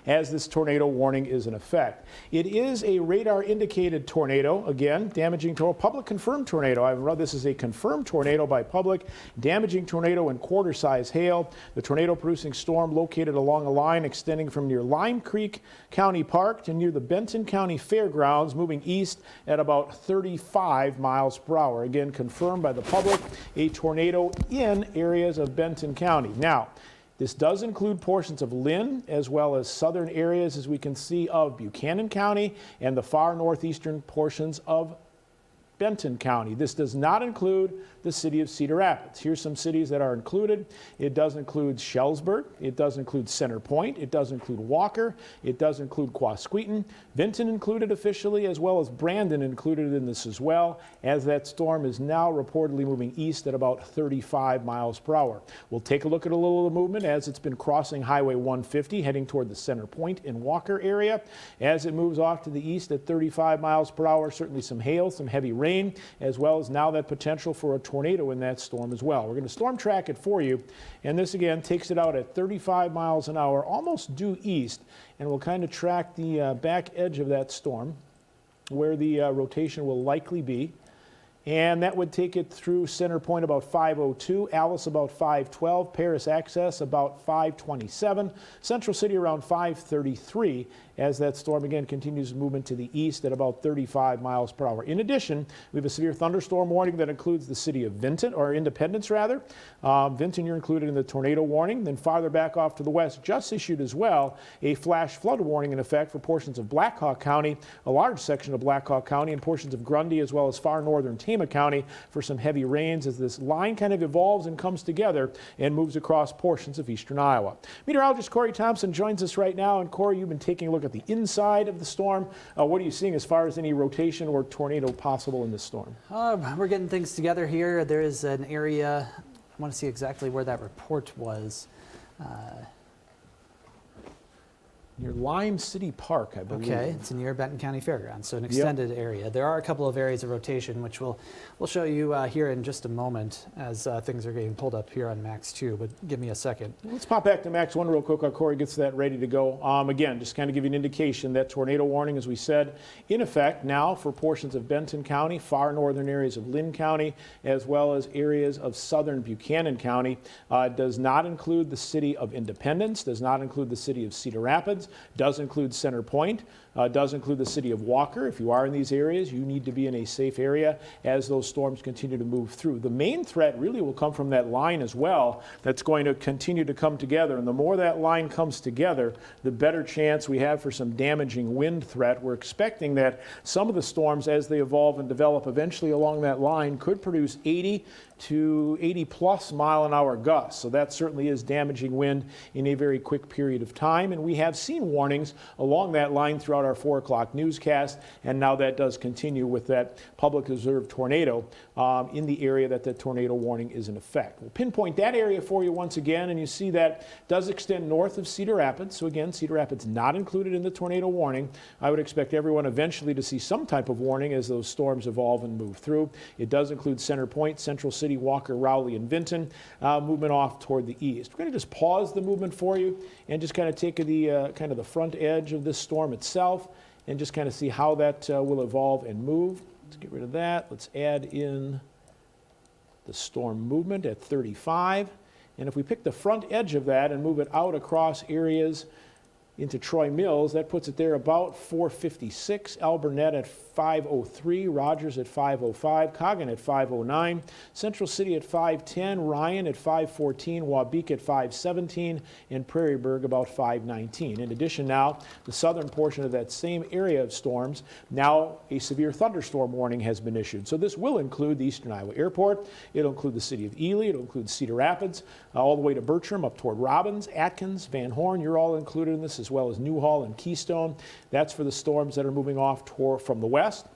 as this tornado warning is in effect. It is a radar indicated tornado, again, damaging to a public confirmed tornado. I've read this is a confirmed tornado by public, damaging tornado and quarter size hail. The tornado producing storm located along a line extending from near Lime Creek County Park to near the Benton County Fairgrounds, moving east at about 35 miles per hour. Again, confirmed by the public, a tornado in areas of Benton County. Now, this does include portions of Lynn as well as southern areas, as we can see, of Buchanan County and the far northeastern portions of Benton County. This does not include the city of Cedar Rapids. Here's some cities that are included. It does include Shellsburg. It does include Center Point. It does include Walker. It does include Quasqueton. Vinton included officially, as well as Brandon included in this as well, as that storm is now reportedly moving east at about 35 miles per hour. We'll take a look at a little of the movement as it's been crossing Highway 150, heading toward the Center Point in Walker area. As it moves off to the east at 35 miles per hour, certainly some hail, some heavy rain, as well as now that potential for a tornado in that storm as well. We're going to storm track it for you, and this again takes it out at 35 miles an hour, almost due east, and we'll kind of track the back edge of that storm where the rotation will likely be. And that would take it through Center Point about 5:02, Alice about 5:12, Paris Access about 5:27, Central City around 5:33, as that storm again continues movement to the east at about 35 miles per hour. In addition, we have a severe thunderstorm warning that includes the city of Vinton, or Independence rather. Vinton, you're included in the tornado warning. Then farther back off to the west, just issued as well a flash flood warning in effect for portions of Black Hawk County, a large section of Black Hawk County, and portions of Grundy, as well as far northern Tama County for some heavy rains as this line kind of evolves and comes together and moves across portions of eastern Iowa. Meteorologist Corey Thompson joins us right now. And Corey, you've been taking a look at the inside of the storm. What are you seeing as far as any rotation or tornado possible in this storm? We're getting things together here. There is an area, I want to see exactly where that report was. Near Lime City Park, I believe. Okay, it's near Benton County Fairgrounds, so an extended area. There are a couple of areas of rotation, which we'll show you here in just a moment as things are getting pulled up here on Max 2, but give me a second. Let's pop back to Max 1 real quick while Corey gets that ready to go. Again, just kind of give you an indication that tornado warning, as we said, in effect now for portions of Benton County, far northern areas of Lynn County, as well as areas of southern Buchanan County. Does not include the city of Independence, does not include the city of Cedar Rapids, does include Center Point, does include the city of Walker. If you are in these areas, you need to be in a safe area as those storms continue to move through. The main threat really will come from that line as well that's going to continue to come together. And the more that line comes together, the better chance we have for some damaging wind threat. We're expecting that some of the storms, as they evolve and develop eventually along that line, could produce 80 to 80 plus mile an hour gusts. So that certainly is damaging wind in a very quick period of time. And we have seen warnings along that line throughout our 4 o'clock newscast. And now that does continue with that public observed tornado in the area that the tornado warning is in effect. We'll pinpoint that area for you once again. And you see that does extend north of Cedar Rapids. So again, Cedar Rapids not included in the tornado warning. I would expect everyone eventually to see some type of warning as those storms evolve and move through. It does include Center Point, Central City, Walker, Rowley, and Vinton, movement off toward the east. We're going to just pause the movement for you and just kind of take the kind of the front edge of this storm itself and just kind of see how that will evolve and move. Let's get rid of that. Let's add in the storm movement at 35. And if we pick the front edge of that and move it out across areas into Troy Mills, that puts it there about 456. Alburnett at 503, Rogers at 505, Coggin at 509, Central City at 510, Ryan at 514, Wabeek at 517, and Prairieburg about 519. In addition now, the southern portion of that same area of storms, now a severe thunderstorm warning has been issued. So this will include the Eastern Iowa Airport, it'll include the city of Ely, it'll include Cedar Rapids, all the way to Bertram, up toward Robbins, Atkins, Van Horn, you're all included in this, as well as Newhall and Keystone. That's for the storms that are moving off from the west.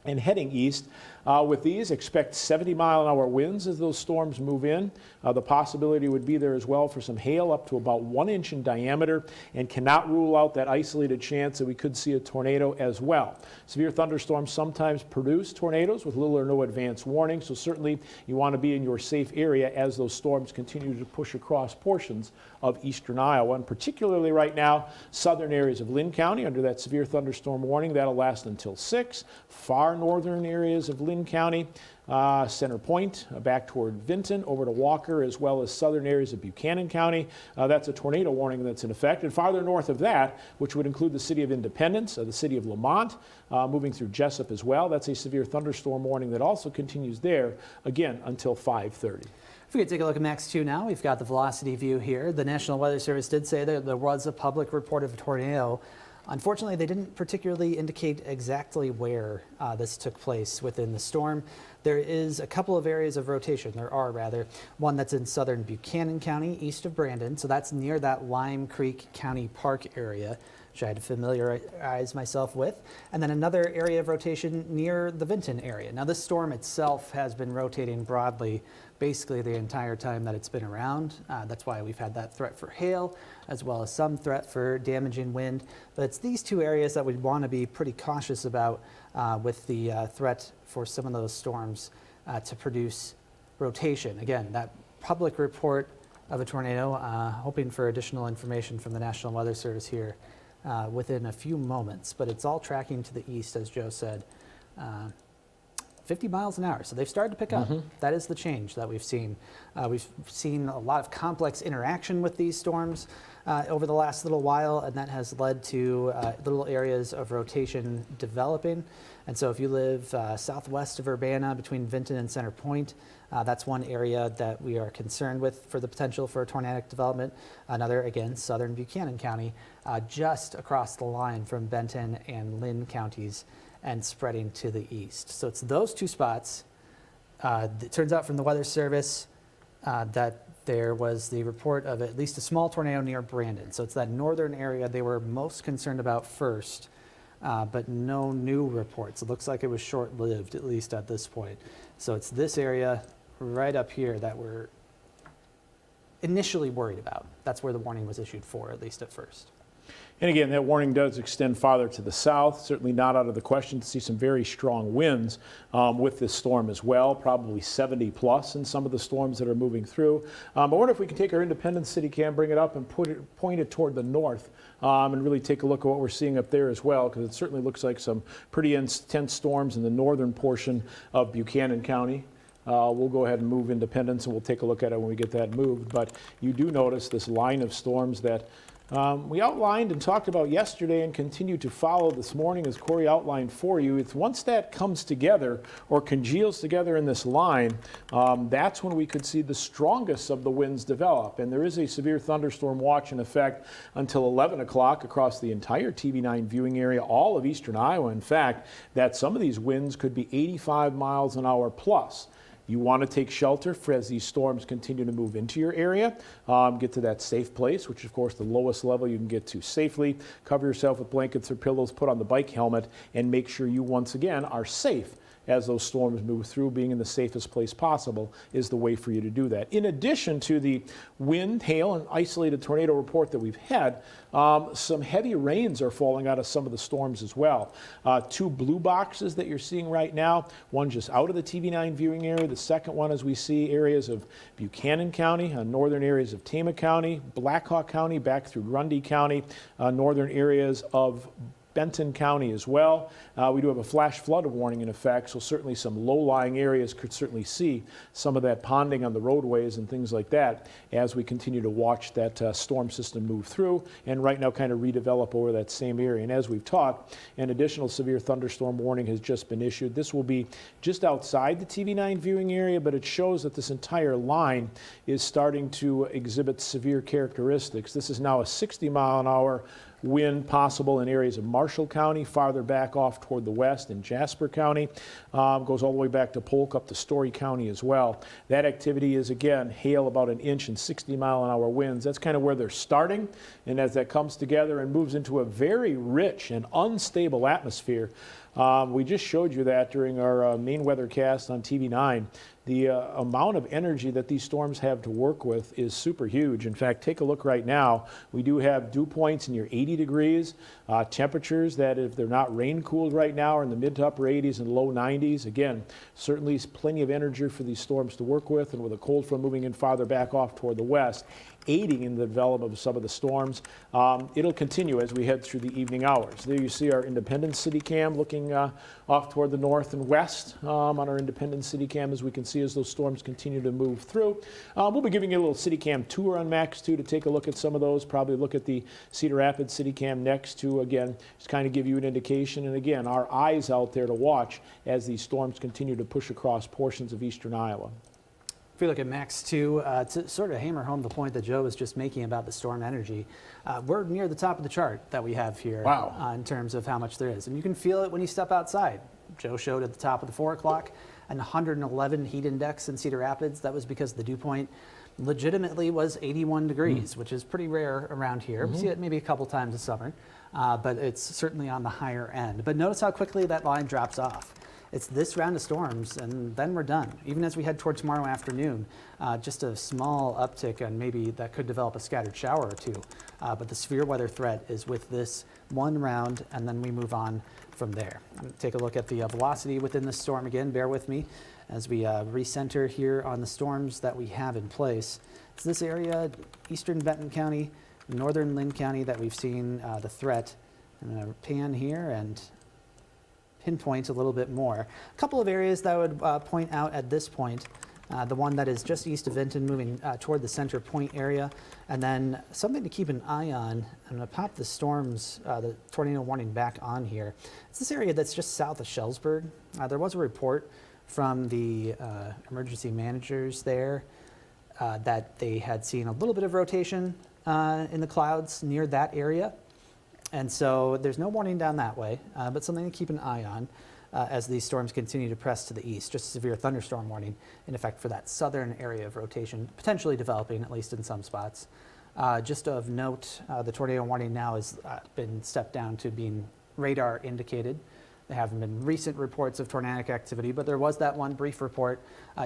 And heading east, with these, expect 70-mile-an-hour winds as those storms move in. The possibility would be there as well for some hail up to about 1 inch in diameter, and cannot rule out that isolated chance that we could see a tornado as well. Severe thunderstorms sometimes produce tornadoes with little or no advance warning, so certainly you want to be in your safe area as those storms continue to push across portions of eastern Iowa, and particularly right now, southern areas of Linn County under that severe thunderstorm warning. That'll last until 6. Far northern areas of Linn County, Center Point, back toward Vinton, over to Walker, as well as southern areas of Buchanan County. That's a tornado warning that's in effect. And farther north of that, which would include the city of Independence, the city of Lamont, moving through Jessup as well. That's a severe thunderstorm warning that also continues there, again, until 5:30. If we could take a look at Max 2 now, we've got the velocity view here. The National Weather Service did say that there was a public report of a tornado. Unfortunately, they didn't particularly indicate exactly where this took place within the storm. There is a couple of areas of rotation. There are, rather. One that's in southern Buchanan County, east of Brandon. So that's near that Lime Creek County Park area, which I had to familiarize myself with. And then another area of rotation near the Vinton area. Now, this storm itself has been rotating broadly basically the entire time that it's been around. That's why we've had that threat for hail, as well as some threat for damaging wind. But it's these two areas that we'd want to be pretty cautious about with the threat for some of those storms to produce rotation. Again, that public report of a tornado, hoping for additional information from the National Weather Service here within a few moments, but it's all tracking to the east, as Joe said. 50 miles an hour, so they've started to pick up. That is the change that we've seen. We've seen a lot of complex interaction with these storms over the last little while, and that has led to little areas of rotation developing. And so if you live southwest of Urbana between Vinton and Center Point, that's one area that we are concerned with for the potential for tornadic development. Another, again, southern Buchanan County, just across the line from Benton and Linn counties, and spreading to the east. So it's those two spots. It turns out from the Weather Service that there was the report of at least a small tornado near Brandon. So it's that northern area they were most concerned about first, but no new reports. It looks like it was short-lived, at least at this point. So it's this area right up here that we're initially worried about. That's where the warning was issued for, at least at first. And again, that warning does extend farther to the south. Certainly not out of the question to see some very strong winds with this storm as well, probably 70 plus in some of the storms that are moving through. I wonder if we can take our Independence City Cam, bring it up and point it toward the north and really take a look at what we're seeing up there as well, because it certainly looks like some pretty intense storms in the northern portion of Buchanan County. We'll go ahead and move Independence, and we'll take a look at it when we get that moved. But you do notice this line of storms that we outlined and talked about yesterday and continue to follow this morning, as Corey outlined for you. It's once that comes together or congeals together in this line, that's when we could see the strongest of the winds develop. And there is a severe thunderstorm watch in effect until 11 o'clock across the entire TV9 viewing area, all of eastern Iowa. In fact, that some of these winds could be 85 miles an hour plus. You want to take shelter for as these storms continue to move into your area. Get to that safe place, which is, of course, the lowest level you can get to safely. Cover yourself with blankets or pillows, put on the bike helmet, and make sure you, once again, are safe as those storms move through. Being in the safest place possible is the way for you to do that. In addition to the wind, hail, and isolated tornado report that we've had, some heavy rains are falling out of some of the storms as well. 2 blue boxes that you're seeing right now, one just out of the TV9 viewing area. The second one, as we see areas of Buchanan County, northern areas of Tama County, Blackhawk County, back through Grundy County, northern areas of Benton County as well. We do have a flash flood warning in effect, so certainly some low-lying areas could certainly see some of that ponding on the roadways and things like that as we continue to watch that storm system move through and right now kind of redevelop over that same area. And as we've talked, an additional severe thunderstorm warning has just been issued. This will be just outside the TV9 viewing area, but it shows that this entire line is starting to exhibit severe characteristics. This is now a 60-mile-an-hour wind possible in areas of Marshall County, farther back off toward the west in Jasper County, goes all the way back to Polk up to Story County as well. That activity is, again, hail about 1 inch and 60-mile-an-hour winds. That's kind of where they're starting, and as that comes together and moves into a very rich and unstable atmosphere, We just showed you that during our main weathercast on TV9. The amount of energy that these storms have to work with is super huge. In fact, take a look right now. We do have dew points near 80 degrees, temperatures that, if they're not rain cooled right now, are in the mid to upper 80s and low 90s. Again, certainly plenty of energy for these storms to work with, and with a cold front moving in farther back off toward the west, aiding in the development of some of the storms. It'll continue as we head through the evening hours. There you see our Independence City Cam looking off toward the north and west on our Independence City Cam, as we can see as those storms continue to move through. We'll be giving you a little City Cam tour on Max 2 to take a look at some of those, probably look at the Cedar Rapids City Cam next to, again, just kind of give you an indication. And again, our eyes out there to watch as these storms continue to push across portions of eastern Iowa. If we look at Max 2, to sort of hammer home the point that Joe was just making about the storm energy, we're near the top of the chart that we have here. Wow. In terms of how much there is. And you can feel it when you step outside. Joe showed at the top of the 4 o'clock an 111 heat index in Cedar Rapids. That was because the dew point legitimately was 81 degrees, which is pretty rare around here. We see it maybe a couple times a summer, but it's certainly on the higher end. But notice how quickly that line drops off. It's this round of storms, and then we're done. Even as we head toward tomorrow afternoon, just a small uptick, and maybe that could develop a scattered shower or two. But the severe weather threat is with this one round, and then we move on from there. Take a look at the velocity within the storm again. Bear with me as we recenter here on the storms that we have in place. It's this area, eastern Benton County, northern Lynn County, that we've seen the threat. I'm going to pan here and pinpoint a little bit more. A couple of areas that I would point out at this point. The one that is just east of Vinton, moving toward the Center Point area. And then something to keep an eye on. I'm going to pop the storms, the tornado warning back on here. It's this area that's just south of Shellsburg. There was a report from the emergency managers there that they had seen a little bit of rotation in the clouds near that area. And so there's no warning down that way, but something to keep an eye on as these storms continue to press to the east. Just a severe thunderstorm warning in effect for that southern area of rotation, potentially developing, at least in some spots. Just of note, the tornado warning now has been stepped down to being radar indicated. There haven't been recent reports of tornadic activity, but there was that one brief report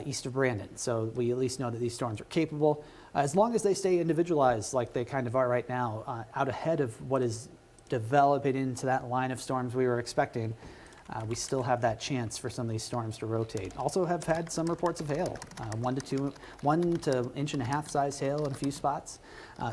east of Brandon. So we at least know that these storms are capable, as long as they stay individualized like they kind of are right now, out ahead of what is developing into that line of storms we were expecting. We still have that chance for some of these storms to rotate. Also have had some reports of hail, 1 to 1.5 inch size hail in a few spots.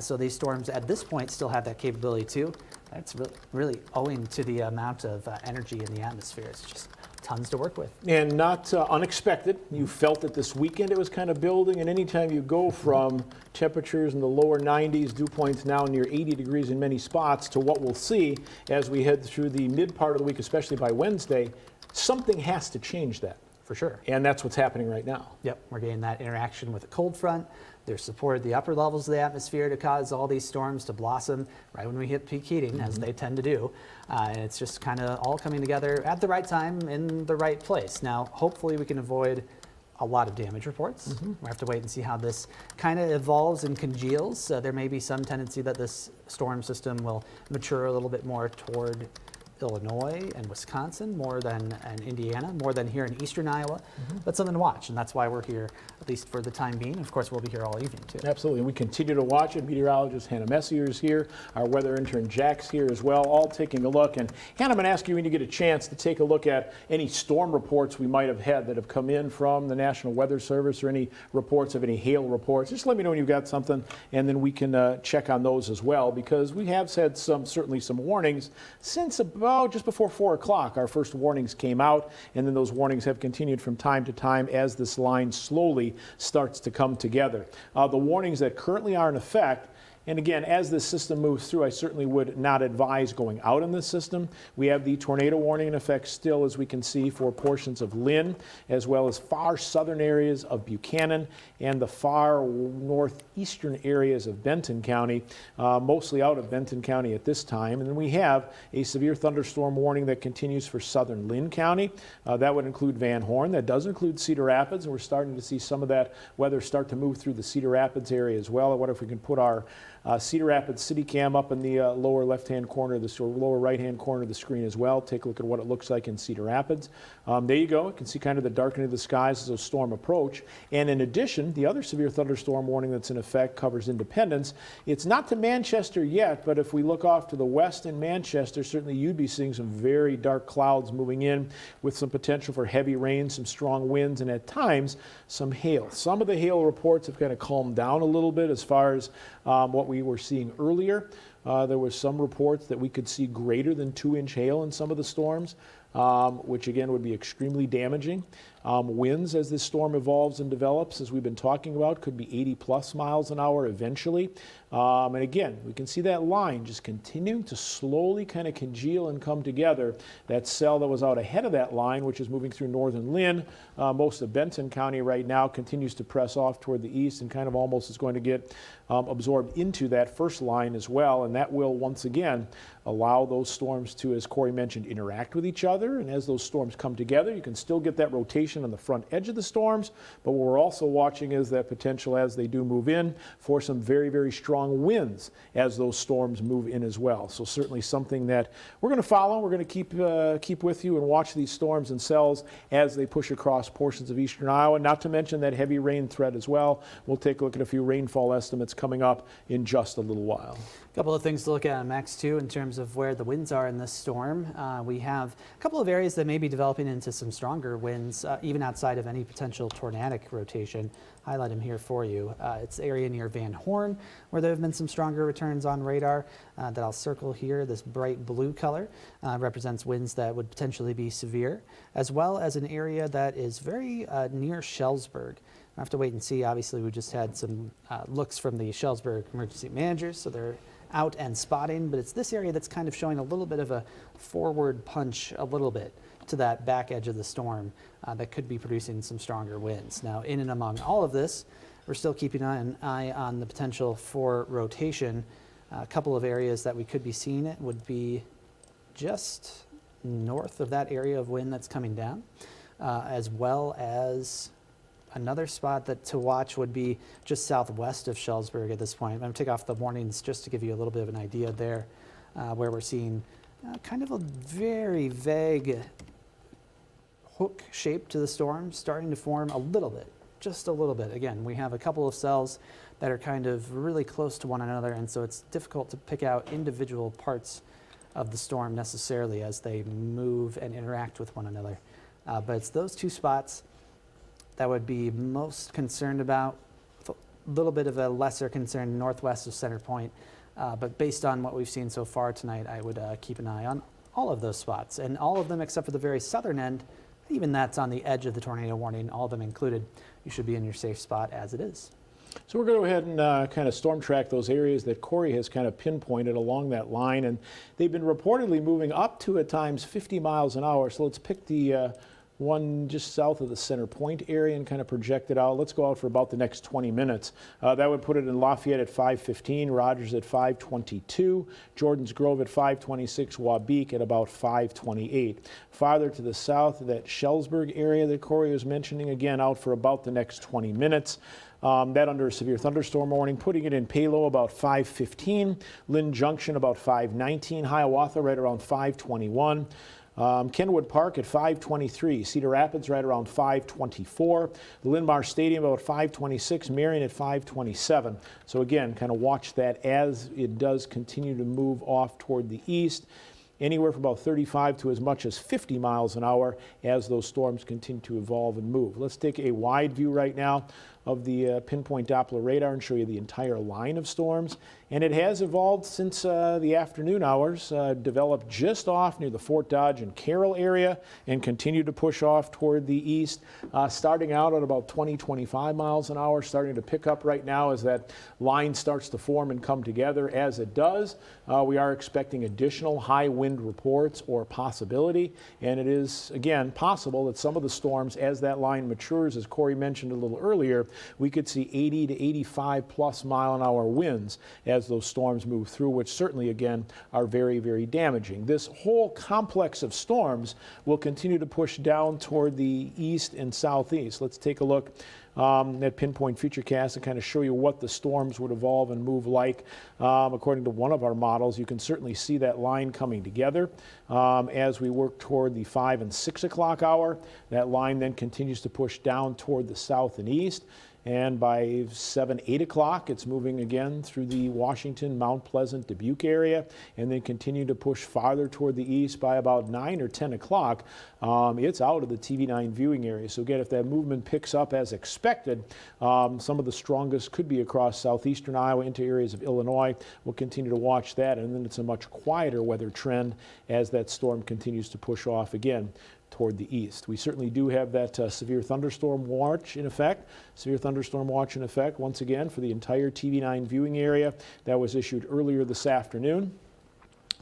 So these storms at this point still have that capability too. That's really owing to the amount of energy in the atmosphere. It's just tons to work with. And not unexpected. You felt that this weekend it was kind of building, and anytime you go from temperatures in the lower 90s, dew points now near 80 degrees in many spots, to what we'll see as we head through the mid part of the week, especially by Wednesday, something has to change that. For sure. And that's what's happening right now. Yep, we're getting that interaction with a cold front. There's support at the upper levels of the atmosphere to cause all these storms to blossom right when we hit peak heating, as they tend to do. And it's just kind of all coming together at the right time in the right place. Now, hopefully we can avoid a lot of damage reports. We have to wait and see how this kind of evolves and congeals. There may be some tendency that this storm system will mature a little bit more toward Illinois and Wisconsin more than in Indiana, more than here in eastern Iowa. But something to watch, and that's why we're here, at least for the time being. Of course, we'll be here all evening too. Absolutely, and we continue to watch it. Meteorologist Hannah Messier is here. Our weather intern Jack's here as well, all taking a look. And Hannah, I'm going to ask you when you get a chance to take a look at any storm reports we might have had that have come in from the National Weather Service, or any reports of any hail reports. Just let me know when you've got something, and then we can check on those as well, because we have had certainly some warnings since about just before 4 o'clock. Our first warnings came out, and then those warnings have continued from time to time as this line slowly starts to come together. The warnings that currently are in effect, and again, as this system moves through, I certainly would not advise going out in this system. We have the tornado warning in effect still, as we can see, for portions of Lynn, as well as far southern areas of Buchanan and the far northeastern areas of Benton County, mostly out of Benton County at this time. And then we have a severe thunderstorm warning that continues for southern Lynn County. That would include Van Horn. That does include Cedar Rapids, and we're starting to see some of that weather start to move through the Cedar Rapids area as well. I wonder if we can put our Cedar Rapids City Cam up in the lower left-hand corner of the, or lower right-hand corner of the screen as well. Take a look at what it looks like in Cedar Rapids. There you go. You can see kind of the darkening of the skies as those storm approach. And in addition, the other severe thunderstorm warning that's in effect covers Independence. It's not to Manchester yet, but if we look off to the west in Manchester, certainly you'd be seeing some very dark clouds moving in with some potential for heavy rain, some strong winds, and at times some hail. Some of the hail reports have kind of calmed down a little bit as far as what we were seeing earlier. There was some reports that we could see greater than 2-inch hail in some of the storms, which again would be extremely damaging. Winds as this storm evolves and develops, as we've been talking about, could be 80+ miles an hour eventually. And again, we can see that line just continuing to slowly kind of congeal and come together. That cell that was out ahead of that line, which is moving through northern Lynn, most of Benton County right now, continues to press off toward the east and kind of almost is going to get absorbed into that first line as well. And that will once again allow those storms to, as Corey mentioned, interact with each other. And as those storms come together, you can still get that rotation on the front edge of the storms. But what we're also watching is that potential, as they do move in, for some very, very strong winds as those storms move in as well. So certainly something that we're going to follow. We're going to keep with you and watch these storms and cells as they push across portions of eastern Iowa, not to mention that heavy rain threat as well. We'll take a look at a few rainfall estimates coming up in just a little while. A couple of things to look at on Max 2 in terms of where the winds are in this storm. We have a couple of areas that may be developing into some stronger winds, even outside of any potential tornadic rotation. Highlight them here for you. It's the area near Van Horn where there have been some stronger returns on radar that I'll circle here. This bright blue color represents winds that would potentially be severe, as well as an area that is very near Shellsburg. I have to wait and see. Obviously, we just had some looks from the Shellsburg emergency managers, so they're out and spotting, but it's this area that's kind of showing a little bit of a forward punch a little bit to that back edge of the storm that could be producing some stronger winds. Now, in and among all of this, we're still keeping an eye on the potential for rotation. A couple of areas that we could be seeing it would be just north of that area of wind that's coming down, as well as another spot that to watch would be just southwest of Shellsburg at this point. I'm going to take off the warnings just to give you a little bit of an idea there, where we're seeing kind of a very vague hook shape to the storm starting to form a little bit, just a little bit. Again, we have a couple of cells that are kind of really close to one another, and so it's difficult to pick out individual parts of the storm necessarily as they move and interact with one another. But it's those two spots that would be most concerned about, a little bit of a lesser concern northwest of Center Point. But based on what we've seen so far tonight, I would keep an eye on all of those spots, and all of them except for the very southern end. Even that's on the edge of the tornado warning, all of them included. You should be in your safe spot as it is. So we're going to go ahead and kind of storm track those areas that Corey has kind of pinpointed along that line, and they've been reportedly moving up to at times 50 miles an hour. So let's pick the one just south of the Center Point area and kind of project it out. Let's go out for about the next 20 minutes. That would put it in Lafayette at 5:15, Rogers at 5:22, Jordan's Grove at 5:26, Wabeek at about 5:28. Farther to the south, that Shellsburg area that Corey was mentioning, again out for about the next 20 minutes. That under a severe thunderstorm warning, putting it in Palo about 5:15, Lynn Junction about 5:19, Hiawatha right around 5:21. Kenwood Park at 5:23, Cedar Rapids right around 5:24, the Linn-Mar Stadium about 5:26, Marion at 5:27. So again, kind of watch that as it does continue to move off toward the east, anywhere from about 35 to as much as 50 miles an hour as those storms continue to evolve and move. Let's take a wide view right now of the pinpoint Doppler radar and show you the entire line of storms. And it has evolved since the afternoon hours, developed just off near the Fort Dodge and Carroll area and continued to push off toward the east, starting out at about 20-25 miles an hour, starting to pick up right now as that line starts to form and come together. As it does, we are expecting additional high wind reports or possibility, and it is, again, possible that some of the storms, as that line matures, as Corey mentioned a little earlier, we could see 80 to 85 plus mile an hour winds as those storms move through, which certainly, again, are very, very damaging. This whole complex of storms will continue to push down toward the east and southeast. Let's take a look that Pinpoint Futurecast and kind of show you what the storms would evolve and move like. According to one of our models, you can certainly see that line coming together as we work toward the 5 and 6 o'clock hour. That line then continues to push down toward the south and east. And by 7, 8 o'clock, it's moving again through the Washington, Mount Pleasant, Dubuque area, and then continue to push farther toward the east. By about 9 or 10 o'clock, it's out of the TV9 viewing area. So again, if that movement picks up as expected, some of the strongest could be across southeastern Iowa into areas of Illinois. We'll continue to watch that, and then it's a much quieter weather trend as that storm continues to push off again toward the east. We certainly do have that severe thunderstorm watch in effect. Severe thunderstorm watch in effect once again for the entire TV9 viewing area. That was issued earlier this afternoon.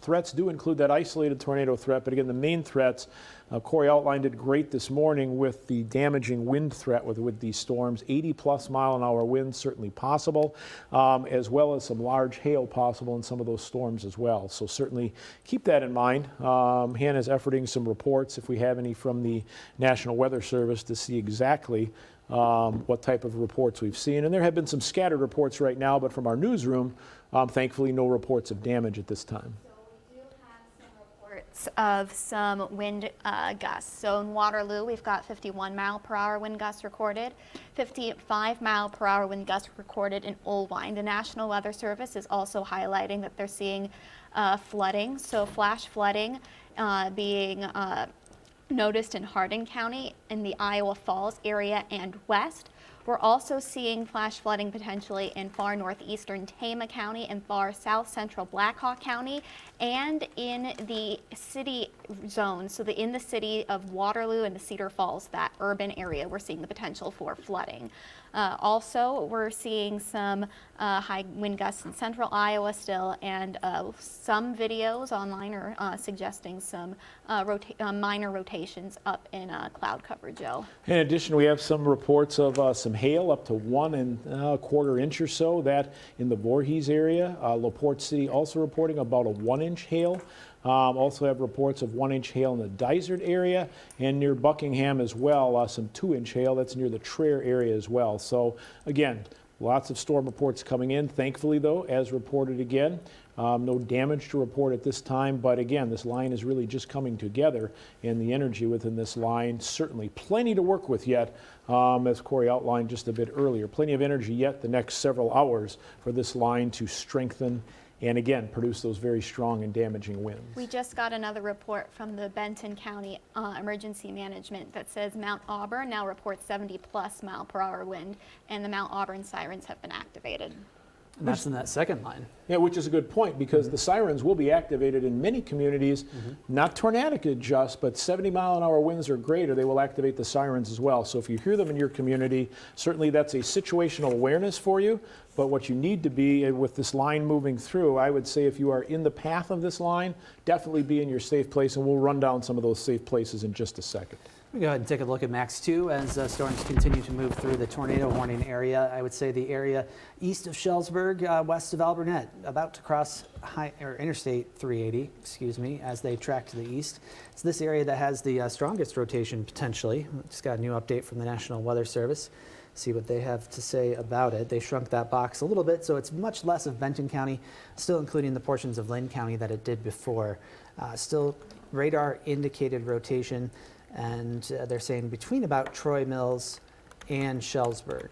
Threats do include that isolated tornado threat, but again, the main threats, Corey outlined it great this morning with the damaging wind threat with these storms. 80+ mile-an-hour winds certainly possible, as well as some large hail possible in some of those storms as well. So certainly keep that in mind. Hannah's efforting some reports, if we have any from the National Weather Service, to see exactly what type of reports we've seen. And there have been some scattered reports right now, but from our newsroom, thankfully no reports of damage at this time. Of some wind gusts. So in Waterloo, we've got 51 mile per hour wind gusts recorded, 55 mile per hour wind gusts recorded in Oelwein. The National Weather Service is also highlighting that they're seeing flooding, so flash flooding being noticed in Hardin County in the Iowa Falls area and west. We're also seeing flash flooding potentially in far northeastern Tama County and far south central Blackhawk County, and in the city zone, so in the city of Waterloo and the Cedar Falls, that urban area, we're seeing the potential for flooding. Also, we're seeing some high wind gusts in central Iowa still, and some videos online are suggesting some minor rotations up in cloud cover, Joe. In addition, we have some reports of some hail up to 1 1/4 inch or so. That in the Voorhees area. LaPorte City also reporting about a 1-inch hail. Also have reports of 1-inch hail in the Dysart area, and near Buckingham as well, some 2-inch hail. That's near the Traer area as well. So again, lots of storm reports coming in. Thankfully though, as reported again, no damage to report at this time, but again, this line is really just coming together, and the energy within this line, certainly plenty to work with yet, as Corey outlined just a bit earlier. Plenty of energy yet the next several hours for this line to strengthen and again produce those very strong and damaging winds. We just got another report from the Benton County Emergency Management that says Mount Auburn now reports 70+ mile per hour wind, and the Mount Auburn sirens have been activated. And that's in that second line. Yeah, which is a good point, because the sirens will be activated in many communities, not tornadic adjust, but 70-mile-an-hour winds or greater, they will activate the sirens as well. So if you hear them in your community, certainly that's a situational awareness for you. But what you need to be with this line moving through, I would say if you are in the path of this line, definitely be in your safe place, and we'll run down some of those safe places in just a second. We go ahead and take a look at Max 2 as storms continue to move through the tornado warning area. I would say the area east of Shellsburg, west of Alburnett, about to cross Interstate 380, as they track to the east. It's this area that has the strongest rotation potentially. Just got a new update from the National Weather Service. See what they have to say about it. They shrunk that box a little bit, so it's much less of Benton County, still including the portions of Lynn County that it did before. Still radar indicated rotation. And they're saying between about Troy Mills and Shellsburg.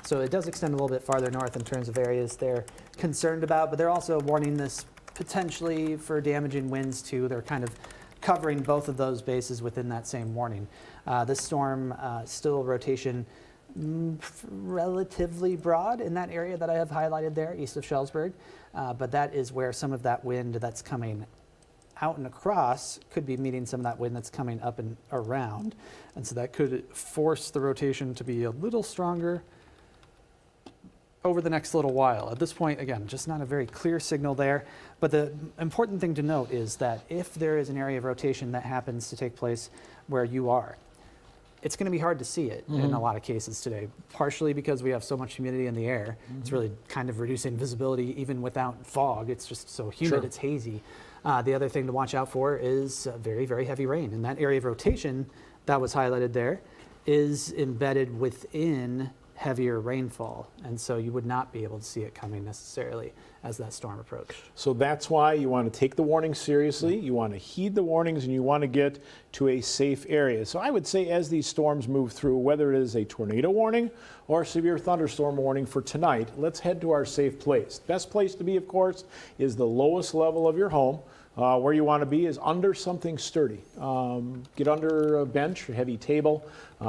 So it does extend a little bit farther north in terms of areas they're concerned about, but they're also warning this potentially for damaging winds too. They're kind of covering both of those bases within that same warning. This storm still rotation relatively broad in that area that I have highlighted there, east of Shellsburg, but that is where some of that wind that's coming out and across could be meeting some of that wind that's coming up and around. And so that could force the rotation to be a little stronger over the next little while. At this point, again, just not a very clear signal there. But the important thing to note is that if there is an area of rotation that happens to take place where you are, it's going to be hard to see it in a lot of cases today, partially because we have so much humidity in the air. It's really kind of reducing visibility even without fog. It's just so humid, it's hazy. The other thing to watch out for is very, very heavy rain. And that area of rotation that was highlighted there is embedded within heavier rainfall, and so you would not be able to see it coming necessarily as that storm approached. So that's why you want to take the warnings seriously, you want to heed the warnings, and you want to get to a safe area. So I would say as these storms move through, whether it is a tornado warning or a severe thunderstorm warning for tonight, let's head to our safe place. Best place to be, of course, is the lowest level of your home. Where you want to be is under something sturdy. Get under a bench, a heavy table,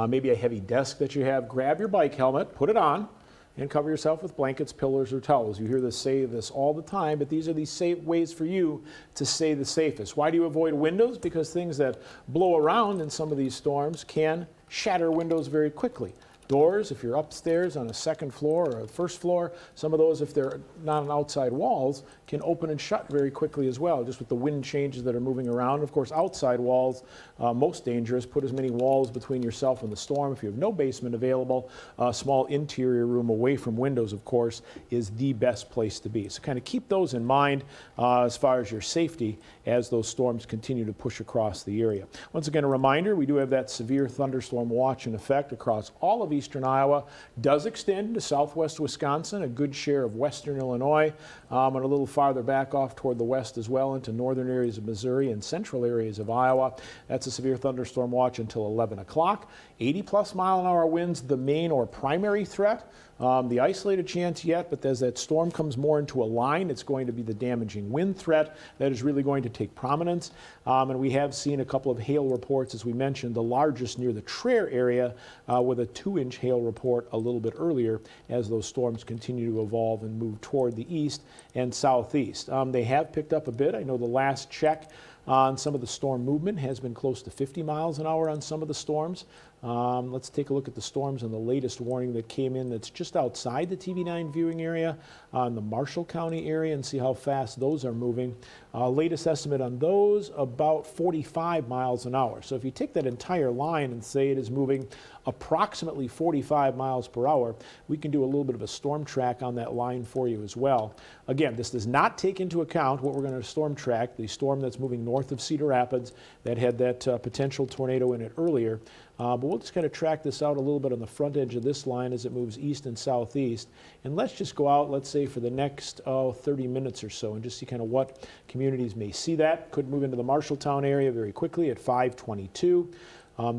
maybe a heavy desk that you have. Grab your bike helmet, put it on, and cover yourself with blankets, pillows, or towels. You hear this say this all the time, but these are the safe ways for you to stay the safest. Why do you avoid windows? Because things that blow around in some of these storms can shatter windows very quickly. Doors, if you're upstairs on a second floor or a first floor, some of those, if they're not on outside walls, can open and shut very quickly as well, just with the wind changes that are moving around. Of course, outside walls, most dangerous. Put as many walls between yourself and the storm. If you have no basement available, a small interior room away from windows, of course, is the best place to be. So kind of keep those in mind as far as your safety as those storms continue to push across the area. Once again, a reminder, we do have that severe thunderstorm watch in effect across all of eastern Iowa. Does extend to southwest Wisconsin, a good share of western Illinois, and a little farther back off toward the west as well into northern areas of Missouri and central areas of Iowa. That's a severe thunderstorm watch until 11 o'clock. 80+ mile-an-hour winds, the main or primary threat. The isolated chance yet, but as that storm comes more into a line, it's going to be the damaging wind threat that is really going to take prominence. And we have seen a couple of hail reports, as we mentioned, the largest near the Traer area with a 2-inch hail report a little bit earlier as those storms continue to evolve and move toward the east and southeast. They have picked up a bit. I know the last check on some of the storm movement has been close to 50 miles an hour on some of the storms. Let's take a look at the storms and the latest warning that came in that's just outside the TV9 viewing area in the Marshall County area and see how fast those are moving. Latest estimate on those, about 45 miles an hour. So if you take that entire line and say it is moving approximately 45 miles per hour, we can do a little bit of a storm track on that line for you as well. Again, this does not take into account what we're going to storm track, the storm that's moving north of Cedar Rapids that had that potential tornado in it earlier. But we'll just kind of track this out a little bit on the front edge of this line as it moves east and southeast. And let's just go out, let's say, for the next 30 minutes or so and just see kind of what communities may see that. Could move into the Marshalltown area very quickly at 5:22.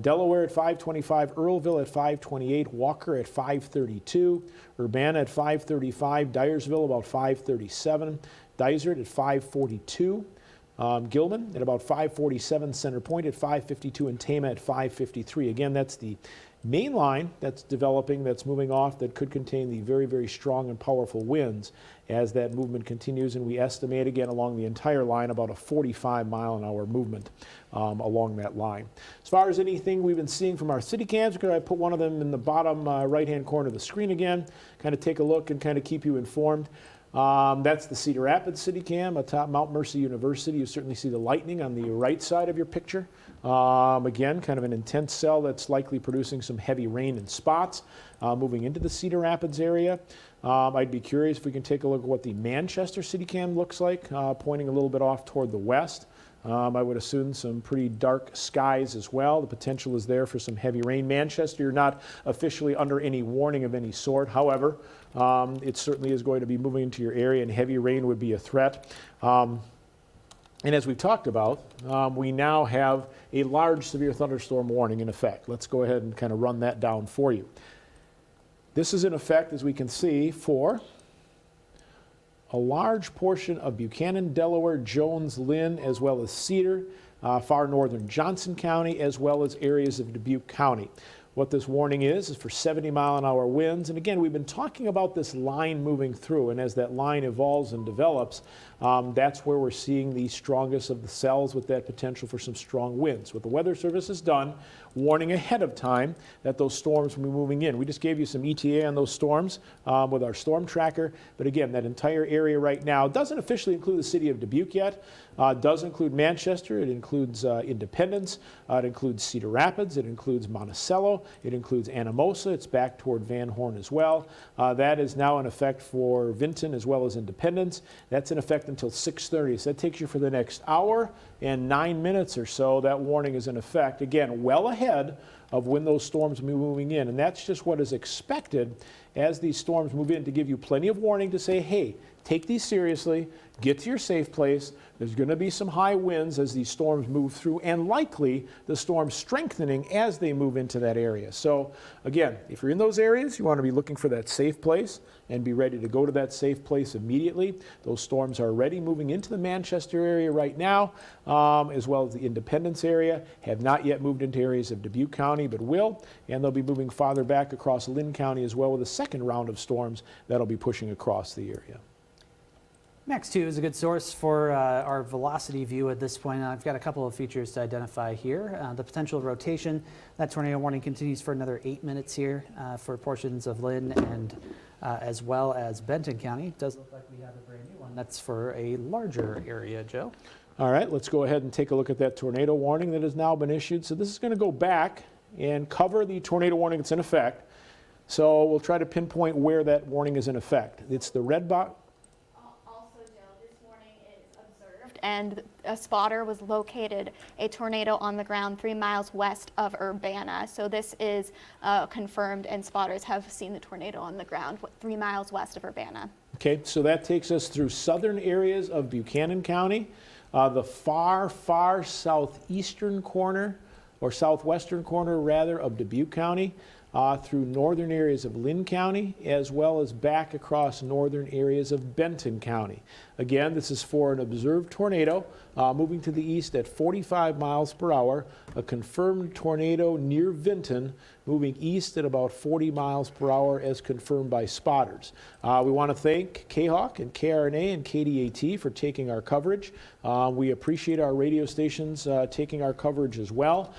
Delaware at 5:25, Earlville at 5:28, Walker at 5:32, Urbana at 5:35, Dyersville about 5:37, Dysart at 5:42. Gilman at about 5:47, Center Point at 5:52, and Tama at 5:53. Again, that's the main line that's developing, that's moving off, that could contain the very, very strong and powerful winds as that movement continues. And we estimate, again, along the entire line, about a 45-mile-an-hour movement along that line. As far as anything we've been seeing from our city cams, I put one of them in the bottom right-hand corner of the screen again, kind of take a look and kind of keep you informed. That's the Cedar Rapids City Cam atop Mount Mercy University. You certainly see the lightning on the right side of your picture. Again, kind of an intense cell that's likely producing some heavy rain in spots moving into the Cedar Rapids area. I'd be curious if we can take a look at what the Manchester City Cam looks like, pointing a little bit off toward the west. I would assume some pretty dark skies as well. The potential is there for some heavy rain. Manchester, you're not officially under any warning of any sort. However, it certainly is going to be moving into your area, and heavy rain would be a threat. And as we've talked about, we now have a large severe thunderstorm warning in effect. Let's go ahead and kind of run that down for you. This is in effect, as we can see, for a large portion of Buchanan, Delaware, Jones, Lynn, as well as Cedar, far northern Johnson County, as well as areas of Dubuque County. What this warning is for 70-mile-an-hour winds. And again, we've been talking about this line moving through, and as that line evolves and develops, that's where we're seeing the strongest of the cells with that potential for some strong winds. What the Weather Service has done, warning ahead of time that those storms will be moving in. We just gave you some ETA on those storms with our storm tracker, but again, that entire area right now doesn't officially include the city of Dubuque yet. Does include Manchester, it includes Independence, it includes Cedar Rapids, it includes Monticello, it includes Anamosa, it's back toward Van Horn as well. That is now in effect for Vinton as well as Independence. That's in effect until 6:30. So that takes you for the next hour and 9 minutes or so. That warning is in effect. Again, well ahead of when those storms will be moving in. And that's just what is expected as these storms move in, to give you plenty of warning to say, hey, take these seriously, get to your safe place. There's going to be some high winds as these storms move through, and likely the storms strengthening as they move into that area. So again, if you're in those areas, you want to be looking for that safe place and be ready to go to that safe place immediately. Those storms are already moving into the Manchester area right now, as well as the Independence area. Have not yet moved into areas of Dubuque County, but will, and they'll be moving farther back across Lynn County as well, with a second round of storms that'll be pushing across the area. Max 2 is a good source for our velocity view at this point. I've got a couple of features to identify here. The potential rotation, that tornado warning continues for another 8 minutes here for portions of Lynn and as well as Benton County. It does look like we have a brand new one. That's for a larger area, Joe. All right, let's go ahead and take a look at that tornado warning that has now been issued. So this is going to go back and cover the tornado warning that's in effect. So we'll try to pinpoint where that warning is in effect. It's the red box. And a spotter was located a tornado on the ground 3 miles west of Urbana. So this is confirmed, and spotters have seen the tornado on the ground 3 miles west of Urbana. Okay, so that takes us through southern areas of Buchanan County, the far southeastern corner, or southwestern corner rather, of Dubuque County, through northern areas of Lynn County, as well as back across northern areas of Benton County. Again, this is for an observed tornado moving to the east at 45 miles per hour, a confirmed tornado near Vinton moving east at about 40 miles per hour as confirmed by spotters. We want to thank KHAWK and KRNA and KDAT for taking our coverage. We appreciate our radio stations taking our coverage as well.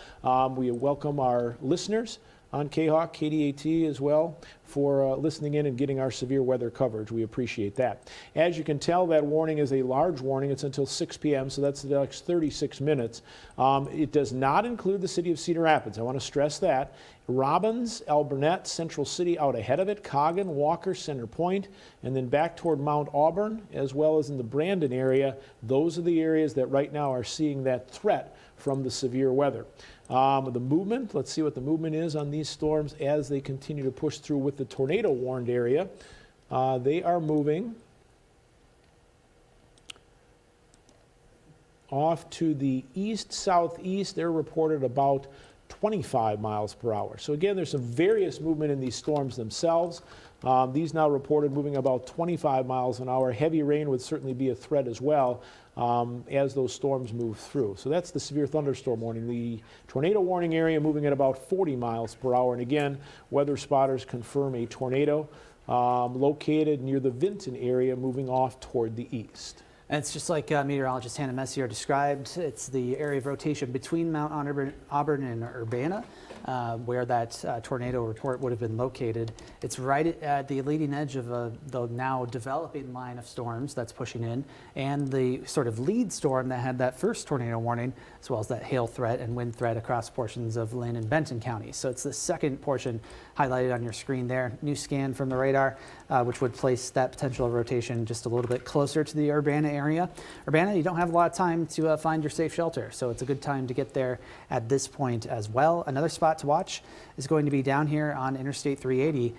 We welcome our listeners on KHAWK, KDAT as well, for listening in and getting our severe weather coverage. We appreciate that. As you can tell, that warning is a large warning. It's until 6 p.m., so that's the next 36 minutes. It does not include the city of Cedar Rapids. I want to stress that. Robbins, Alburnett, Central City out ahead of it, Coggin, Walker, Center Point, and then back toward Mount Auburn, as well as in the Brandon area. Those are the areas that right now are seeing that threat from the severe weather. The movement, let's see what the movement is on these storms as they continue to push through with the tornado warned area. They are moving off to the east-southeast. They're reported about 25 miles per hour. So again, there's some various movement in these storms themselves. These now reported moving about 25 miles an hour. Heavy rain would certainly be a threat as well as those storms move through. So that's the severe thunderstorm warning. The tornado warning area moving at about 40 miles per hour. And again, weather spotters confirm a tornado located near the Vinton area moving off toward the east. And it's just like meteorologist Hannah Messier described. It's the area of rotation between Mount Auburn and Urbana, where that tornado report would have been located. It's right at the leading edge of the now developing line of storms that's pushing in, and the sort of lead storm that had that first tornado warning, as well as that hail threat and wind threat across portions of Lynn and Benton County. So it's the second portion highlighted on your screen there. New scan from the radar, which would place that potential rotation just a little bit closer to the Urbana area. Urbana, you don't have a lot of time to find your safe shelter, so it's a good time to get there at this point as well. Another spot to watch is going to be down here on Interstate 380,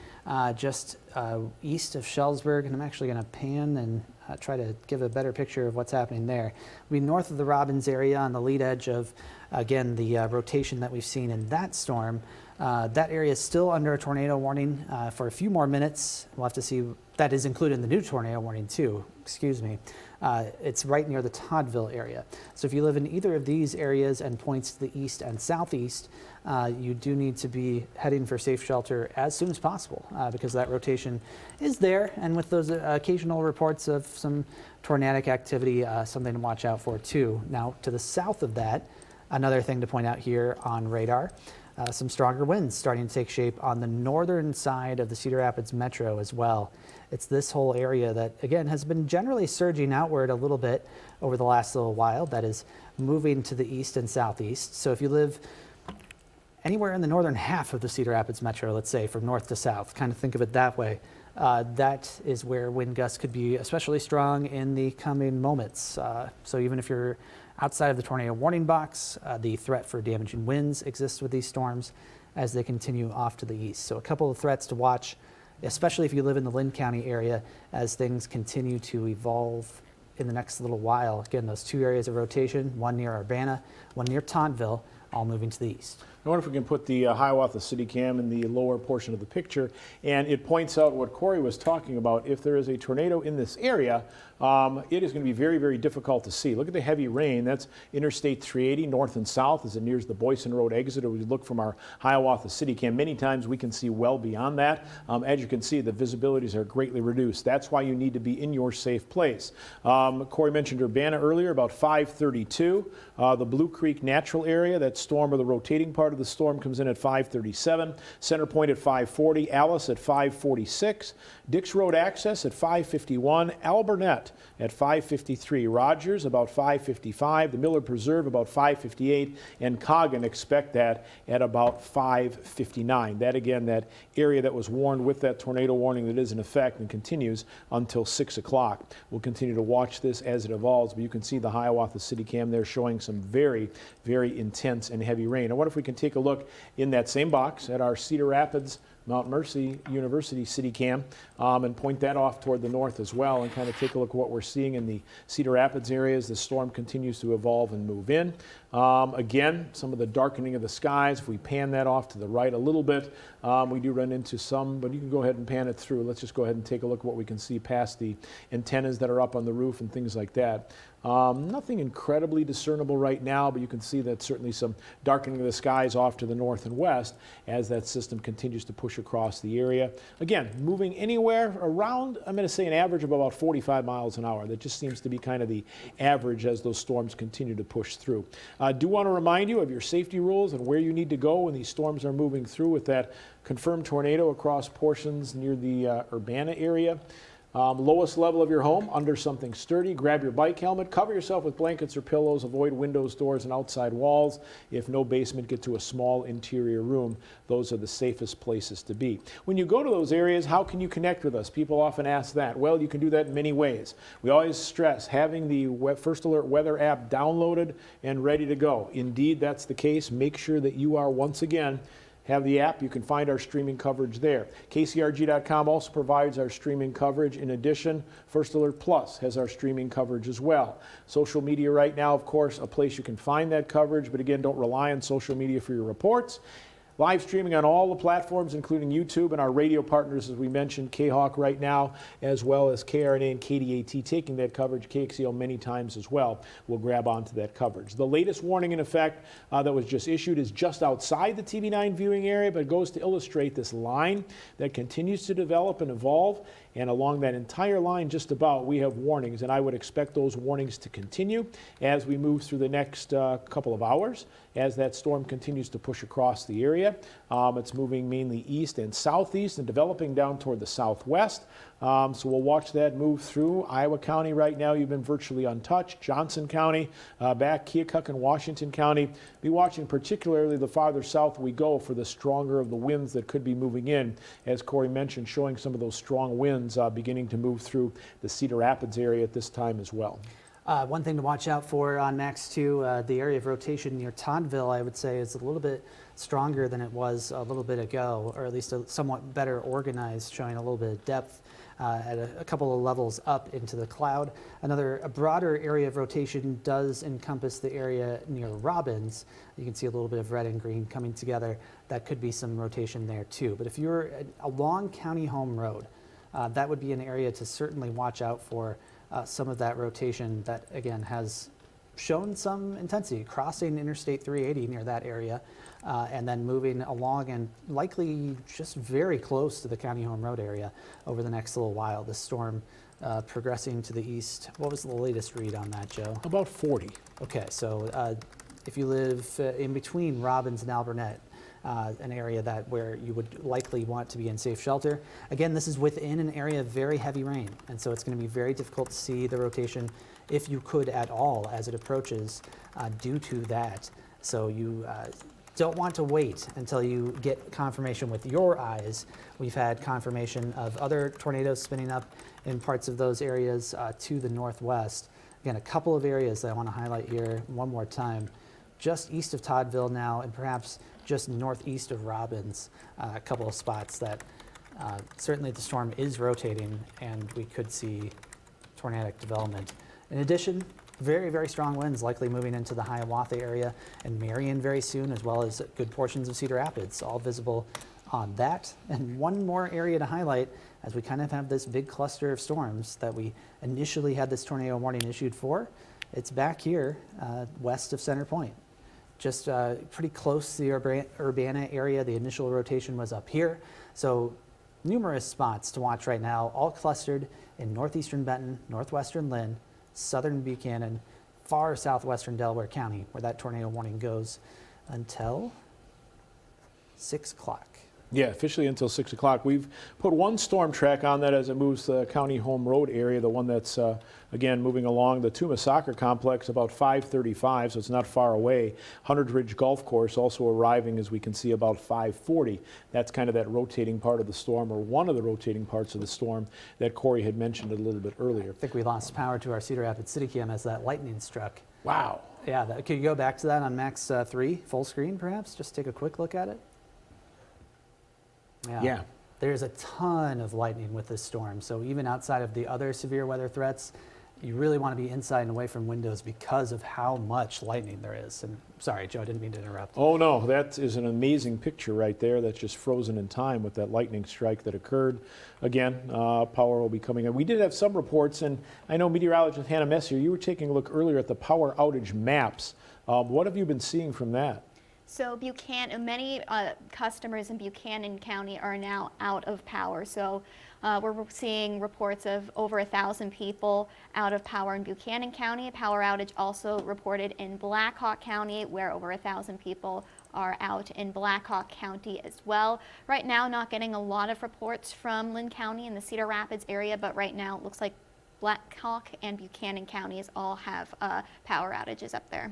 just east of Shellsburg, and I'm actually going to pan and try to give a better picture of what's happening there. We'll be north of the Robbins area on the lead edge of, again, the rotation that we've seen in that storm. That area is still under a tornado warning for a few more minutes. We'll have to see. That is included in the new tornado warning too, excuse me. It's right near the Toddville area. So if you live in either of these areas and points to the east and southeast, you do need to be heading for safe shelter as soon as possible because that rotation is there. And with those occasional reports of some tornadic activity, something to watch out for too. Now to the south of that, another thing to point out here on radar, some stronger winds starting to take shape on the northern side of the Cedar Rapids metro as well. It's this whole area that, again, has been generally surging outward a little bit over the last little while. That is moving to the east and southeast. So if you live anywhere in the northern half of the Cedar Rapids metro, let's say from north to south, kind of think of it that way, that is where wind gusts could be especially strong in the coming moments. So even if you're outside of the tornado warning box, the threat for damaging winds exists with these storms as they continue off to the east. So a couple of threats to watch, especially if you live in the Lynn County area, as things continue to evolve in the next little while. Again, those two areas of rotation, one near Urbana, one near Tauntville, all moving to the east. I wonder if we can put the Hiawatha City Cam in the lower portion of the picture, and it points out what Corey was talking about. If there is a tornado in this area, it is going to be very, very difficult to see. Look at the heavy rain. That's Interstate 380 north and south as it nears the Boyson Road exit. Or we look from our Hiawatha City Cam. Many times we can see well beyond that. As you can see, the visibilities are greatly reduced. That's why you need to be in your safe place. Corey mentioned Urbana earlier, about 5:32. The Blue Creek Natural Area, that storm or the rotating part of the storm comes in at 5:37. Center Point at 5:40. Alice at 5:46. Dix Road Access at 5:51. Alburnett at 5:53. Rogers about 5:55. The Miller Preserve about 5:58. And Coggin, expect that at about 5:59. That again, that area that was warned with that tornado warning that is in effect and continues until 6 o'clock. We'll continue to watch this as it evolves, but you can see the Hiawatha City Cam there showing some very, very intense and heavy rain. I wonder if we can take a look in that same box at our Cedar Rapids Mount Mercy University City Cam and point that off toward the north as well and kind of take a look at what we're seeing in the Cedar Rapids area as the storm continues to evolve and move in. Again, some of the darkening of the skies, if we pan that off to the right a little bit, we do run into some, but you can go ahead and pan it through. Let's just go ahead and take a look at what we can see past the antennas that are up on the roof and things like that. Nothing incredibly discernible right now, but you can see that certainly some darkening of the skies off to the north and west as that system continues to push across the area. Again, moving anywhere around, I'm going to say an average of about 45 miles an hour. That just seems to be kind of the average as those storms continue to push through. I do want to remind you of your safety rules and where you need to go when these storms are moving through with that confirmed tornado across portions near the Urbana area. Lowest level of your home, under something sturdy. Grab your bike helmet. Cover yourself with blankets or pillows. Avoid windows, doors, and outside walls. If no basement, get to a small interior room. Those are the safest places to be. When you go to those areas, how can you connect with us? People often ask that. Well, you can do that in many ways. We always stress having the First Alert Weather app downloaded and ready to go. Indeed, that's the case. Make sure that you are, once again, have the app. You can find our streaming coverage there. KCRG.com also provides our streaming coverage. In addition, First Alert Plus has our streaming coverage as well. Social media right now, of course, a place you can find that coverage, but again, don't rely on social media for your reports. Live streaming on all the platforms, including YouTube and our radio partners, as we mentioned, K-Hawk right now, as well as KRNA and KDAT taking that coverage, KXEL many times as well. We'll grab onto that coverage. The latest warning in effect that was just issued is just outside the TV9 viewing area, but it goes to illustrate this line that continues to develop and evolve. And along that entire line, just about, we have warnings, and I would expect those warnings to continue as we move through the next couple of hours, as that storm continues to push across the area. It's moving mainly east and southeast and developing down toward the southwest. So we'll watch that move through. Iowa County right now, you've been virtually untouched. Johnson County, back Keokuk and Washington County. Be watching particularly the farther south we go for the stronger of the winds that could be moving in. As Corey mentioned, showing some of those strong winds beginning to move through the Cedar Rapids area at this time as well. One thing to watch out for on Max 2, the area of rotation near Tauntville, I would say, is a little bit stronger than it was a little bit ago, or at least somewhat better organized, showing a little bit of depth at a couple of levels up into the cloud. A broader area of rotation does encompass the area near Robbins. You can see a little bit of red and green coming together. That could be some rotation there too. But if you're along County Home Road, that would be an area to certainly watch out for. Some of that rotation that, again, has shown some intensity, crossing Interstate 380 near that area, and then moving along and likely just very close to the County Home Road area over the next little while. The storm progressing to the east. What was the latest read on that, Joe? About 40. Okay, so if you live in between Robbins and Alburnett, an area where you would likely want to be in safe shelter. Again, this is within an area of very heavy rain, and so it's going to be very difficult to see the rotation, if you could at all, as it approaches, due to that. So you don't want to wait until you get confirmation with your eyes. We've had confirmation of other tornadoes spinning up in parts of those areas to the northwest. Again, a couple of areas that I want to highlight here one more time. Just east of Toddville now, and perhaps just northeast of Robbins, a couple of spots that certainly the storm is rotating and we could see tornadic development. In addition, very, very strong winds likely moving into the Hiawatha area and Marion very soon, as well as good portions of Cedar Rapids, all visible on that. And one more area to highlight, as we kind of have this big cluster of storms that we initially had this tornado warning issued for. It's back here west of Center Point. Just pretty close to the Urbana area. The initial rotation was up here. So numerous spots to watch right now, all clustered in northeastern Benton, northwestern Lynn, southern Buchanan, far southwestern Delaware County, where that tornado warning goes until 6 o'clock. Yeah, officially until 6 o'clock. We've put one storm track on that as it moves the County Home Road area, the one that's, again, moving along the Tuma Soccer Complex about 5:35, so it's not far away. Hundred Ridge Golf Course also arriving, as we can see, about 5:40. That's kind of that rotating part of the storm, or one of the rotating parts of the storm that Corey had mentioned a little bit earlier. I think we lost power to our Cedar Rapids City Cam as that lightning struck. Wow. Yeah, could you go back to that on Max 3, full screen perhaps? Just take a quick look at it. Yeah. There's a ton of lightning with this storm. So even outside of the other severe weather threats, you really want to be inside and away from windows because of how much lightning there is. And sorry, Joe, I didn't mean to interrupt. Oh no, that is an amazing picture right there. That's just frozen in time with that lightning strike that occurred. Again, power will be coming in. We did have some reports, and I know meteorologist Hannah Messier, you were taking a look earlier at the power outage maps. What have you been seeing from that? So many customers in Buchanan County are now out of power. So we're seeing reports of over 1,000 people out of power in Buchanan County. A power outage also reported in Black Hawk County, where over 1,000 people are out in Black Hawk County as well. Right now, not getting a lot of reports from Lynn County and the Cedar Rapids area, but right now it looks like Black Hawk and Buchanan counties all have power outages up there.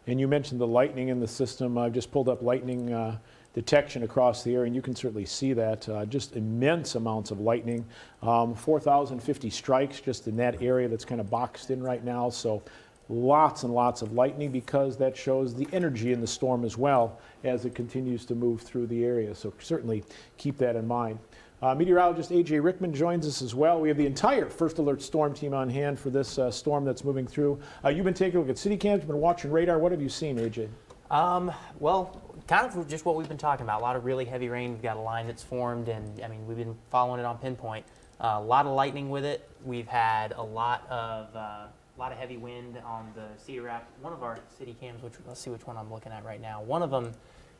And you mentioned the lightning in the system. I've just pulled up lightning detection across the area, and you can certainly see that. Just immense amounts of lightning. 4,050 strikes just in that area that's kind of boxed in right now. So lots and lots of lightning, because that shows the energy in the storm as well as it continues to move through the area. So certainly keep that in mind. Meteorologist A.J. Rickman joins us as well. We have the entire First Alert Storm team on hand for this storm that's moving through. You've been taking a look at city cams, you've been watching radar. What have you seen, A.J.? Well, kind of just what we've been talking about. A lot of really heavy rain. We've got a line that's formed, and I mean, we've been following it on pinpoint. A lot of lightning with it. We've had a lot of heavy wind on the Cedar Rapids. One of our city cams, which let's see which one I'm looking at right now. One of them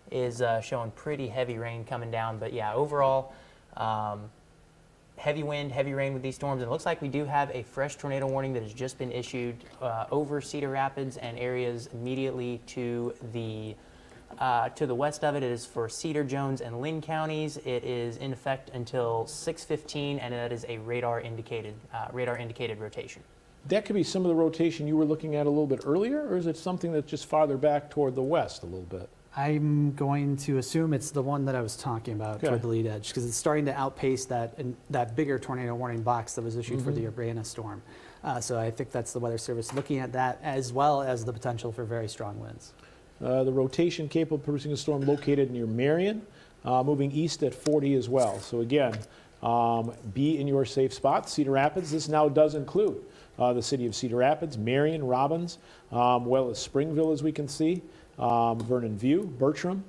is showing pretty heavy rain coming down. But yeah, overall, heavy wind, heavy rain with these storms. And it looks like we do have a fresh tornado warning that has just been issued over Cedar Rapids and areas immediately to the west of it. It is for Cedar, Jones, and Lynn counties. It is in effect until 6:15, and that is a radar indicated rotation. That could be some of the rotation you were looking at a little bit earlier, or is it something that's just farther back toward the west a little bit? I'm going to assume it's the one that I was talking about Okay. toward the lead edge, because it's starting to outpace that bigger tornado warning box that was issued for the Urbana storm. So I think that's the Weather Service looking at that, as well as the potential for very strong winds. The rotation capable of producing a storm located near Marion, moving east at 40 as well. So again, be in your safe spot. Cedar Rapids, this now does include the city of Cedar Rapids, Marion, Robbins, well as Springville, as we can see. Vernon View, Bertram,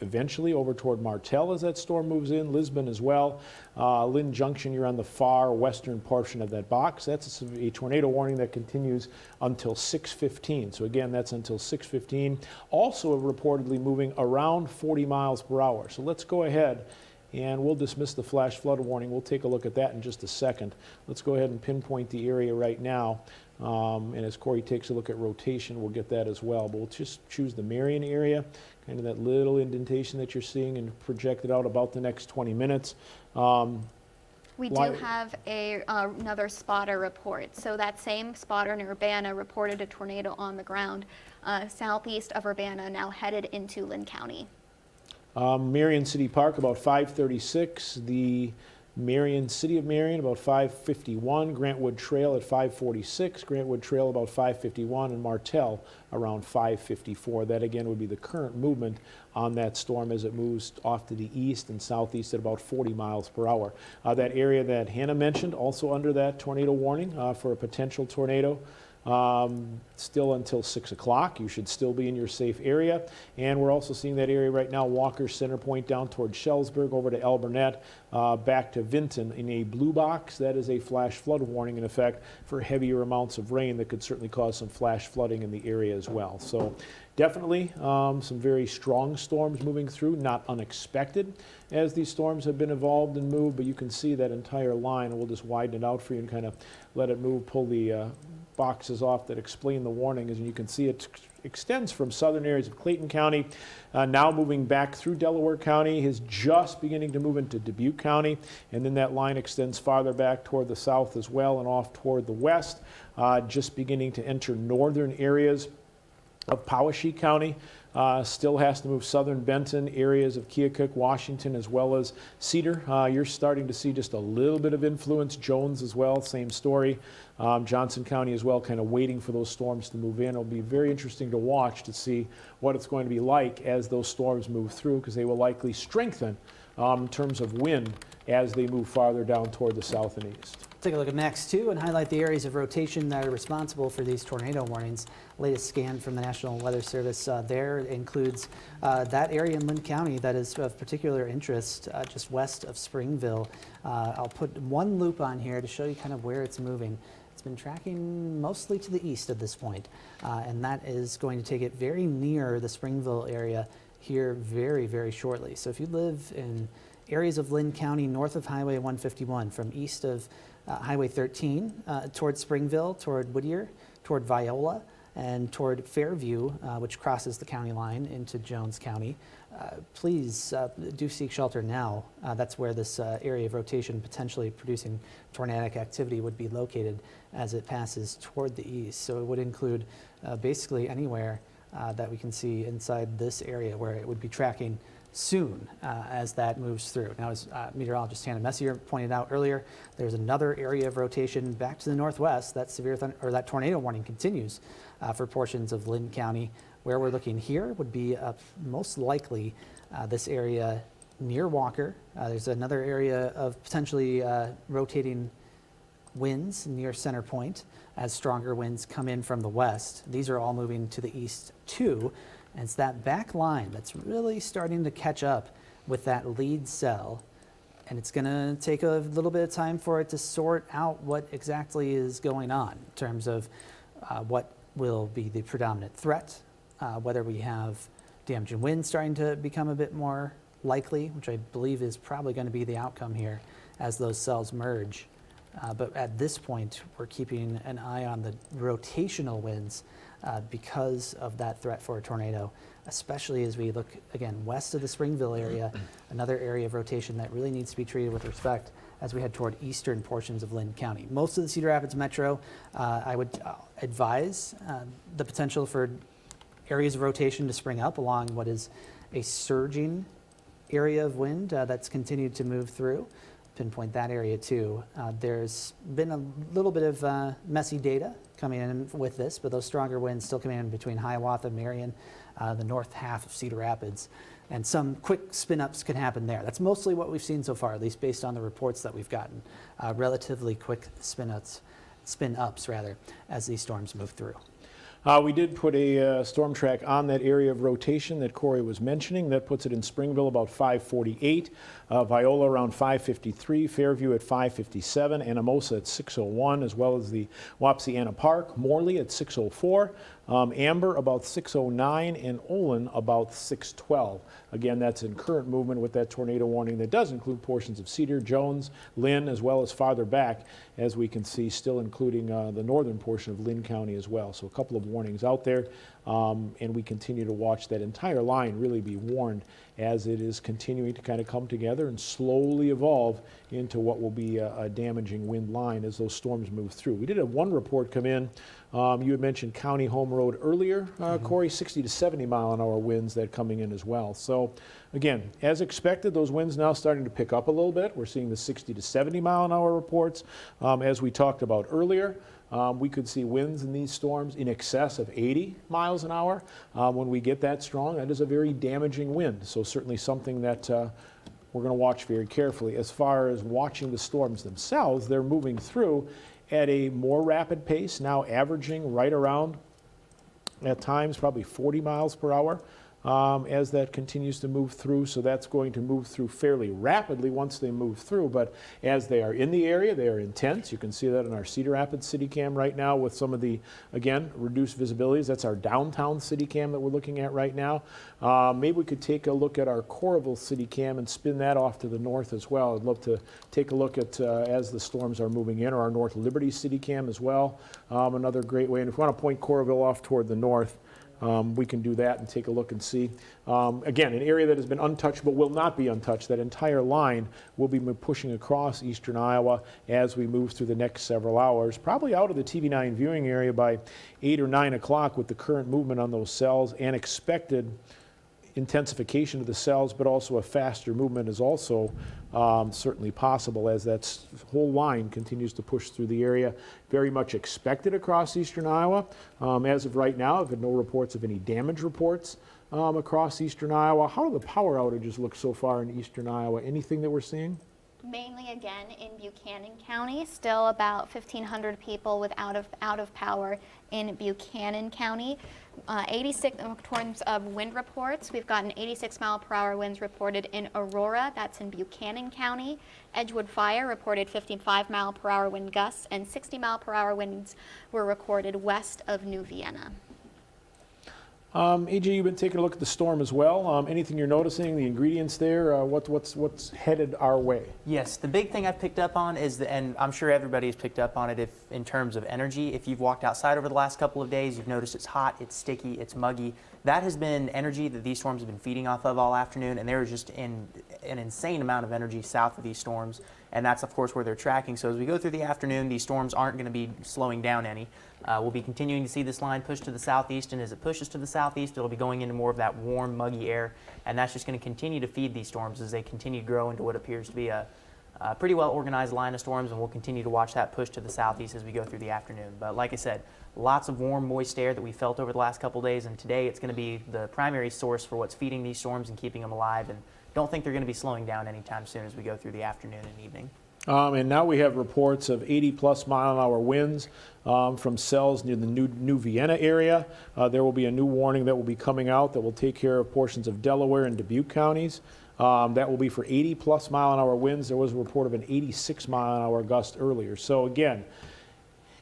eventually over toward Martell as that storm moves in, Lisbon as well. Lynn Junction, you're on the far western portion of that box. That's a tornado warning that continues until 6:15. So again, that's until 6:15. Also reportedly moving around 40 miles per hour. So let's go ahead and we'll dismiss the flash flood warning. We'll take a look at that in just a second. Let's go ahead and pinpoint the area right now. And as Corey takes a look at rotation, we'll get that as well. But we'll just choose the Marion area, kind of that little indentation that you're seeing, and project it out about the next 20 minutes. We do have another spotter report. So that same spotter in Urbana reported a tornado on the ground southeast of Urbana, now headed into Lynn County. Marion City Park, about 5:36. The City of Marion, about 5:51. Grantwood Trail at 5:46. Grantwood Trail about 5:51. And Martell around 5:54. That again would be the current movement on that storm as it moves off to the east and southeast at about 40 miles per hour. That area that Hannah mentioned, also under that tornado warning for a potential tornado. Still until 6 o'clock. You should still be in your safe area. And we're also seeing that area right now, Walker Center Point down towards Shellsburg, over to Alburnett, back to Vinton in a blue box. That is a flash flood warning in effect for heavier amounts of rain that could certainly cause some flash flooding in the area as well. So definitely some very strong storms moving through, not unexpected as these storms have been evolved and moved, but you can see that entire line, and we'll just widen it out for you and kind of let it move, pull the boxes off that explain the warning. As you can see, it extends from southern areas of Clayton County, now moving back through Delaware County, is just beginning to move into Dubuque County, and then that line extends farther back toward the south as well and off toward the west, just beginning to enter northern areas of Poweshiek County. Still has to move southern Benton, areas of Keokuk, Washington, as well as Cedar. You're starting to see just a little bit of influence. Jones as well, same story. Johnson County as well, kind of waiting for those storms to move in. It'll be very interesting to watch to see what it's going to be like as those storms move through, because they will likely strengthen in terms of wind as they move farther down toward the south and east. Take a look at Max 2 and highlight the areas of rotation that are responsible for these tornado warnings. Latest scan from the National Weather Service there includes that area in Lynn County that is of particular interest, just west of Springville. I'll put one loop on here to show you kind of where it's moving. It's been tracking mostly to the east at this point, and that is going to take it very near the Springville area here very, very shortly. So if you live in areas of Lynn County north of Highway 151, from east of Highway 13 toward Springville, toward Whittier, toward Viola, and toward Fairview, which crosses the county line into Jones County, please do seek shelter now. That's where this area of rotation potentially producing tornadic activity would be located as it passes toward the east. So it would include basically anywhere that we can see inside this area where it would be tracking soon as that moves through. Now, as meteorologist Hannah Messier pointed out earlier, there's another area of rotation back to the northwest. That that tornado warning continues for portions of Lynn County. Where we're looking here would be most likely this area near Walker. There's another area of potentially rotating winds near Center Point as stronger winds come in from the west. These are all moving to the east too. And it's that back line that's really starting to catch up with that lead cell. And it's going to take a little bit of time for it to sort out what exactly is going on in terms of what will be the predominant threat, whether we have damaging winds starting to become a bit more likely, which I believe is probably going to be the outcome here as those cells merge. But at this point, we're keeping an eye on the rotational winds because of that threat for a tornado, especially as we look, again, west of the Springville area, another area of rotation that really needs to be treated with respect as we head toward eastern portions of Lynn County. Most of the Cedar Rapids metro, I would advise the potential for areas of rotation to spring up along what is a surging area of wind that's continued to move through. Pinpoint that area too. There's been a little bit of messy data coming in with this, but those stronger winds still coming in between Hiawatha, Marion, the north half of Cedar Rapids, and some quick spin-ups can happen there. That's mostly what we've seen so far, at least based on the reports that we've gotten. Relatively quick spin-ups rather, as these storms move through. We did put a storm track on that area of rotation that Corey was mentioning. That puts it in Springville about 5:48, Viola around 5:53, Fairview at 5:57, Anamosa at 6:01, as well as the Wapsiana Park, Morley at 6:04, Amber about 6:09, and Olin about 6:12. Again, that's in current movement with that tornado warning that does include portions of Cedar, Jones, Lynn, as well as farther back, as we can see, still including the northern portion of Lynn County as well. So a couple of warnings out there, and we continue to watch that entire line really be warned as it is continuing to kind of come together and slowly evolve into what will be a damaging wind line as those storms move through. We did have one report come in. You had mentioned County Home Road earlier, Corey, 60 to 70 mile an hour winds that coming in as well. So again, as expected, those winds now starting to pick up a little bit. We're seeing the 60 to 70 mile an hour reports. As we talked about earlier, we could see winds in these storms in excess of 80 miles an hour. When we get that strong, that is a very damaging wind. So certainly something that we're going to watch very carefully. As far as watching the storms themselves, they're moving through at a more rapid pace, now averaging right around, at times, probably 40 miles per hour. As that continues to move through. So that's going to move through fairly rapidly once they move through. But as they are in the area, they are intense. You can see that in our Cedar Rapids City Cam right now with some of the, again, reduced visibilities. That's our downtown City Cam that we're looking at right now. Maybe we could take a look at our Coralville City Cam and spin that off to the north as well. I'd love to take a look at as the storms are moving in, or our North Liberty City Cam as well. Another great way. And if we want to point Coralville off toward the north, we can do that and take a look and see. Again, an area that has been untouched but will not be untouched. That entire line will be pushing across eastern Iowa as we move through the next several hours, probably out of the TV9 viewing area by 8 or 9 o'clock with the current movement on those cells and expected intensification of the cells, but also a faster movement is also certainly possible as that whole line continues to push through the area. Very much expected across eastern Iowa. As of right now, I've had no reports of any damage reports across eastern Iowa. How do the power outages look so far in eastern Iowa? Anything that we're seeing? Mainly again in Buchanan County, still about 1,500 people with out of power in Buchanan County. 86 in terms of wind reports, we've gotten 86 mile per hour winds reported in Aurora, that's in Buchanan County. Edgewood Fire reported 55 mile per hour wind gusts, and 60 mile per hour winds were recorded west of New Vienna. AJ, you've been taking a look at the storm as well. Anything you're noticing, the ingredients there, what's headed our way? Yes, the big thing I've picked up on is, and I'm sure everybody has picked up on it in terms of energy. If you've walked outside over the last couple of days, you've noticed it's hot, it's sticky, it's muggy. That has been energy that these storms have been feeding off of all afternoon, and there is just an insane amount of energy south of these storms, and that's of course where they're tracking. So as we go through the afternoon, these storms aren't going to be slowing down any. We'll be continuing to see this line push to the southeast, and as it pushes to the southeast, it'll be going into more of that warm, muggy air, and that's just going to continue to feed these storms as they continue to grow into what appears to be a pretty well organized line of storms, and we'll continue to watch that push to the southeast as we go through the afternoon. But like I said, lots of warm, moist air that we felt over the last couple days, and today it's going to be the primary source for what's feeding these storms and keeping them alive, and don't think they're going to be slowing down anytime soon as we go through the afternoon and evening. And now we have reports of 80-plus mile-an-hour winds from cells near the New Vienna area. There will be a new warning that will be coming out that will take care of portions of Delaware and Dubuque counties. That will be for 80-plus mile-an-hour winds. There was a report of an 86-mile-an-hour gust earlier. So again,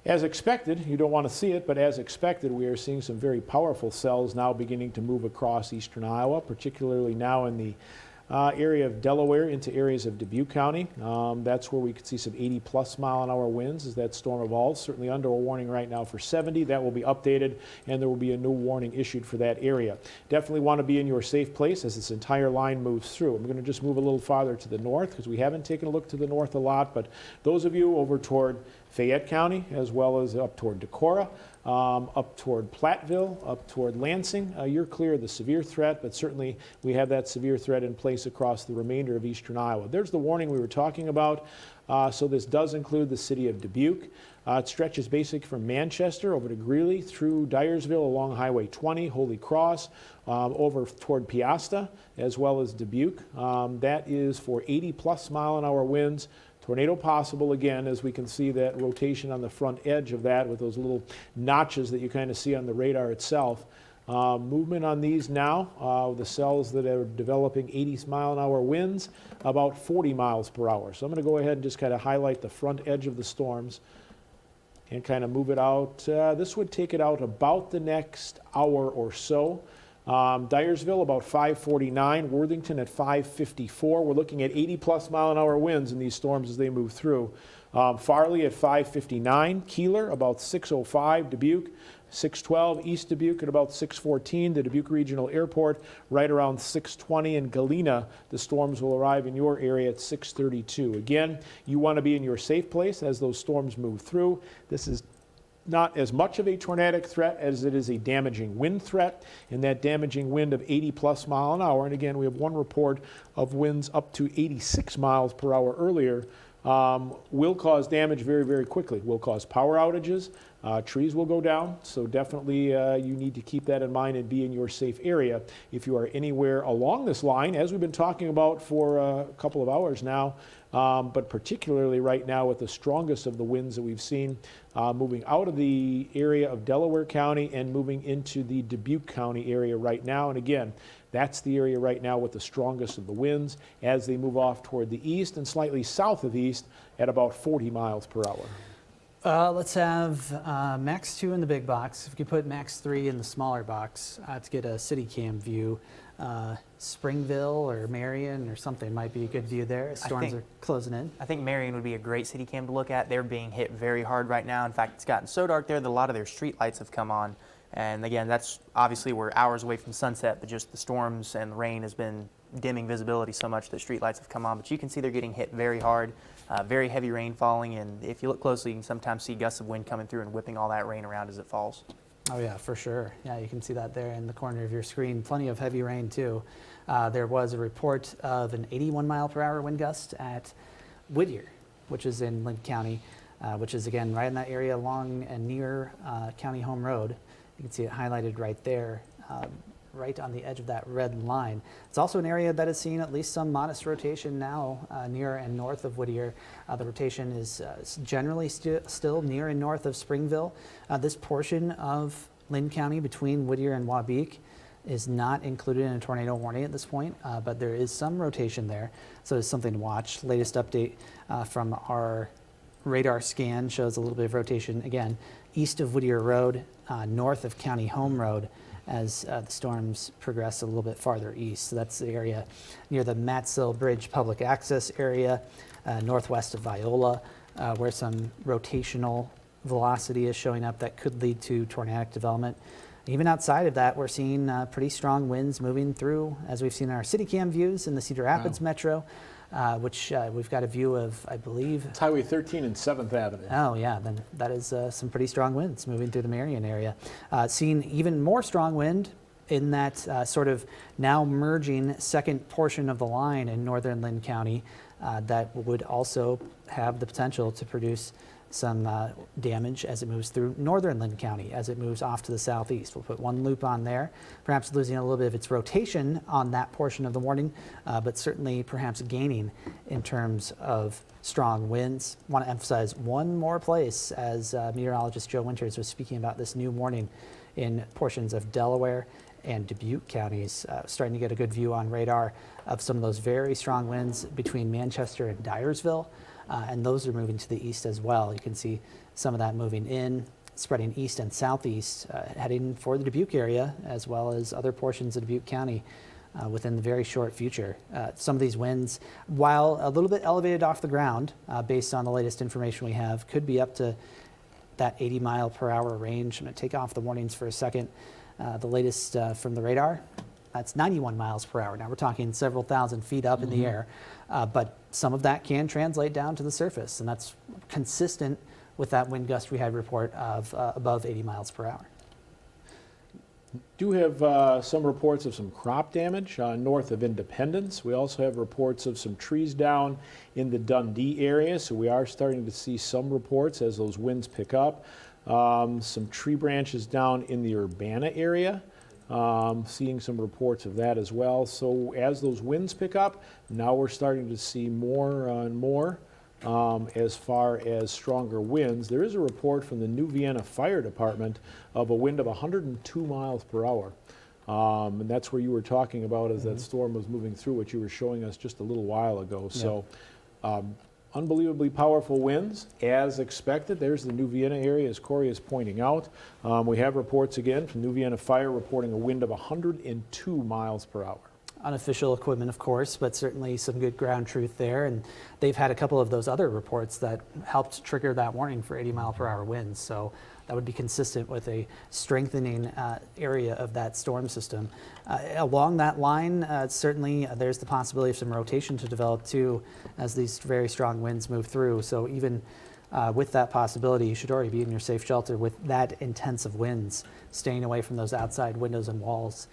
as expected, you don't want to see it, but as expected, we are seeing some very powerful cells now beginning to move across eastern Iowa, particularly now in the area of Delaware into areas of Dubuque County. That's where we could see some 80-plus mile-an-hour winds as that storm evolves. Certainly under a warning right now for 70. That will be updated, and there will be a new warning issued for that area. Definitely want to be in your safe place as this entire line moves through. I'm going to just move a little farther to the north because we haven't taken a look to the north a lot, but those of you over toward Fayette County, as well as up toward Decorah, up toward Platteville, up toward Lansing, you're clear of the severe threat, but certainly we have that severe threat in place across the remainder of eastern Iowa. There's the warning we were talking about. So this does include the city of Dubuque. It stretches basically from Manchester over to Greeley through Dyersville along Highway 20, Holy Cross, over toward Piasta, as well as Dubuque. That is for 80-plus mile-an-hour winds. Tornado possible again, as we can see that rotation on the front edge of that with those little notches that you kind of see on the radar itself. Movement on these now, the cells that are developing 80-mile-an-hour winds, about 40 miles per hour. So I'm going to go ahead and just kind of highlight the front edge of the storms and kind of move it out. This would take it out about the next hour or so. Dyersville about 549, Worthington at 554. We're looking at 80-plus mile-an-hour winds in these storms as they move through. Farley at 559, Keeler about 605, Dubuque 6:12, East Dubuque at about 6:14, the Dubuque Regional Airport right around 6:20, and Galena, the storms will arrive in your area at 6:32. Again, you want to be in your safe place as those storms move through. This is not as much of a tornadic threat as it is a damaging wind threat, and that damaging wind of 80+ mile an hour, and again, we have one report of winds up to 86 miles per hour earlier, will cause damage very, very quickly. Will cause power outages, trees will go down, so definitely you need to keep that in mind and be in your safe area. If you are anywhere along this line, as we've been talking about for a couple of hours now, but particularly right now with the strongest of the winds that we've seen moving out of the area of Delaware County and moving into the Dubuque County area right now. And again, that's the area right now with the strongest of the winds as they move off toward the east and slightly south of east at about 40 miles per hour. Let's have Max 2 in the big box. If you could put Max 3 in the smaller box to get a city cam view. Springville or Marion or something might be a good view there as storms are closing in. I think Marion would be a great city cam to look at. They're being hit very hard right now. In fact, it's gotten so dark there that a lot of their street lights have come on. And again, that's obviously we're hours away from sunset, but just the storms and the rain has been dimming visibility so much that street lights have come on. But you can see they're getting hit very hard, very heavy rain falling. And if you look closely, you can sometimes see gusts of wind coming through and whipping all that rain around as it falls. Oh yeah, for sure. Yeah, you can see that there in the corner of your screen. Plenty of heavy rain too. There was a report of an 81 mile per hour wind gust at Whittier, which is in Linn County, which is again right in that area along and near County Home Road. You can see it highlighted right there, right on the edge of that red line. It's also an area that has seen at least some modest rotation now near and north of Whittier. The rotation is generally still near and north of Springville. This portion of Linn County between Whittier and Wabeek is not included in a tornado warning at this point, but there is some rotation there, so it's something to watch. Latest update from our radar scan shows a little bit of rotation again east of Whittier Road, north of County Home Road, as the storms progress a little bit farther east. So that's the area near the Mattsill Bridge public access area, northwest of Viola, where some rotational velocity is showing up that could lead to tornadic development. Even outside of that, we're seeing pretty strong winds moving through, as we've seen in our city cam views in the Cedar Rapids metro, which we've got a view of, I believe. It's Highway 13 and 7th Avenue. Oh yeah, then that is some pretty strong winds moving through the Marion area. Seeing even more strong wind in that sort of now merging second portion of the line in northern Linn County that would also have the potential to produce some damage as it moves through northern Linn County, as it moves off to the southeast. We'll put one loop on there, perhaps losing a little bit of its rotation on that portion of the warning, but certainly perhaps gaining in terms of strong winds. I want to emphasize one more place as meteorologist Joe Winters was speaking about this new warning in portions of Delaware and Dubuque counties, starting to get a good view on radar of some of those very strong winds between Manchester and Dyersville. And those are moving to the east as well. You can see some of that moving in, spreading east and southeast, heading for the Dubuque area, as well as other portions of Dubuque County within the very short future. Some of these winds, while a little bit elevated off the ground, based on the latest information we have, could be up to that 80 mile per hour range. I'm going to take off the warnings for a second. The latest from the radar, that's 91 miles per hour. Now we're talking several thousand feet up in the air, but some of that can translate down to the surface, and that's consistent with that wind gust we had report of above 80 miles per hour. Do have some reports of some crop damage north of Independence. We also have reports of some trees down in the Dundee area, so we are starting to see some reports as those winds pick up. Some tree branches down in the Urbana area. Seeing some reports of that as well. So as those winds pick up, now we're starting to see more and more as far as stronger winds. There is a report from the New Vienna Fire Department of a wind of 102 miles per hour. And that's where you were talking about as that storm was moving through, what you were showing us just a little while ago. So unbelievably powerful winds, as expected. There's the New Vienna area, as Corey is pointing out. We have reports again from New Vienna Fire reporting a wind of 102 miles per hour. Unofficial equipment, of course, but certainly some good ground truth there. And they've had a couple of those other reports that helped trigger that warning for 80 mile per hour winds. So that would be consistent with a strengthening area of that storm system. Along that line, certainly there's the possibility of some rotation to develop too as these very strong winds move through. So even with that possibility, you should already be in your safe shelter with that intensive winds, staying away from those outside windows and walls,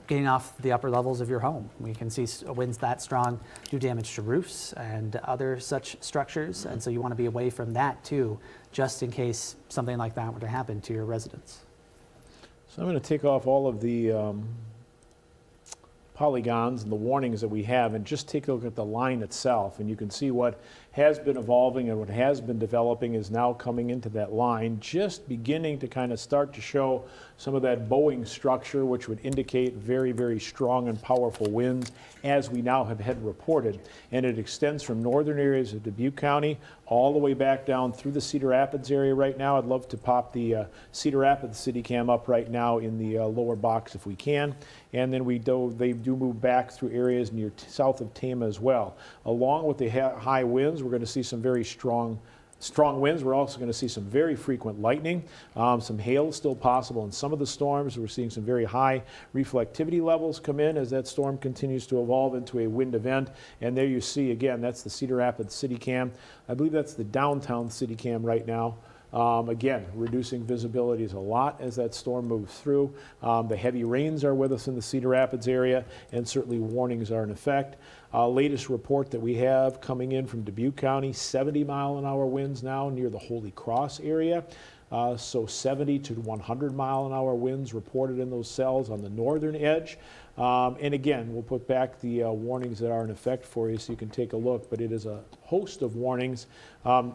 getting off the upper levels of your home. We can see winds that strong do damage to roofs and other such structures, and so you want to be away from that too, just in case something like that were to happen to your residence. So I'm going to take off all of the polygons and the warnings that we have and just take a look at the line itself, and you can see what has been evolving and what has been developing is now coming into that line, just beginning to kind of start to show some of that bowing structure, which would indicate very, very strong and powerful winds, as we now have had reported. And it extends from northern areas of Dubuque County all the way back down through the Cedar Rapids area right now. I'd love to pop the Cedar Rapids City Cam up right now in the lower box if we can. And then they do move back through areas near south of Tama as well. Along with the high winds, we're going to see some very strong winds. We're also going to see some very frequent lightning. Some hail is still possible in some of the storms. We're seeing some very high reflectivity levels come in as that storm continues to evolve into a wind event. And there you see, again, that's the Cedar Rapids City Cam. I believe that's the downtown City Cam right now. Again, reducing visibility is a lot as that storm moves through. The heavy rains are with us in the Cedar Rapids area, and certainly warnings are in effect. Latest report that we have coming in from Dubuque County, 70-mile-an-hour winds now near the Holy Cross area. So 70 to 100-mile-an-hour winds reported in those cells on the northern edge. And again, we'll put back the warnings that are in effect for you so you can take a look, but it is a host of warnings.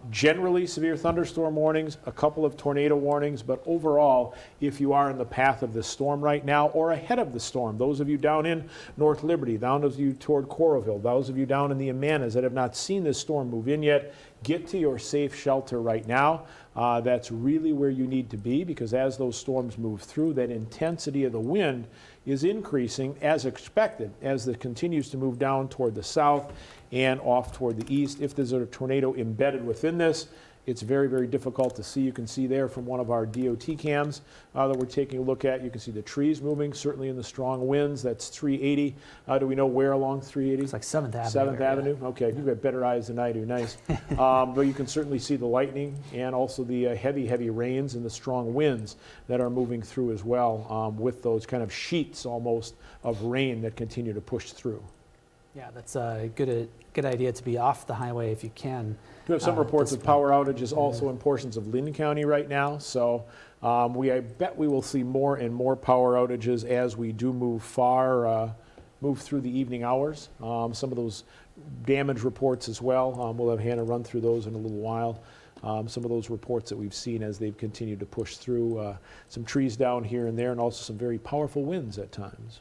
Generally severe thunderstorm warnings, a couple of tornado warnings, but overall, if you are in the path of the storm right now or ahead of the storm, those of you down in North Liberty, those of you toward Coralville, those of you down in the Amanas that have not seen this storm move in yet, get to your safe shelter right now. That's really where you need to be, because as those storms move through, that intensity of the wind is increasing as expected as it continues to move down toward the south and off toward the east. If there's a tornado embedded within this, it's very, very difficult to see. You can see there from one of our DOT cams that we're taking a look at. You can see the trees moving, certainly in the strong winds. That's 380. Do we know where along 380? It's like 7th Avenue. 7th Avenue? Okay, you've got better eyes than I do. Nice. But you can certainly see the lightning and also the heavy, heavy rains and the strong winds that are moving through as well, with those kind of sheets almost of rain that continue to push through. Yeah, that's a good idea to be off the highway if you can. We have some reports of power outages also in portions of Linn County right now, so I bet we will see more and more power outages as we do move through the evening hours. Some of those damage reports as well, we'll have Hannah run through those in a little while. Some of those reports that we've seen as they've continued to push through, some trees down here and there, and also some very powerful winds at times.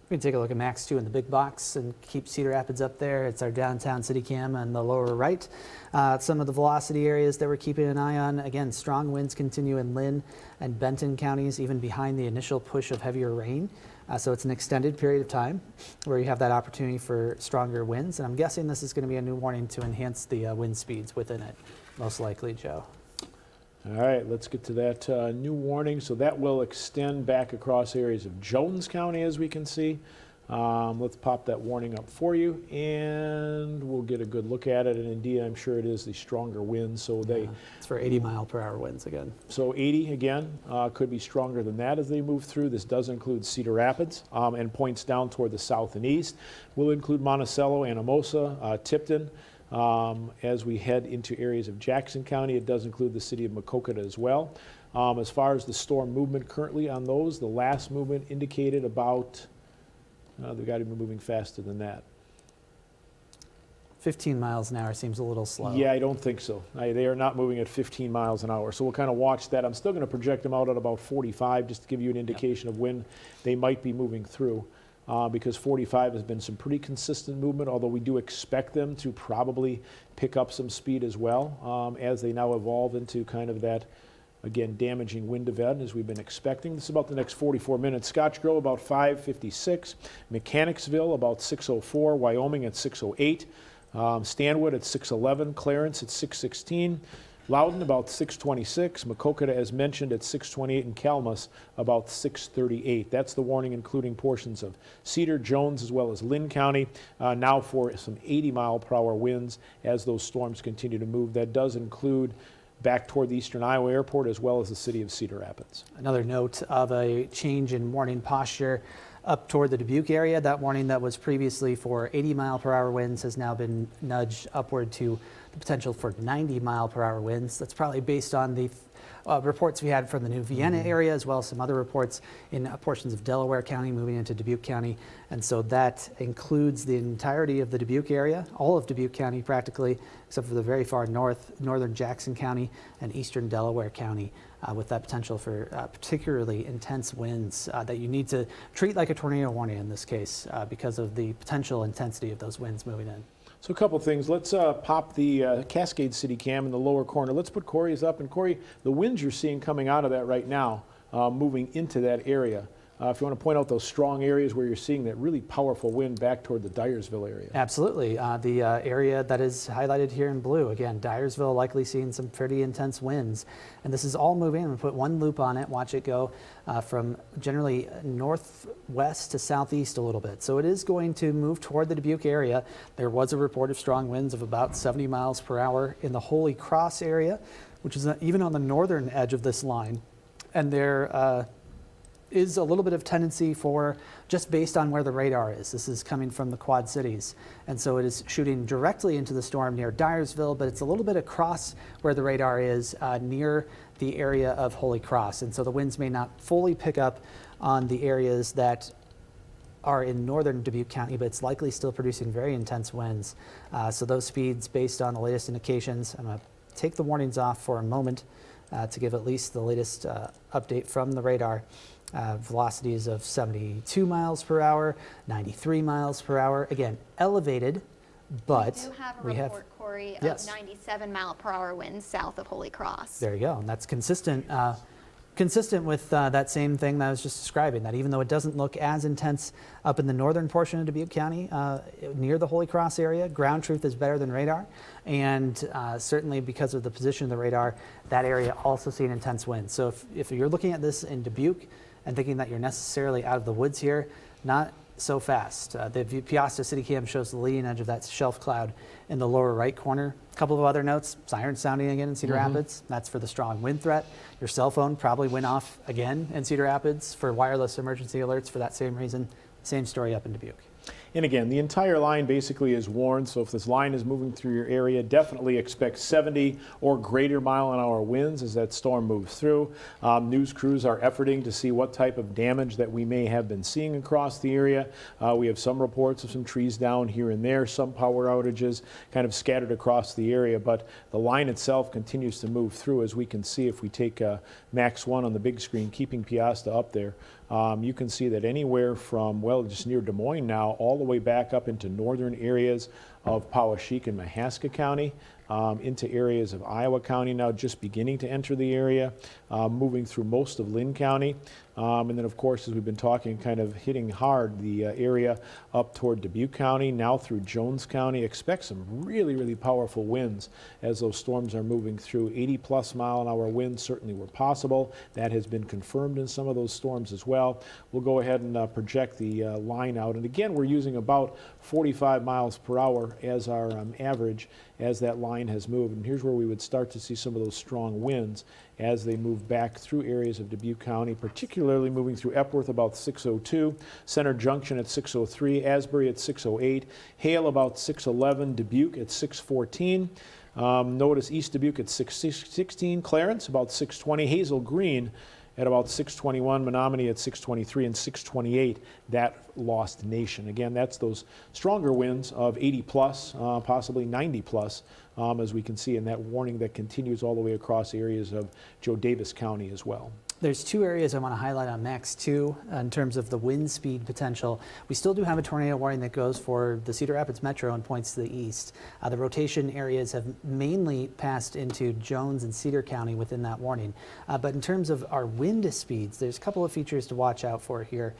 We can take a look at Max 2 in the big box and keep Cedar Rapids up there. It's our downtown city cam on the lower right. Some of the velocity areas that we're keeping an eye on. Again, strong winds continue in Linn and Benton counties, even behind the initial push of heavier rain. So it's an extended period of time where you have that opportunity for stronger winds. And I'm guessing this is going to be a new warning to enhance the wind speeds within it, most likely, Joe. All right, let's get to that new warning. So that will extend back across areas of Jones County, as we can see. Let's pop that warning up for you, and we'll get a good look at it. And indeed, I'm sure it is the stronger winds. So it's for 80-mile-per-hour winds again. So 80 again could be stronger than that as they move through. This does include Cedar Rapids and points down toward the south and east. We'll include Monticello, Anamosa, Tipton. As we head into areas of Jackson County, it does include the city of Maquoketa as well. As far as the storm movement currently on those, the last movement indicated about, they've got to be moving faster than that. 15 miles an hour seems a little slow. Yeah, I don't think so. They are not moving at 15 miles an hour. So we'll kind of watch that. I'm still going to project them out at about 45 just to give you an indication of when they might be moving through. Because 45 has been some pretty consistent movement, although we do expect them to probably pick up some speed as well as they now evolve into kind of that, again, damaging wind event as we've been expecting. This is about the next 44 minutes. Scotch Grove about 5:56, Mechanicsville about 6:04, Wyoming at 6:08, Stanwood at 6:11, Clarence at 6:16, Loudon about 626, Macokota as mentioned at 628, and Calmus about 638. That's the warning including portions of Cedar, Jones, as well as Lynn County. Now for some 80-mile-per-hour winds as those storms continue to move. That does include back toward the Eastern Iowa Airport as well as the city of Cedar Rapids. Another note of a change in warning posture up toward the Dubuque area. That warning that was previously for 80-mile-per-hour winds has now been nudged upward to the potential for 90-mile-per-hour winds. That's probably based on the reports we had from the New Vienna area, as well as some other reports in portions of Delaware County moving into Dubuque County. And so that includes the entirety of the Dubuque area, all of Dubuque County practically, except for the very far north, northern Jackson County and eastern Delaware County, with that potential for particularly intense winds that you need to treat like a tornado warning in this case because of the potential intensity of those winds moving in. So a couple things. Let's pop the Cascade City Cam in the lower corner. Let's put Corey's up. And Corey, the winds you're seeing coming out of that right now, moving into that area. If you want to point out those strong areas where you're seeing that really powerful wind back toward the Dyersville area. Absolutely. The area that is highlighted here in blue, again, Dyersville likely seeing some pretty intense winds. And this is all moving. I'm going to put one loop on it, watch it go from generally northwest to southeast a little bit. So it is going to move toward the Dubuque area. There was a report of strong winds of about 70 miles per hour in the Holy Cross area, which is even on the northern edge of this line. And there is a little bit of tendency for just based on where the radar is. This is coming from the Quad Cities. And so it is shooting directly into the storm near Dyersville, but it's a little bit across where the radar is near the area of Holy Cross. And so the winds may not fully pick up on the areas that are in northern Dubuque County, but it's likely still producing very intense winds. So those speeds, based on the latest indications, I'm going to take the warnings off for a moment to give at least the latest update from the radar. Velocities of 72 miles per hour, 93 miles per hour. Again, elevated, but we do have a report, Corey, of yes, 97-mile-per-hour winds south of Holy Cross. There you go. And that's consistent with that same thing that I was just describing, that even though it doesn't look as intense up in the northern portion of Dubuque County, near the Holy Cross area, ground truth is better than radar. And certainly because of the position of the radar, that area also seeing intense winds. So if you're looking at this in Dubuque and thinking that you're necessarily out of the woods here, not so fast. The Piasta City Cam shows the leading edge of that shelf cloud in the lower right corner. A couple of other notes, sirens sounding again in Cedar Rapids. That's for the strong wind threat. Your cell phone probably went off again in Cedar Rapids for wireless emergency alerts for that same reason. Same story up in Dubuque. And again, the entire line basically is warned, so if this line is moving through your area, definitely expect 70 or greater mile-an-hour winds as that storm moves through. News crews are efforting to see what type of damage that we may have been seeing across the area. We have some reports of some trees down here and there, some power outages kind of scattered across the area, but the line itself continues to move through, as we can see if we take Max 1 on the big screen, keeping Piasta up there. You can see that anywhere from, well, just near Des Moines now, all the way back up into northern areas of Poweshiek and Mahaska County, into areas of Iowa County now just beginning to enter the area, moving through most of Lynn County. And then, of course, as we've been talking, kind of hitting hard the area up toward Dubuque County, now through Jones County. Expect some really, really powerful winds as those storms are moving through. 80-plus mile-an-hour winds certainly were possible. That has been confirmed in some of those storms as well. We'll go ahead and project the line out. And again, we're using about 45 miles per hour as our average as that line has moved. And here's where we would start to see some of those strong winds as they move back through areas of Dubuque County, particularly moving through Epworth about 602, Center Junction at 603, Asbury at 608, Hale about 611, Dubuque at 614. Notice East Dubuque at 616, Clarence about 620, Hazel Green at about 621, Menominee at 623, and 628, that Lost Nation. Again, that's those stronger winds of 80 plus, possibly 90 plus, as we can see in that warning that continues all the way across areas of Joe Davis County as well. There's two areas I want to highlight on Max 2 in terms of the wind speed potential. We still do have a tornado warning that goes for the Cedar Rapids Metro and points to the east. The rotation areas have mainly passed into Jones and Cedar County within that warning. But in terms of our wind speeds, there's a couple of features to watch out for here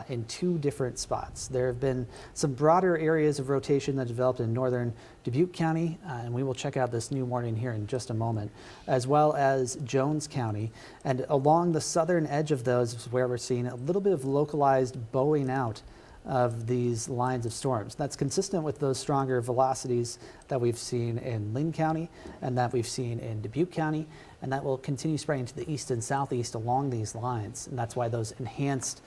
in two different spots. There have been some broader areas of rotation that developed in northern Dubuque County, and we will check out this new warning here in just a moment, as well as Jones County. And along the southern edge of those is where we're seeing a little bit of localized bowing out of these lines of storms. That's consistent with those stronger velocities that we've seen in Linn County and that we've seen in Dubuque County, and that will continue spreading to the east and southeast along these lines. And that's why those enhanced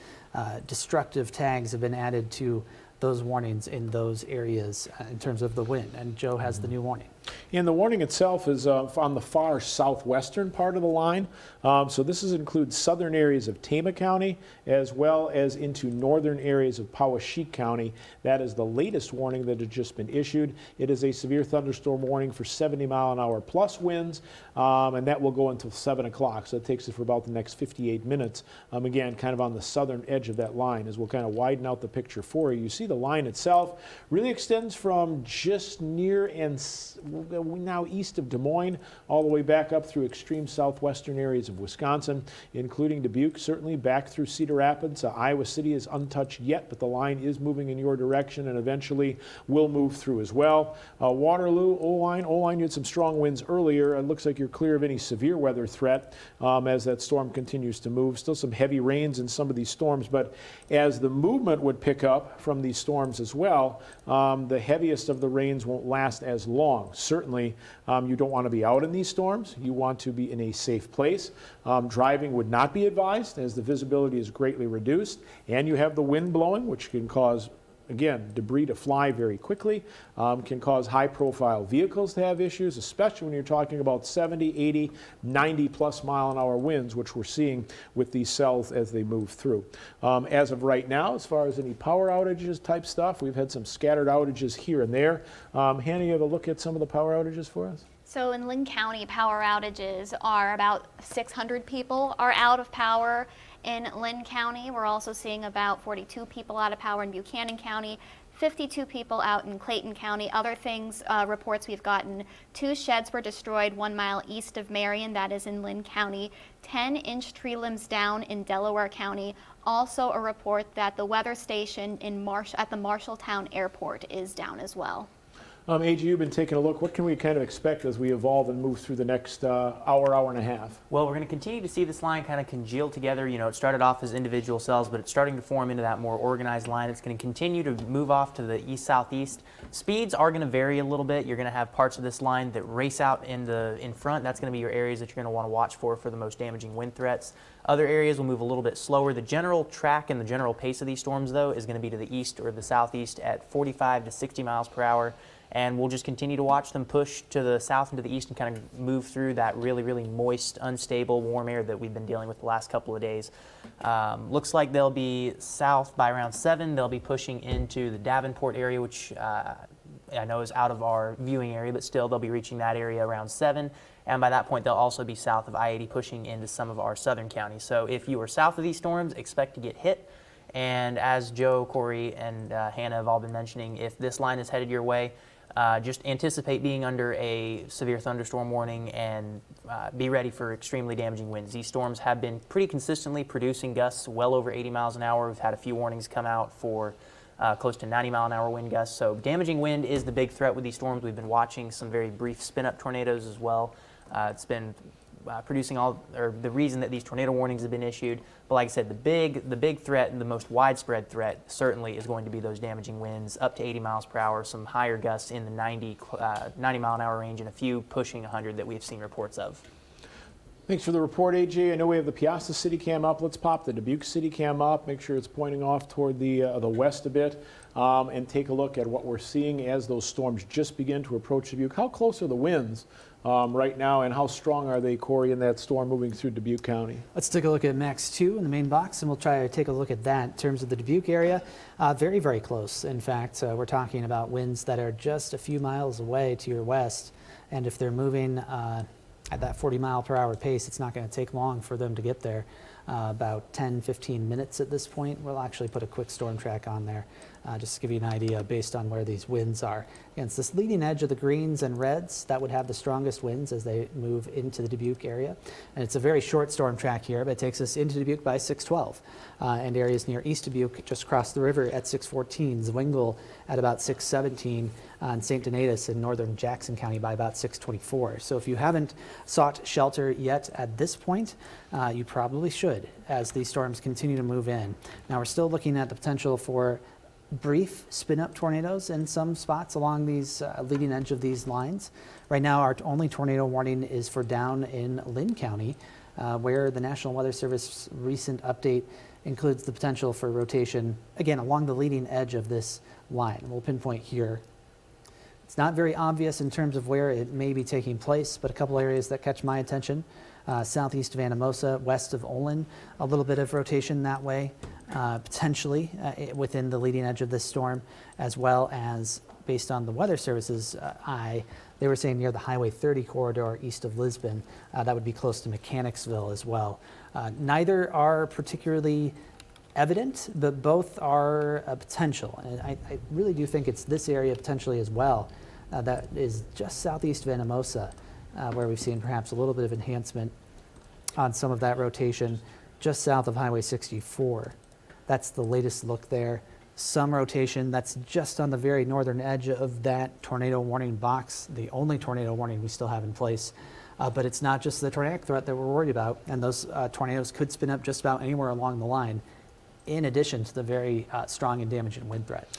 destructive tags have been added to those warnings in those areas in terms of the wind. And Joe has the new warning. And the warning itself is on the far southwestern part of the line. So this includes southern areas of Tama County as well as into northern areas of Poweshiek County. That is the latest warning that has just been issued. It is a severe thunderstorm warning for 70-mile-an-hour plus winds, and that will go until 7 o'clock. So it takes it for about the next 58 minutes. Again, kind of on the southern edge of that line as we'll kind of widen out the picture for you. You see the line itself really extends from just near and now east of Des Moines, all the way back up through extreme southwestern areas of Wisconsin, including Dubuque, certainly back through Cedar Rapids. Iowa City is untouched yet, but the line is moving in your direction and eventually will move through as well. Waterloo, Oline, you had some strong winds earlier. It looks like you're clear of any severe weather threat as that storm continues to move. Still some heavy rains in some of these storms, but as the movement would pick up from these storms as well, the heaviest of the rains won't last as long. Certainly, you don't want to be out in these storms. You want to be in a safe place. Driving would not be advised as the visibility is greatly reduced, and you have the wind blowing, which can cause, again, debris to fly very quickly, can cause high-profile vehicles to have issues, especially when you're talking about 70, 80, 90-plus mile-an-hour winds, which we're seeing with these cells as they move through. As of right now, as far as any power outages type stuff, we've had some scattered outages here and there. Hannah, you have a look at some of the power outages for us? So in Linn County, power outages are about 600 people are out of power. In Linn County, we're also seeing about 42 people out of power in Buchanan County, 52 people out in Clayton County. Other things, reports we've gotten, 2 sheds were destroyed 1 mile east of Marion, that is in Linn County, 10-inch tree limbs down in Delaware County. Also a report that the weather station at the Marshalltown Airport is down as well. AJ, you've been taking a look. What can we kind of expect as we evolve and move through the next hour and a half? Well, we're going to continue to see this line kind of congeal together. You know, it started off as individual cells, but it's starting to form into that more organized line. It's going to continue to move off to the east-southeast. Speeds are going to vary a little bit. You're going to have parts of this line that race out in front. That's going to be your areas that you're going to want to watch for the most damaging wind threats. Other areas will move a little bit slower. The general track and the general pace of these storms, though, is going to be to the east or the southeast at 45 to 60 miles per hour. And we'll just continue to watch them push to the south and to the east and kind of move through that really, really moist, unstable, warm air that we've been dealing with the last couple of days. Looks like they'll be south by around 7. They'll be pushing into the Davenport area, which I know is out of our viewing area, but still they'll be reaching that area around 7. And by that point, they'll also be south of I-80, pushing into some of our southern counties. So if you are south of these storms, expect to get hit. And as Joe, Corey, and Hannah have all been mentioning, if this line is headed your way, just anticipate being under a severe thunderstorm warning and be ready for extremely damaging winds. These storms have been pretty consistently producing gusts well over 80 miles an hour. We've had a few warnings come out for close to 90-mile-an-hour wind gusts. So damaging wind is the big threat with these storms. We've been watching some very brief spin-up tornadoes as well. It's been producing the reason that these tornado warnings have been issued. But like I said, the big threat and the most widespread threat certainly is going to be those damaging winds up to 80 miles per hour, some higher gusts in the 90 mile an hour range, and a few pushing 100 that we've seen reports of. Thanks for the report, AJ. I know we have the Piasta City Cam up. Let's pop the Dubuque City Cam up. Make sure it's pointing off toward the west a bit, and take a look at what we're seeing as those storms just begin to approach Dubuque. How close are the winds right now, and how strong are they, Corey, in that storm moving through Dubuque County? Let's take a look at Max 2 in the main box, and we'll try to take a look at that in terms of the Dubuque area. Very, very close. In fact, we're talking about winds that are just a few miles away to your west, and if they're moving at that 40-mile-per-hour pace, it's not going to take long for them to get there. About 10, 15 minutes at this point. We'll actually put a quick storm track on there just to give you an idea based on where these winds are. Again, it's this leading edge of the greens and reds that would have the strongest winds as they move into the Dubuque area. And it's a very short storm track here, but it takes us into Dubuque by 6:12. And areas near East Dubuque just across the river at 6:14, Zwingle at about 6:17, and St. Donatus in northern Jackson County by about 6:24. So if you haven't sought shelter yet at this point, you probably should as these storms continue to move in. Now we're still looking at the potential for brief spin-up tornadoes in some spots along these leading edge of these lines. Right now, our only tornado warning is for down in Lynn County, where the National Weather Service recent update includes the potential for rotation, again, along the leading edge of this line. We'll pinpoint here. It's not very obvious in terms of where it may be taking place, but a couple areas that catch my attention. Southeast of Anamosa, west of Olin, a little bit of rotation that way, potentially within the leading edge of this storm, as well as based on the Weather Service's they were saying near the Highway 30 corridor east of Lisbon. That would be close to Mechanicsville as well. Neither are particularly evident, but both are a potential. And I really do think it's this area potentially as well that is just southeast of Anamosa, where we've seen perhaps a little bit of enhancement on some of that rotation just south of Highway 64. That's the latest look there. Some rotation that's just on the very northern edge of that tornado warning box, the only tornado warning we still have in place. But it's not just the tornadic threat that we're worried about, and those tornadoes could spin up just about anywhere along the line, in addition to the very strong and damaging wind threat.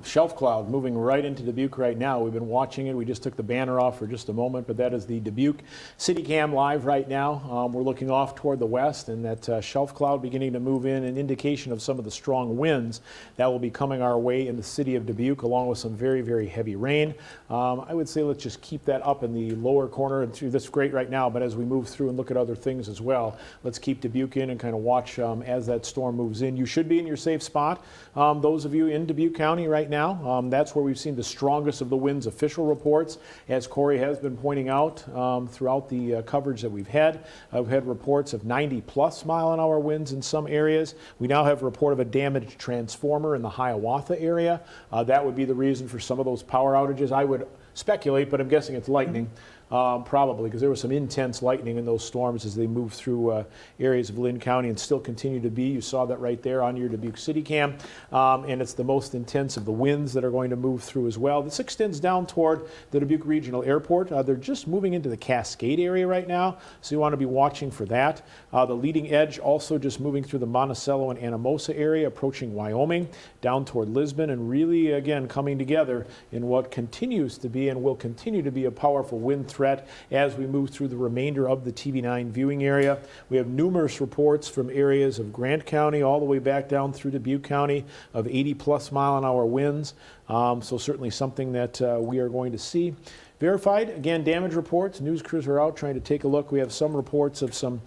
Shelf cloud moving right into Dubuque right now. We've been watching it. We just took the banner off for just a moment, but that is the Dubuque City Cam live right now. We're looking off toward the west, and that shelf cloud beginning to move in, an indication of some of the strong winds that will be coming our way in the city of Dubuque, along with some very, very heavy rain. I would say let's just keep that up in the lower corner, and through this great right now, but as we move through and look at other things as well, let's keep Dubuque in and kind of watch as that storm moves in. You should be in your safe spot. Those of you in Dubuque County right now, that's where we've seen the strongest of the winds. Official reports, as Corey has been pointing out throughout the coverage that we've had reports of 90+ mile-an-hour winds in some areas. We now have a report of a damaged transformer in the Hiawatha area. That would be the reason for some of those power outages. I would speculate, but I'm guessing it's lightning. Probably, because there was some intense lightning in those storms as they moved through areas of Lynn County and still continue to be. You saw that right there on your Dubuque City Cam. And it's the most intense of the winds that are going to move through as well. This extends down toward the Dubuque Regional Airport. They're just moving into the Cascade area right now, so you want to be watching for that. The leading edge also just moving through the Monticello and Anamosa area, approaching Wyoming, down toward Lisbon, and really, again, coming together in what continues to be and will continue to be a powerful wind threat as we move through the remainder of the TV9 viewing area. We have numerous reports from areas of Grant County all the way back down through Dubuque County of 80+ mile-an-hour winds. So certainly something that we are going to see. Verified, again, damage reports. News crews are out trying to take a look. We have some reports of some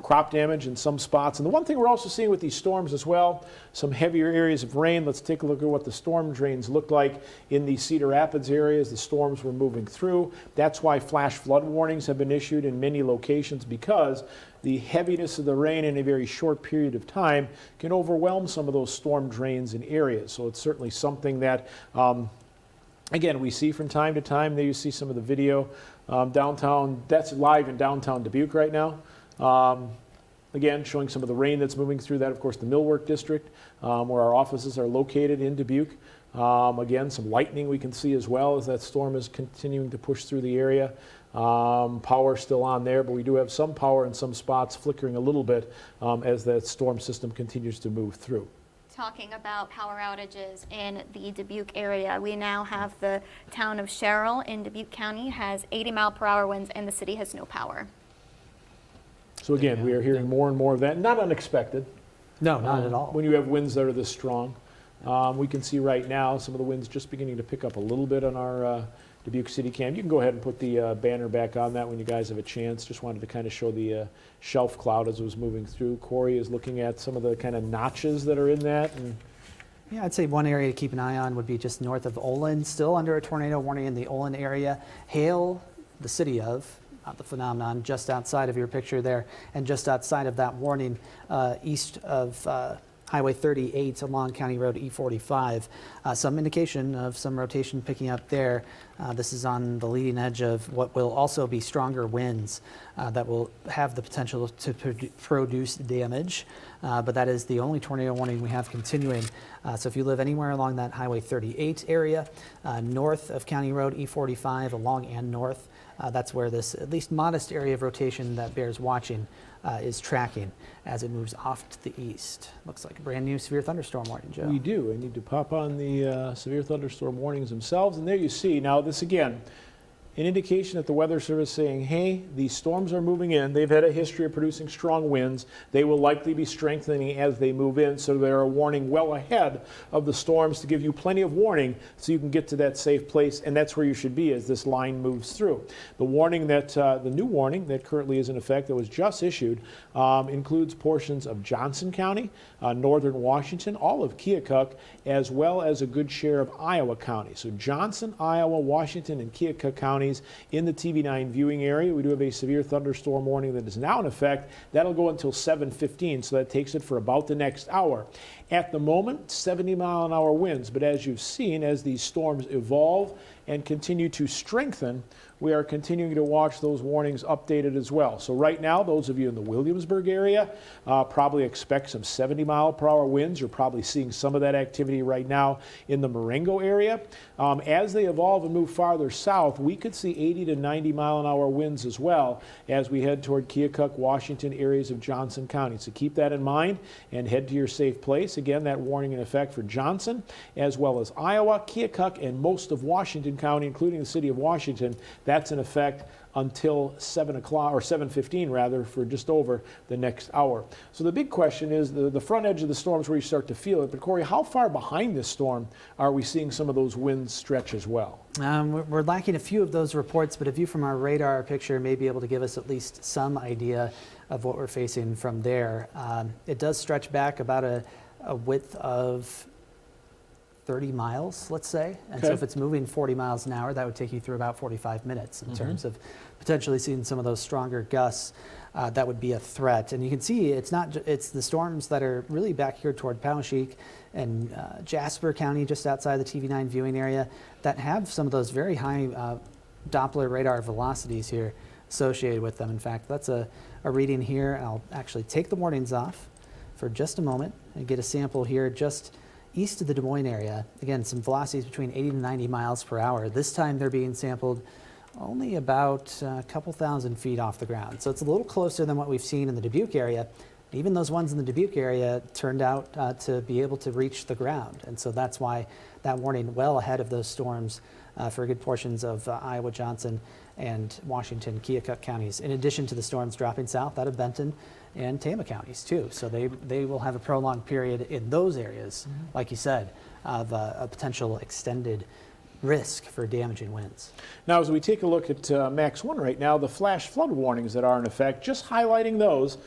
crop damage in some spots. And the one thing we're also seeing with these storms as well, some heavier areas of rain. Let's take a look at what the storm drains look like in the Cedar Rapids areas. The storms were moving through. That's why flash flood warnings have been issued in many locations, because the heaviness of the rain in a very short period of time can overwhelm some of those storm drains in areas. So it's certainly something that again, we see from time to time. There you see some of the video downtown. That's live in downtown Dubuque right now. Again, showing some of the rain that's moving through that. Of course, the Millwork District, where our offices are located in Dubuque. Again, some lightning we can see as well as that storm is continuing to push through the area. Power still on there, but we do have some power in some spots flickering a little bit as that storm system continues to move through. Talking about power outages in the Dubuque area, we now have the town of Sherrill in Dubuque County has 80-mile-per-hour winds, and the city has no power. So again, we are hearing more and more of that. Not unexpected. No, not at all. When you have winds that are this strong. We can see right now some of the winds just beginning to pick up a little bit on our Dubuque City Cam. You can go ahead and put the banner back on that when you guys have a chance. Just wanted to kind of show the shelf cloud as it was moving through. Corey is looking at some of the kind of notches that are in that. And Yeah, I'd say one area to keep an eye on would be just north of Olin, still under a tornado warning in the Olin area. Hale, the city of, not the phenomenon, just outside of your picture there, and just outside of that warning, east of Highway 38 along County Road E45. Some indication of some rotation picking up there. This is on the leading edge of what will also be stronger winds that will have the potential to produce damage. But that is the only tornado warning we have continuing. So if you live anywhere along that Highway 38 area, north of County Road E45, along and north, that's where this at least modest area of rotation that bears watching is tracking as it moves off to the east. Looks like a brand new severe thunderstorm warning, Joe. We do. I need to pop on the severe thunderstorm warnings themselves. And there you see. Now, this again, an indication that the Weather Service saying, hey, these storms are moving in. They've had a history of producing strong winds. They will likely be strengthening as they move in, so they're a warning well ahead of the storms to give you plenty of warning so you can get to that safe place, and that's where you should be as this line moves through. The warning that, the new warning that currently is in effect that was just issued includes portions of Johnson County, northern Washington, all of Keokuk, as well as a good share of Iowa County. So Johnson, Iowa, Washington, and Keokuk counties in the TV9 viewing area. We do have a severe thunderstorm warning that is now in effect. That'll go until 7:15, so that takes it for about the next hour. At the moment, 70-mile-an-hour winds, but as you've seen, as these storms evolve and continue to strengthen, we are continuing to watch those warnings updated as well. So right now, those of you in the Williamsburg area probably expect some 70-mile-per-hour winds. You're probably seeing some of that activity right now in the Marengo area. As they evolve and move farther south, we could see 80 to 90-mile-an-hour winds as well as we head toward Keokuk, Washington, areas of Johnson County. So keep that in mind and head to your safe place. Again, that warning in effect for Johnson, as well as Iowa, Keokuk, and most of Washington County, including the city of Washington. That's in effect until 7 o'clock, or 7:15 rather, for just over the next hour. So the big question is the front edge of the storm is where you start to feel it. But Corey, how far behind this storm are we seeing some of those winds stretch as well? We're lacking a few of those reports, but a view from our radar picture may be able to give us at least some idea of what we're facing from there. It does stretch back about a width of 30 miles, let's say. And so if it's moving 40 miles an hour, that would take you through about 45 minutes in terms of potentially seeing some of those stronger gusts. That would be a threat. And you can see it's the storms that are really back here toward Poweshiek and Jasper County, just outside the TV9 viewing area, that have some of those very high Doppler radar velocities here associated with them. In fact, that's a reading here. I'll actually take the warnings off for just a moment and get a sample here just east of the Des Moines area. Again, some velocities between 80 to 90 miles per hour. This time they're being sampled only about a couple thousand feet off the ground. So it's a little closer than what we've seen in the Dubuque area. Even those ones in the Dubuque area turned out to be able to reach the ground. And so that's why that warning well ahead of those storms for good portions of Iowa, Johnson, and Washington, Keokuk counties, in addition to the storms dropping south out of Benton and Tama counties too. So they will have a prolonged period in those areas, like you said, of a potential extended risk for damaging winds. Now, as we take a look at Max 1 right now, the flash flood warnings that are in effect, just highlighting those,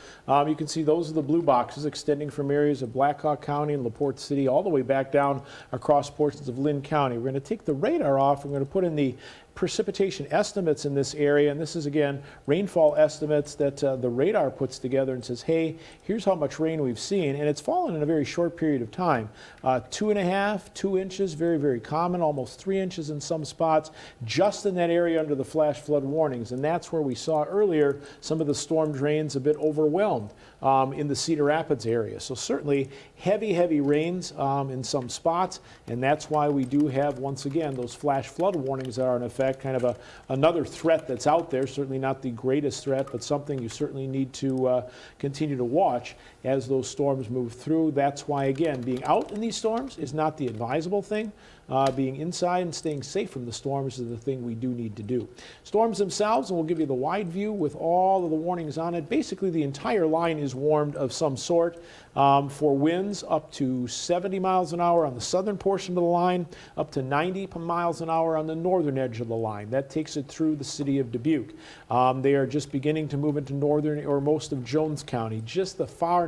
you can see those are the blue boxes extending from areas of Blackhawk County and LaPorte City all the way back down across portions of Lynn County. We're going to take the radar off. We're going to put in the precipitation estimates in this area, and this is again rainfall estimates that the radar puts together and says, hey, here's how much rain we've seen, and it's fallen in a very short period of time. 2.5, 2 inches, very, very common, almost 3 inches in some spots, just in that area under the flash flood warnings, and that's where we saw earlier some of the storm drains a bit overwhelmed in the Cedar Rapids area. So certainly heavy, heavy rains in some spots, and that's why we do have, once again, those flash flood warnings that are in effect, kind of another threat that's out there, certainly not the greatest threat, but something you certainly need to continue to watch as those storms move through. That's why, again, being out in these storms is not the advisable thing. Being inside and staying safe from the storms is the thing we do need to do. Storms themselves, and we'll give you the wide view with all of the warnings on it. Basically, the entire line is warmed of some sort for winds up to 70 miles an hour on the southern portion of the line, up to 90 miles an hour on the northern edge of the line. That takes it through the city of Dubuque. They are just beginning to move into northern or most of Jones County, just the far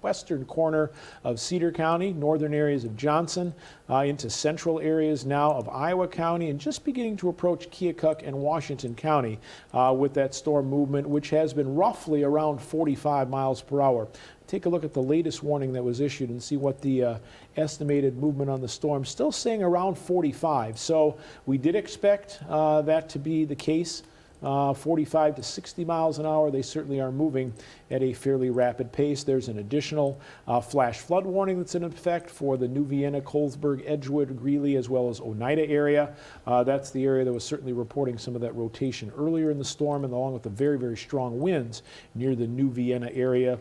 northwestern corner of Cedar County, northern areas of Johnson, into central areas now of Iowa County, and just beginning to approach Keokuk and Washington County with that storm movement, which has been roughly around 45 miles per hour. Take a look at the latest warning that was issued and see what the estimated movement on the storm, still saying around 45. So we did expect that to be the case. 45 to 60 miles an hour. They certainly are moving at a fairly rapid pace. There's an additional flash flood warning that's in effect for the New Vienna, Colesburg, Edgewood, Greeley, as well as Oneida area. That's the area that was certainly reporting some of that rotation earlier in the storm, and along with the very, very strong winds near the New Vienna area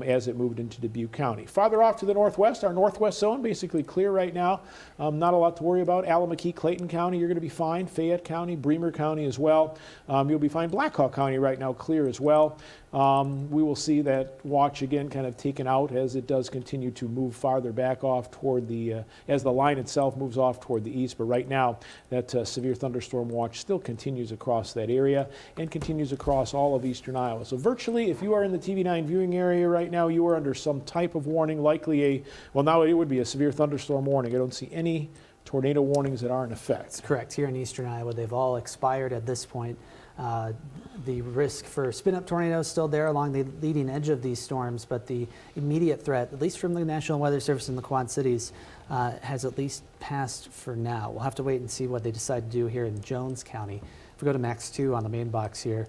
as it moved into Dubuque County. Farther off to the northwest, our northwest zone basically clear right now. Not a lot to worry about. Allamakee, Clayton County, you're going to be fine. Fayette County, Bremer County as well. You'll be fine. Blackhawk County right now clear as well. We will see that watch again kind of taken out as it does continue to move farther back off toward the, as the line itself moves off toward the east. But right now, that severe thunderstorm watch still continues across that area and continues across all of eastern Iowa. So virtually, if you are in the TV9 viewing area right now, you are under some type of warning, likely a, well, now it would be a severe thunderstorm warning. I don't see any tornado warnings that are in effect. That's correct. Here in eastern Iowa, they've all expired at this point. The risk for spin-up tornadoes still there along the leading edge of these storms, but the immediate threat, at least from the National Weather Service in the Quad Cities, has at least passed for now. We'll have to wait and see what they decide to do here in Jones County. If we go to Max 2 on the main box here,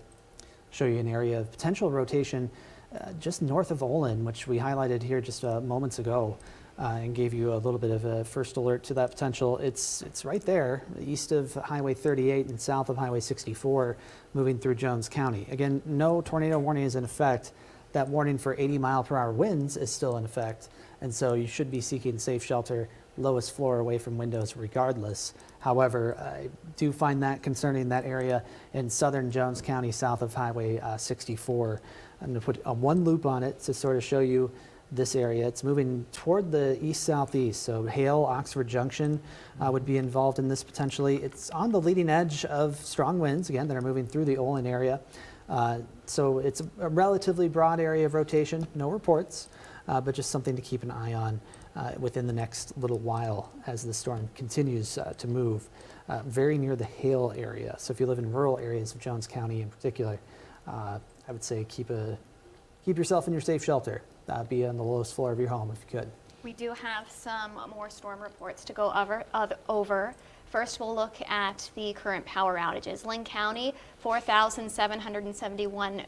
show you an area of potential rotation just north of Olin, which we highlighted here just moments ago. And gave you a little bit of a first alert to that potential. It's right there, east of Highway 38 and south of Highway 64, moving through Jones County. Again, no tornado warning is in effect. That warning for 80-mile-per-hour winds is still in effect, and so you should be seeking safe shelter, lowest floor away from windows regardless. However, I do find that concerning, that area in southern Jones County, south of Highway 64. I'm going to put one loop on it to sort of show you this area. It's moving toward the east-southeast, so Hale, Oxford Junction would be involved in this potentially. It's on the leading edge of strong winds, again, that are moving through the Olin area. So it's a relatively broad area of rotation, no reports, but just something to keep an eye on within the next little while as the storm continues to move very near the Hale area. So if you live in rural areas of Jones County in particular, I would say keep yourself in your safe shelter. Be on the lowest floor of your home if you could. We do have some more storm reports to go over. First, we'll look at the current power outages. Linn County, 4,771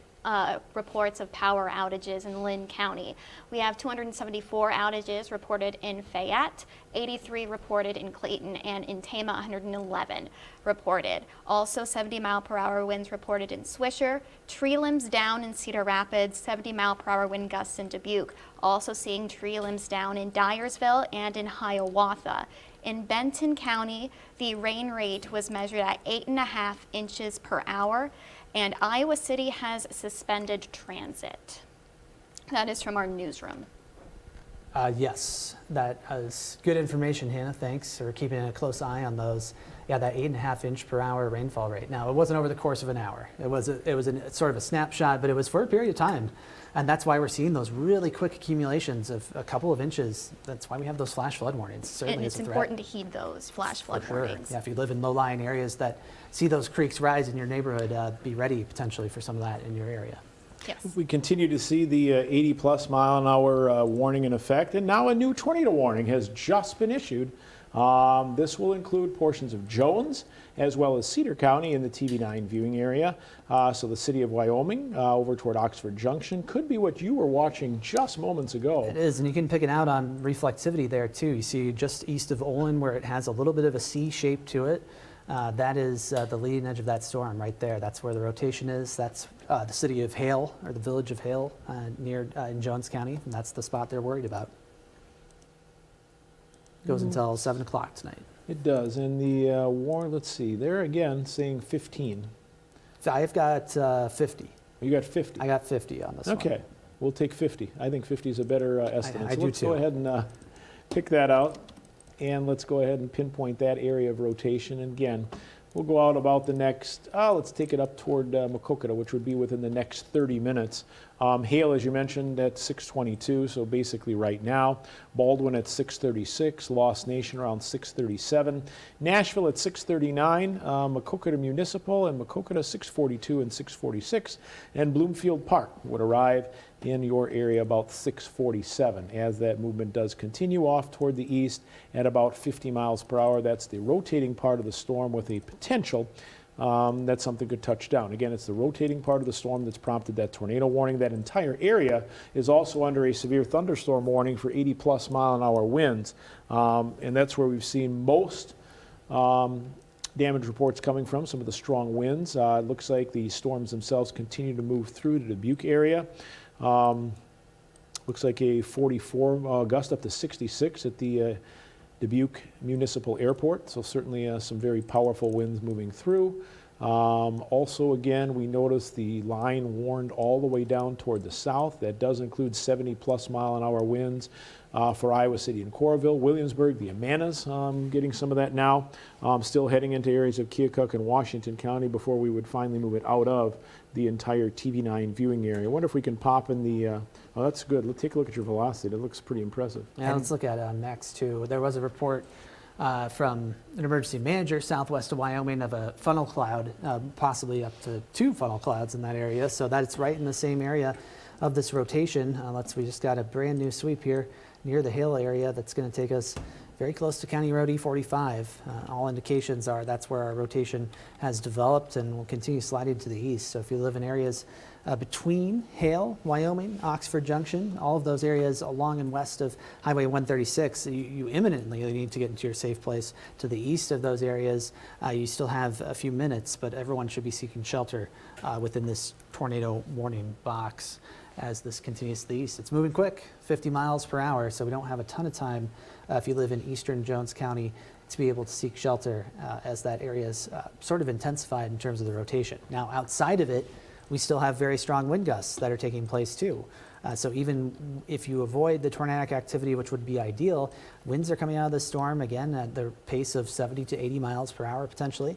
reports of power outages in Linn County. We have 274 outages reported in Fayette, 83 reported in Clayton, and in Tama, 111 reported. Also 70-mile-per-hour winds reported in Swisher, tree limbs down in Cedar Rapids, 70-mile-per-hour wind gusts in Dubuque. Also seeing tree limbs down in Dyersville and in Hiawatha. In Benton County, the rain rate was measured at 8.5 inches per hour, and Iowa City has suspended transit. That is from our newsroom. Yes, that is good information, Hannah. Thanks for keeping a close eye on those. Yeah, that 8.5 inch per hour rainfall rate. Now, it wasn't over the course of an hour. It was sort of a snapshot, but it was for a period of time. And that's why we're seeing those really quick accumulations of a couple of inches. That's why we have those flash flood warnings. Certainly And it's is a threat. important to heed those flash flood For sure. warnings. Yeah, if you live in low-lying areas that see those creeks rise in your neighborhood, be ready potentially for some of that in your area. Yes. We continue to see the 80-plus mile-an-hour warning in effect, and now a new tornado warning has just been issued. This will include portions of Jones as well as Cedar County in the TV9 viewing area. So the city of Wyoming over toward Oxford Junction could be what you were watching just moments ago. It is, and you can pick it out on reflectivity there too. You see just east of Olin where it has a little bit of a C shape to it. That is the leading edge of that storm right there. That's where the rotation is. That's the city of Hale, or the village of Hale, near in Jones County, and that's the spot they're worried about. Goes until 7 o'clock tonight. It does, and the let's see, they're again saying 15. So I've got 50. You got 50. I got 50 on this one. Okay, we'll take 50. I think 50 is a better estimate. I So do let's too. go ahead and pick that out, and let's go ahead and pinpoint that area of rotation. And again, we'll go out about the next, let's take it up toward Maquoketa, which would be within the next 30 minutes Hale, as you mentioned, at 6:22, so basically right now. Baldwin at 6:36, Lost Nation around 6:37. Nashville at 6:39, Maquoketa Municipal and Maquoketa 6:42 and 6:46. And Bloomfield Park would arrive in your area about 6:47 as that movement does continue off toward the east at about 50 miles per hour. That's the rotating part of the storm with a potential that something could touch down. Again, it's the rotating part of the storm that's prompted that tornado warning. That entire area is also under a severe thunderstorm warning for 80+ mile-an-hour winds. And that's where we've seen most damage reports coming from, some of the strong winds. It looks like the storms themselves continue to move through the Dubuque area. Looks like a 44 gust up to 66 at the Dubuque Municipal Airport, so certainly some very powerful winds moving through. Also, again, we notice the line warned all the way down toward the south. That does include 70+ mile-an-hour winds for Iowa City and Coralville. Williamsburg, the Amanas, getting some of that now. Still heading into areas of Keokuk and Washington County before we would finally move it out of the entire TV9 viewing area. I wonder if we can pop in the, oh, that's good. Let's take a look at your velocity. That looks pretty impressive. Yeah, let's look at next too. There was a report from an emergency manager southwest of Wyoming of a funnel cloud, possibly up to 2 funnel clouds in that area. So that's right in the same area of this rotation. We just got a brand new sweep here near the Hale area that's going to take us very close to County Road E45. All indications are that's where our rotation has developed and will continue sliding to the east. So if you live in areas between Hale, Wyoming, Oxford Junction, all of those areas along and west of Highway 136, you imminently need to get into your safe place. To the east of those areas, you still have a few minutes, but everyone should be seeking shelter within this tornado warning box as this continues to the east. It's moving quick, 50 miles per hour, so we don't have a ton of time if you live in eastern Jones County to be able to seek shelter as that area is sort of intensified in terms of the rotation. Now, outside of it, we still have very strong wind gusts that are taking place too. So even if you avoid the tornadic activity, which would be ideal, winds are coming out of the storm again at the pace of 70 to 80 miles per hour potentially,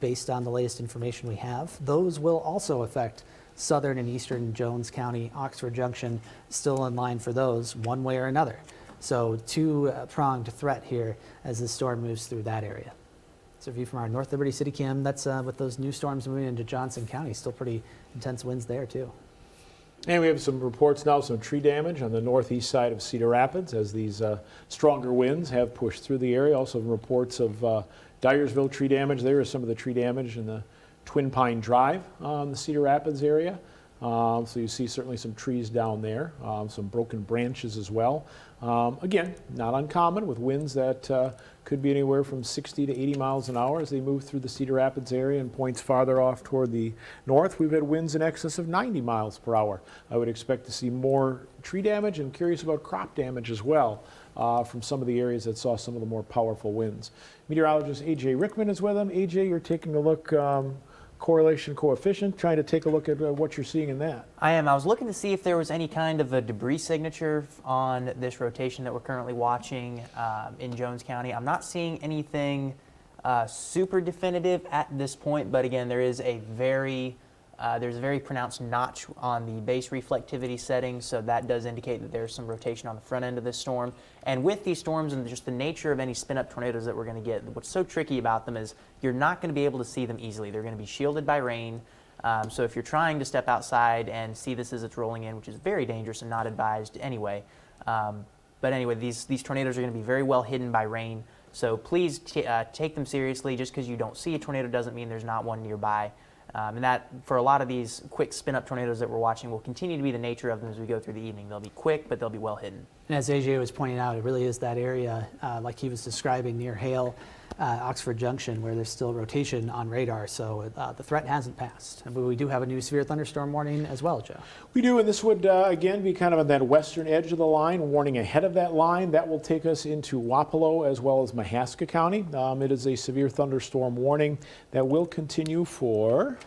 based on the latest information we have. Those will also affect southern and eastern Jones County. Oxford Junction still in line for those one way or another. So two-pronged threat here as the storm moves through that area. So a view from our North Liberty City Cam, that's with those new storms moving into Johnson County, still pretty intense winds there too. And we have some reports now, some tree damage on the northeast side of Cedar Rapids as these stronger winds have pushed through the area. Also reports of Dyersville tree damage. There is some of the tree damage in the Twin Pine Drive the Cedar Rapids area. So you see certainly some trees down there, some broken branches as well. Again, not uncommon with winds that could be anywhere from 60 to 80 miles an hour as they move through the Cedar Rapids area and points farther off toward the north. We've had winds in excess of 90 miles per hour. I would expect to see more tree damage and curious about crop damage as well from some of the areas that saw some of the more powerful winds. Meteorologist A.J. Rickman is with them. A.J., you're taking a look correlation coefficient, trying to take a look at what you're seeing in that. I am. I was looking to see if there was any kind of a debris signature on this rotation that we're currently watching in Jones County. I'm not seeing anything super definitive at this point, but again, there's a very pronounced notch on the base reflectivity setting, so that does indicate that there's some rotation on the front end of this storm. And with these storms and just the nature of any spin-up tornadoes that we're going to get, what's so tricky about them is you're not going to be able to see them easily. They're going to be shielded by rain. So if you're trying to step outside and see this as it's rolling in, which is very dangerous and not advised anyway, but anyway, these tornadoes are going to be very well hidden by rain. So please take them seriously. Just because you don't see a tornado doesn't mean there's not one nearby. And that, for a lot of these quick spin-up tornadoes that we're watching, will continue to be the nature of them as we go through the evening. They'll be quick, but they'll be well hidden. And as AJ was pointing out, it really is that area, like he was describing, near Hale, Oxford Junction, where there's still rotation on radar. So the threat hasn't passed. But we do have a new severe thunderstorm warning as well, Joe. We do, and this would, again, be kind of on that western edge of the line, warning ahead of that line. That will take us into Wapello as well as Mahaska County. It is a severe thunderstorm warning that will continue for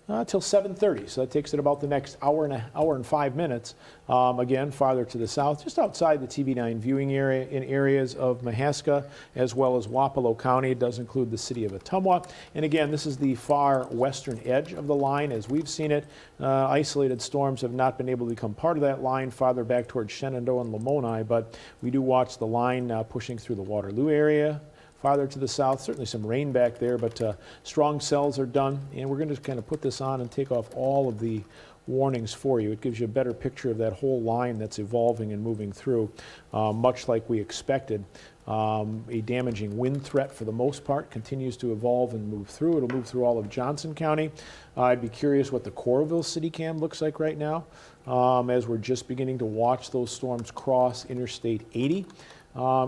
till 7:30. So that takes it about the next hour and 5 minutes. Again, farther to the south, just outside the TV9 viewing area in areas of Mahaska as well as Wapello County. It does include the city of Ottumwa. And again, this is the far western edge of the line as we've seen it. Isolated storms have not been able to become part of that line farther back towards Shenandoah and Lamoni, but we do watch the line pushing through the Waterloo area. Farther to the south, certainly some rain back there, but strong cells are done. And we're going to kind of put this on and take off all of the warnings for you. It gives you a better picture of that whole line that's evolving and moving through, much like we expected. A damaging wind threat for the most part continues to evolve and move through. It'll move through all of Johnson County. I'd be curious what the Coralville City Cam looks like right now, as we're just beginning to watch those storms cross Interstate 80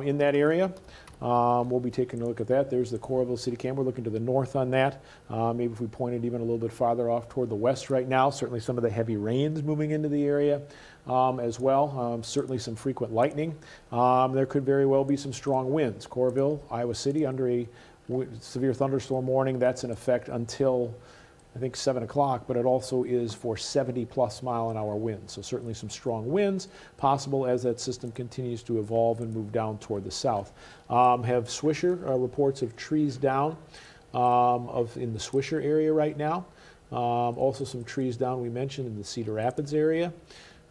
in that area. We'll be taking a look at that. There's the Coralville City Cam. We're looking to the north on that. Maybe if we pointed even a little bit farther off toward the west right now, certainly some of the heavy rains moving into the area as well. Certainly some frequent lightning. There could very well be some strong winds. Coralville, Iowa City under a severe thunderstorm warning. That's in effect until I think 7 o'clock, but it also is for 70+ mile-an-hour winds. So certainly some strong winds possible as that system continues to evolve and move down toward the south. Have Swisher reports of trees down in the Swisher area right now. Also some trees down, we mentioned, in the Cedar Rapids area.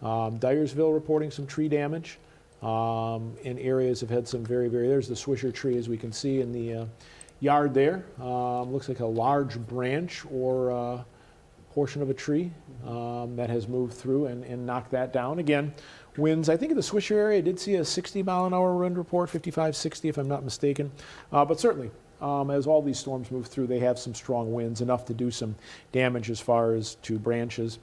Dyersville reporting some tree damage. In areas have had some there's the Swisher tree, as we can see in the yard there. Looks like a large branch or portion of a tree that has moved through and knocked that down. Again, winds, I think in the Swisher area, I did see a 60-mile-an-hour wind report, 55, 60 if I'm not mistaken. But certainly, as all these storms move through, they have some strong winds, enough to do some damage as far as to branches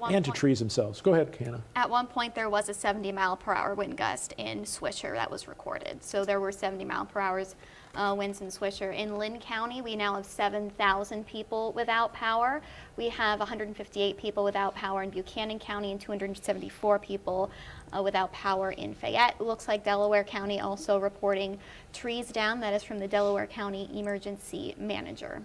and to trees themselves. Go ahead, Hannah. At one point, there was a 70-mile-per-hour wind gust in Swisher that was recorded. So there were 70-mile-per-hour winds in Swisher. In Lynn County, we now have 7,000 people without power. We have 158 people without power in Buchanan County and 274 people without power in Fayette. It looks like Delaware County also reporting trees down. That is from the Delaware County Emergency Manager.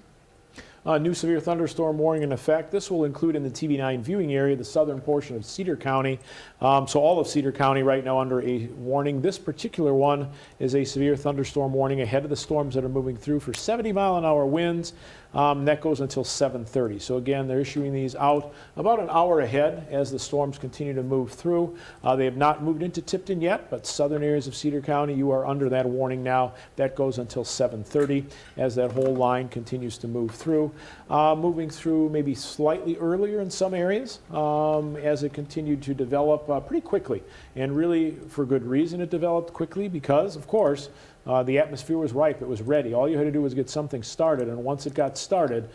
New severe thunderstorm warning in effect. This will include in the TV9 viewing area the southern portion of Cedar County. So all of Cedar County right now under a warning. This particular one is a severe thunderstorm warning ahead of the storms that are moving through for 70-mile-an-hour winds. That goes until 7:30. So again, they're issuing these out about an hour ahead as the storms continue to move through. They have not moved into Tipton yet, but southern areas of Cedar County, you are under that warning now. That goes until 7:30 as that whole line continues to move through. Moving through maybe slightly earlier in some areas as it continued to develop pretty quickly. And really, for good reason, it developed quickly because, of course, the atmosphere was ripe. It was ready. All you had to do was get something started, and once it got started,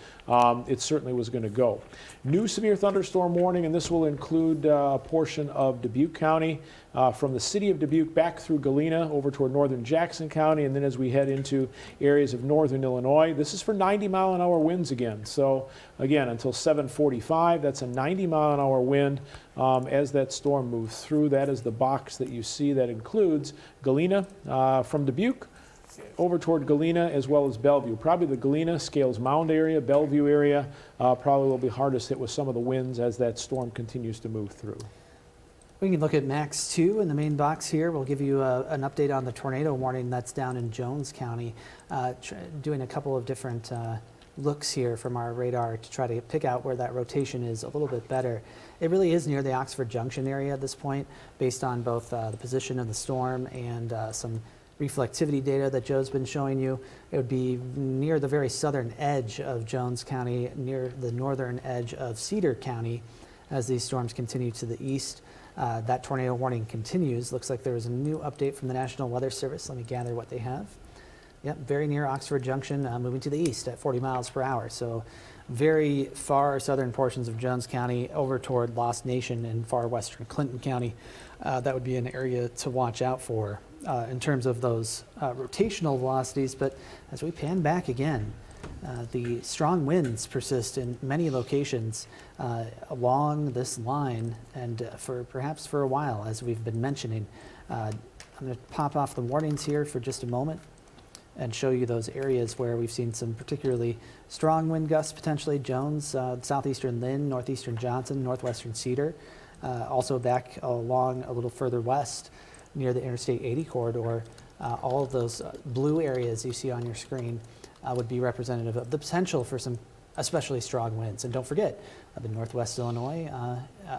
it certainly was going to go. New severe thunderstorm warning, and this will include a portion of Dubuque County, from the city of Dubuque back through Galena over toward northern Jackson County, and then as we head into areas of northern Illinois. This is for 90-mile-an-hour winds again. So again, until 7:45, that's a 90-mile-an-hour wind as that storm moves through. That is the box that you see that includes Galena from Dubuque over toward Galena as well as Bellevue. Probably the Galena, Scales Mound area, Bellevue area probably will be hardest hit with some of the winds as that storm continues to move through. We can look at Max 2 in the main box here. We'll give you an update on the tornado warning that's down in Jones County. Doing a couple of different looks here from our radar to try to pick out where that rotation is a little bit better. It really is near the Oxford Junction area at this point, based on both the position of the storm and some reflectivity data that Joe's been showing you. It would be near the very southern edge of Jones County, near the northern edge of Cedar County as these storms continue to the east. That tornado warning continues. Looks like there is a new update from the National Weather Service. Let me gather what they have. Yep, very near Oxford Junction, moving to the east at 40 miles per hour. So very far southern portions of Jones County over toward Lost Nation and far western Clinton County. That would be an area to watch out for in terms of those rotational velocities. But as we pan back again, the strong winds persist in many locations along this line and perhaps for a while, as we've been mentioning. I'm going to pop off the warnings here for just a moment. and show you those areas where we've seen some particularly strong wind gusts potentially. Jones, southeastern Lynn, northeastern Johnson, northwestern Cedar. Also back along a little further west near the Interstate 80 corridor. All of those blue areas you see on your screen would be representative of the potential for some especially strong winds. And don't forget, up in northwest Illinois,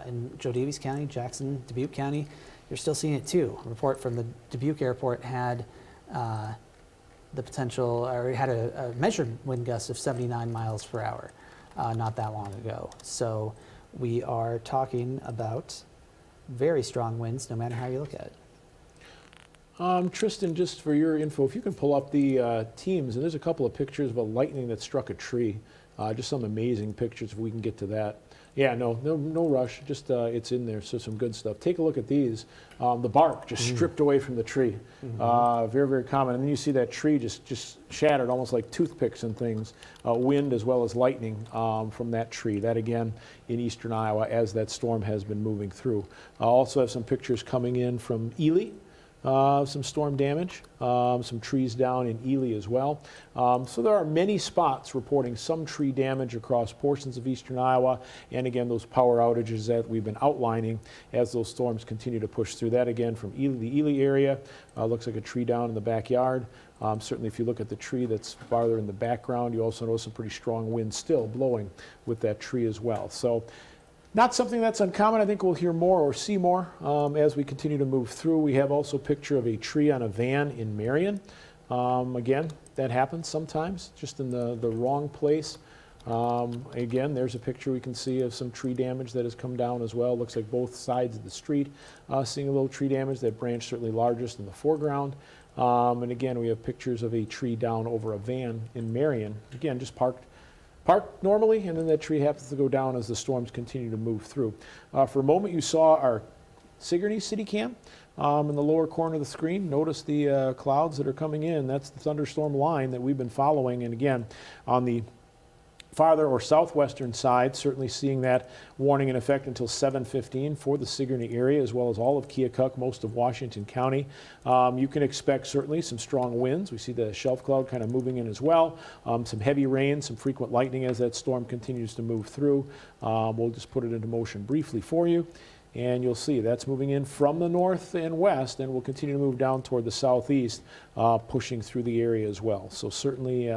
in Joe Daviess County, Jackson, Dubuque County, you're still seeing it too. A report from the Dubuque airport had the potential, or had a measured wind gust of 79 miles per hour not that long ago. So we are talking about very strong winds no matter how you look at it. Tristan, just for your info, if you can pull up the teams, and there's a couple of pictures of a lightning that struck a tree. Just some amazing pictures if we can get to that. Yeah, no rush. Just it's in there, so some good stuff. Take a look at these. The bark just stripped away from the tree. Very, very common. And then you see that tree just shattered, almost like toothpicks and things. Wind as well as lightning from that tree. That again in eastern Iowa as that storm has been moving through. I also have some pictures coming in from Ely. Some storm damage, some trees down in Ely as well. So there are many spots reporting some tree damage across portions of eastern Iowa, and again those power outages that we've been outlining as those storms continue to push through. That again from Ely, the Ely area, looks like a tree down in the backyard. Certainly if you look at the tree that's farther in the background, you also notice some pretty strong winds still blowing with that tree as well. So not something that's uncommon. I think we'll hear more or see more as we continue to move through. We have also a picture of a tree on a van in Marion. Again, that happens sometimes, just in the wrong place. Again, there's a picture we can see of some tree damage that has come down as well. Looks like both sides of the street seeing a little tree damage. That branch certainly largest in the foreground. And again, we have pictures of a tree down over a van in Marion. Again, just parked normally, and then that tree happens to go down as the storms continue to move through. For a moment, you saw our Sigourney City Cam in the lower corner of the screen. Notice the clouds that are coming in. That's the thunderstorm line that we've been following. And again, on the farther or southwestern side, certainly seeing that warning in effect until 7:15 for the Sigourney area, as well as all of Keokuk, most of Washington County. You can expect certainly some strong winds. We see the shelf cloud kind of moving in as well. Some heavy rain, some frequent lightning as that storm continues to move through. We'll just put it into motion briefly for you. And you'll see that's moving in from the north and west, and will continue to move down toward the southeast, pushing through the area as well. So certainly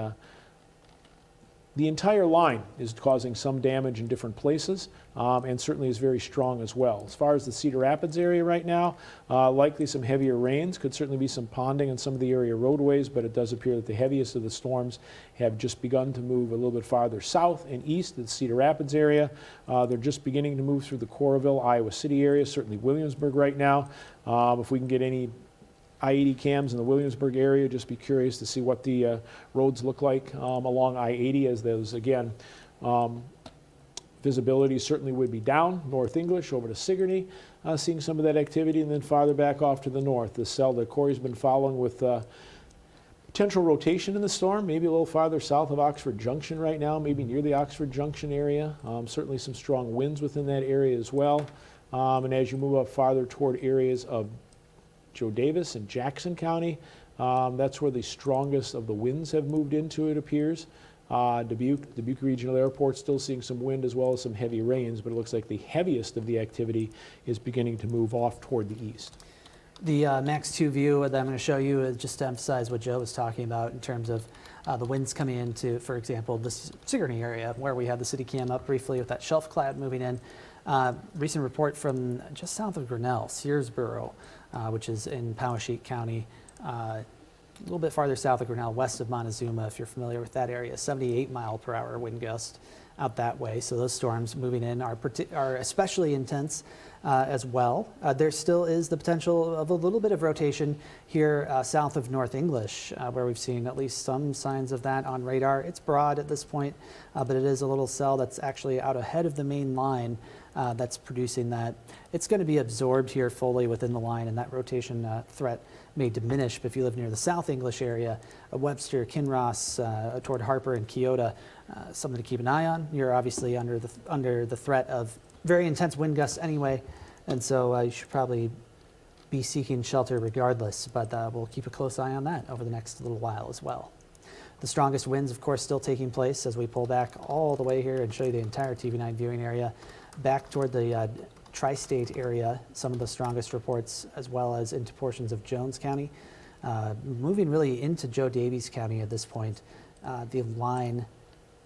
the entire line is causing some damage in different places, and certainly is very strong as well. As far as the Cedar Rapids area right now, likely some heavier rains. Could certainly be some ponding on some of the area roadways, but it does appear that the heaviest of the storms have just begun to move a little bit farther south and east of the Cedar Rapids area. They're just beginning to move through the Coralville, Iowa City area, certainly Williamsburg right now. If we can get any I-80 cams in the Williamsburg area, just be curious to see what the roads look like along I-80 as those, again, visibility certainly would be down. North English over to Sigourney, seeing some of that activity, and then farther back off to the north. The cell that Corey's been following with potential rotation in the storm, maybe a little farther south of Oxford Junction right now, maybe near the Oxford Junction area. Certainly some strong winds within that area as well. And as you move up farther toward areas of Joe Daviess and Jackson County, that's where the strongest of the winds have moved into, it appears. Dubuque Regional Airport still seeing some wind as well as some heavy rains, but it looks like the heaviest of the activity is beginning to move off toward the east. The Max 2 view that I'm going to show you is just to emphasize what Joe was talking about in terms of the winds coming into, for example, this Sigourney area where we had the city cam up briefly with that shelf cloud moving in. Recent report from just south of Grinnell, Searsboro, which is in Poweshiek County, a little bit farther south of Grinnell, west of Montezuma, if you're familiar with that area, 78-mile-per-hour wind gust out that way. So those storms moving in are especially intense as well. There still is the potential of a little bit of rotation here south of North English, where we've seen at least some signs of that on radar. It's broad at this point, but it is a little cell that's actually out ahead of the main line that's producing that. It's going to be absorbed here fully within the line, and that rotation threat may diminish. But if you live near the South English area, Webster, Kinross, toward Harper and Keota, something to keep an eye on. You're obviously under the threat of very intense wind gusts anyway, and so you should probably be seeking shelter regardless, but we'll keep a close eye on that over the next little while as well. The strongest winds, of course, still taking place as we pull back all the way here and show you the entire TV9 viewing area back toward the tri-state area, some of the strongest reports, as well as into portions of Jones County. Moving really into Joe Daviess County at this point, the line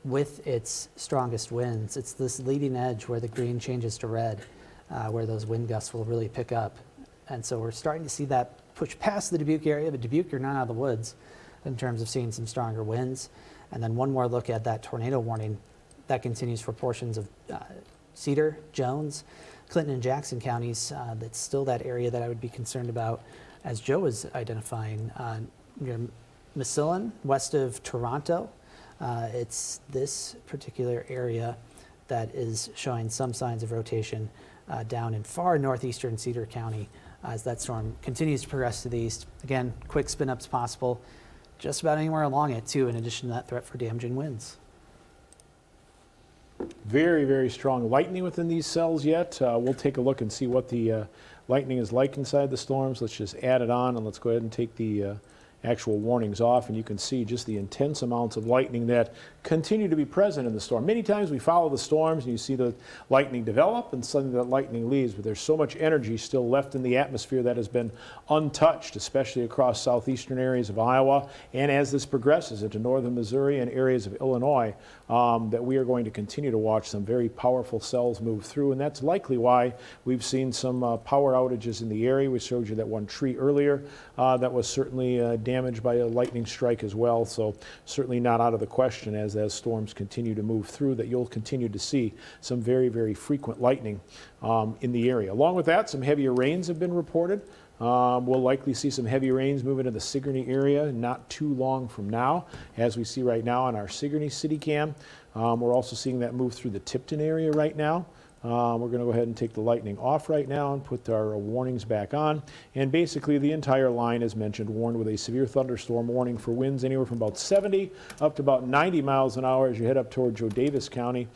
with its strongest winds, it's this leading edge where the green changes to red, where those wind gusts will really pick up. And so we're starting to see that push past the Dubuque area, but Dubuque, you're not out of the woods in terms of seeing some stronger winds. And then one more look at that tornado warning that continues for portions of Cedar, Jones, Clinton, and Jackson counties. That's still that area that I would be concerned about, as Joe was identifying. Near Massillon, west of Toronto, it's this particular area that is showing some signs of rotation down in far northeastern Cedar County as that storm continues to progress to the east. Again, quick spin ups possible just about anywhere along it too, in addition to that threat for damaging winds. Very, very strong lightning within these cells yet. We'll take a look and see what the lightning is like inside the storms. Let's just add it on, and let's go ahead and take the actual warnings off, and you can see just the intense amounts of lightning that continue to be present in the storm. Many times we follow the storms and you see the lightning develop and suddenly that lightning leaves, but there's so much energy still left in the atmosphere that has been untouched, especially across southeastern areas of Iowa, and as this progresses into northern Missouri and areas of Illinois, that we are going to continue to watch some very powerful cells move through, and that's likely why we've seen some power outages in the area. We showed you that one tree earlier that was certainly damaged by a lightning strike as well, so certainly not out of the question as storms continue to move through that you'll continue to see some very, very frequent lightning in the area. Along with that, some heavier rains have been reported. We'll likely see some heavy rains move into the Sigourney area not too long from now, as we see right now on our Sigourney City Cam. We're also seeing that move through the Tipton area right now. We're going to go ahead and take the lightning off right now and put our warnings back on. And basically the entire line, as mentioned, warned with a severe thunderstorm warning for winds anywhere from about 70 up to about 90 miles an hour as you head up toward Joe Daviess County.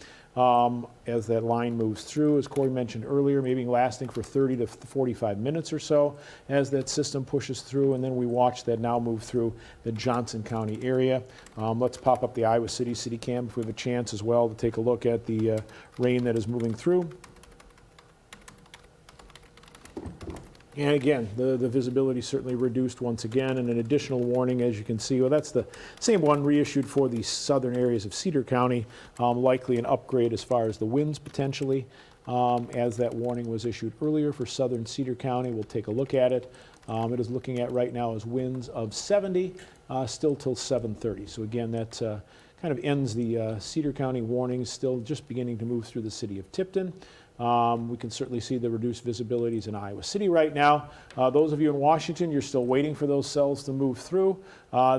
As that line moves through, as Corey mentioned earlier, maybe lasting for 30 to 45 minutes or so as that system pushes through, and then we watch that now move through the Johnson County area. Let's pop up the Iowa City Cam if we have a chance as well to take a look at the rain that is moving through. And again, the visibility certainly reduced once again, and an additional warning, as you can see. Well, that's the same one reissued for the southern areas of Cedar County, likely an upgrade as far as the winds potentially, as that warning was issued earlier for southern Cedar County. We'll take a look at it. It is looking at right now as winds of 70, still till 7:30. So again, that kind of ends the Cedar County warnings, still just beginning to move through the city of Tipton. We can certainly see the reduced visibilities in Iowa City right now. Those of you in Washington, you're still waiting for those cells to move through.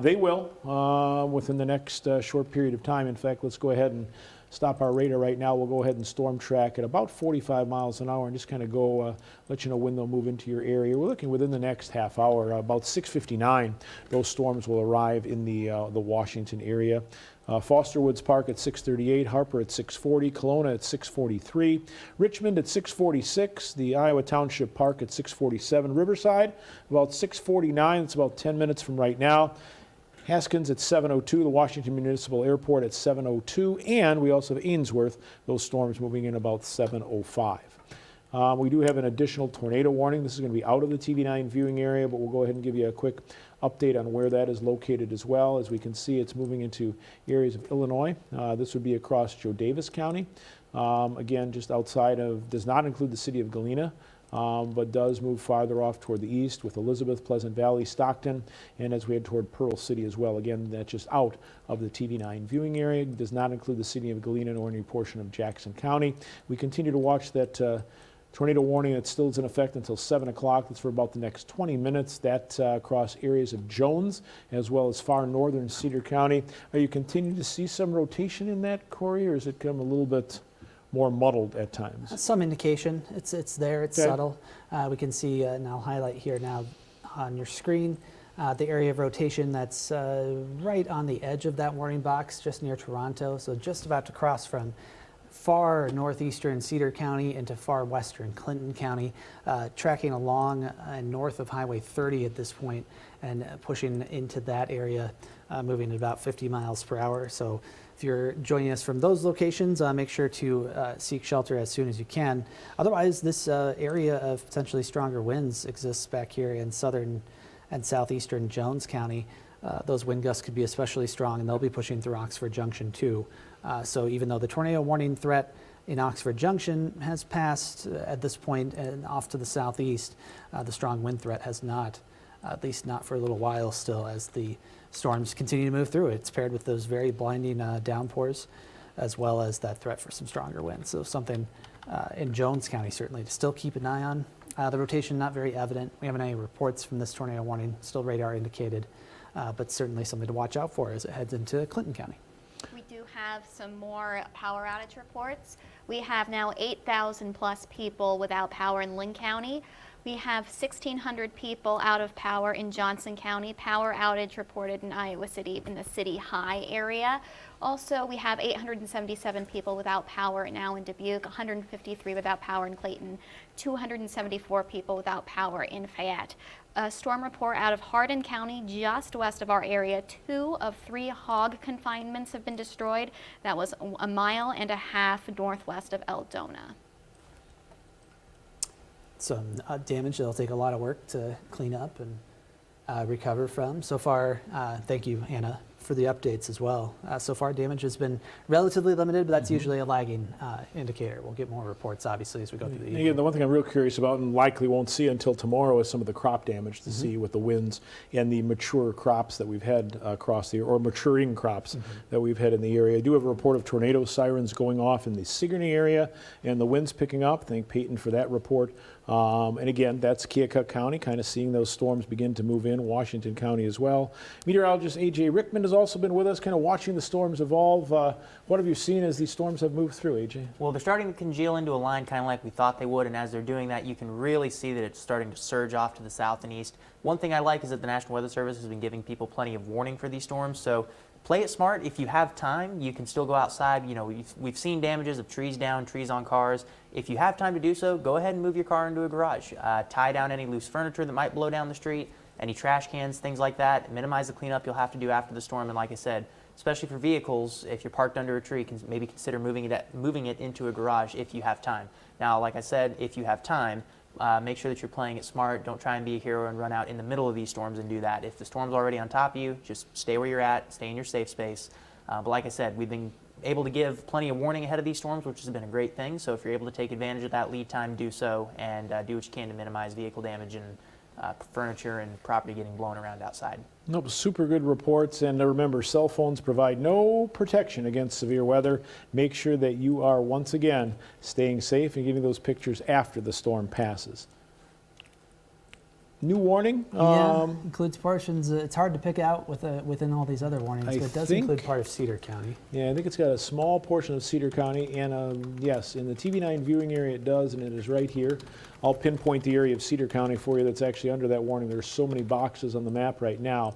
They will within the next short period of time. In fact, let's go ahead and stop our radar right now. We'll go ahead and storm track at about 45 miles an hour and just kind of go let you know when they'll move into your area. We're looking within the next half hour, about 6:59, those storms will arrive in the Washington area. Foster Woods Park at 6:38, Harper at 6:40, Kelowna at 6:43, Richmond at 6:46, the Iowa Township Park at 6:47, Riverside about 6:49, it's about 10 minutes from right now. Haskins at 7:02, the Washington Municipal Airport at 7:02, and we also have Ainsworth, those storms moving in about 7:05. We do have an additional tornado warning. This is going to be out of the TV9 viewing area, but we'll go ahead and give you a quick update on where that is located as well. As we can see, it's moving into areas of Illinois. This would be across Joe Daviess County. Again, just outside of, does not include the city of Galena, but does move farther off toward the east with Elizabeth, Pleasant Valley, Stockton, and as we head toward Pearl City as well. Again, that's just out of the TV9 viewing area. Does not include the city of Galena nor any portion of Jackson County. We continue to watch that tornado warning that still is in effect until 7 o'clock. That's for about the next 20 minutes. That across areas of Jones as well as far northern Cedar County. Are you continuing to see some rotation in that, Corey, or has it come a little bit more muddled at times? Some indication. It's there. It's okay. Subtle. We can see, and I'll highlight here now on your screen, the area of rotation that's right on the edge of that warning box, just near Toronto. So just about to cross from far northeastern Cedar County into far western Clinton County, tracking along north of Highway 30 at this point and pushing into that area, moving at about 50 miles per hour. So if you're joining us from those locations, make sure to seek shelter as soon as you can. Otherwise, this area of potentially stronger winds exists back here in southern and southeastern Jones County. Those wind gusts could be especially strong, and they'll be pushing through Oxford Junction too. So even though the tornado warning threat in Oxford Junction has passed at this point and off to the southeast, the strong wind threat has not, at least not for a little while still, as the storms continue to move through. It's paired with those very blinding downpours, as well as that threat for some stronger winds. So something in Jones County certainly to still keep an eye on. The rotation not very evident. We haven't any reports from this tornado warning, still radar indicated, but certainly something to watch out for as it heads into Clinton County. We do have some more power outage reports. We have now 8,000 plus people without power in Lynn County. We have 1,600 people out of power in Johnson County. Power outage reported in Iowa City in the City High area. Also, we have 877 people without power now in Dubuque, 153 without power in Clayton, 274 people without power in Fayette. A storm report out of Hardin County, just west of our area. 2 of 3 hog confinements have been destroyed. That was a mile and a half northwest of Eldona. Some damage that'll take a lot of work to clean up and recover from. So far, thank you, Anna, for the updates as well. So far, damage has been relatively limited, but that's usually a lagging indicator. We'll get more reports, obviously, as we go through the evening. Again, the one thing I'm real curious about and likely won't see until tomorrow is some of the crop damage to see with the winds and the mature crops that we've had across the, or maturing crops that we've had in the area. I do have a report of tornado sirens going off in the Sigourney area and the winds picking up. Thank Peyton for that report. And again, that's Keokuk County, kind of seeing those storms begin to move in. Washington County as well. Meteorologist A.J. Rickman has also been with us, kind of watching the storms evolve. What have you seen as these storms have moved through, A.J.? Well, they're starting to congeal into a line kind of like we thought they would, and as they're doing that, you can really see that it's starting to surge off to the south and east. One thing I like is that the National Weather Service has been giving people plenty of warning for these storms, so play it smart. If you have time, you can still go outside. You know, we've seen damages of trees down, trees on cars. If you have time to do so, go ahead and move your car into a garage. Tie down any loose furniture that might blow down the street, any trash cans, things like that. Minimize the cleanup you'll have to do after the storm, and like I said, especially for vehicles, if you're parked under a tree, maybe consider moving it into a garage if you have time. Now, like I said, if you have time, make sure that you're playing it smart. Don't try and be a hero and run out in the middle of these storms and do that. If the storm's already on top of you, just stay where you're at, stay in your safe space. But like I said, we've been able to give plenty of warning ahead of these storms, which has been a great thing. So if you're able to take advantage of that lead time, do so, and do what you can to minimize vehicle damage and furniture and property getting blown around outside. Nope, super good reports. And remember, cell phones provide no protection against severe weather. Make sure that you are, once again, staying safe and getting those pictures after the storm passes. New warning. Includes portions. It's hard to pick out within all these other warnings, but it does include part of Cedar County. Yeah, I think it's got a small portion of Cedar County, and yes, in the TV9 viewing area it does, and it is right here. I'll pinpoint the area of Cedar County for you that's actually under that warning. There's so many boxes on the map right now.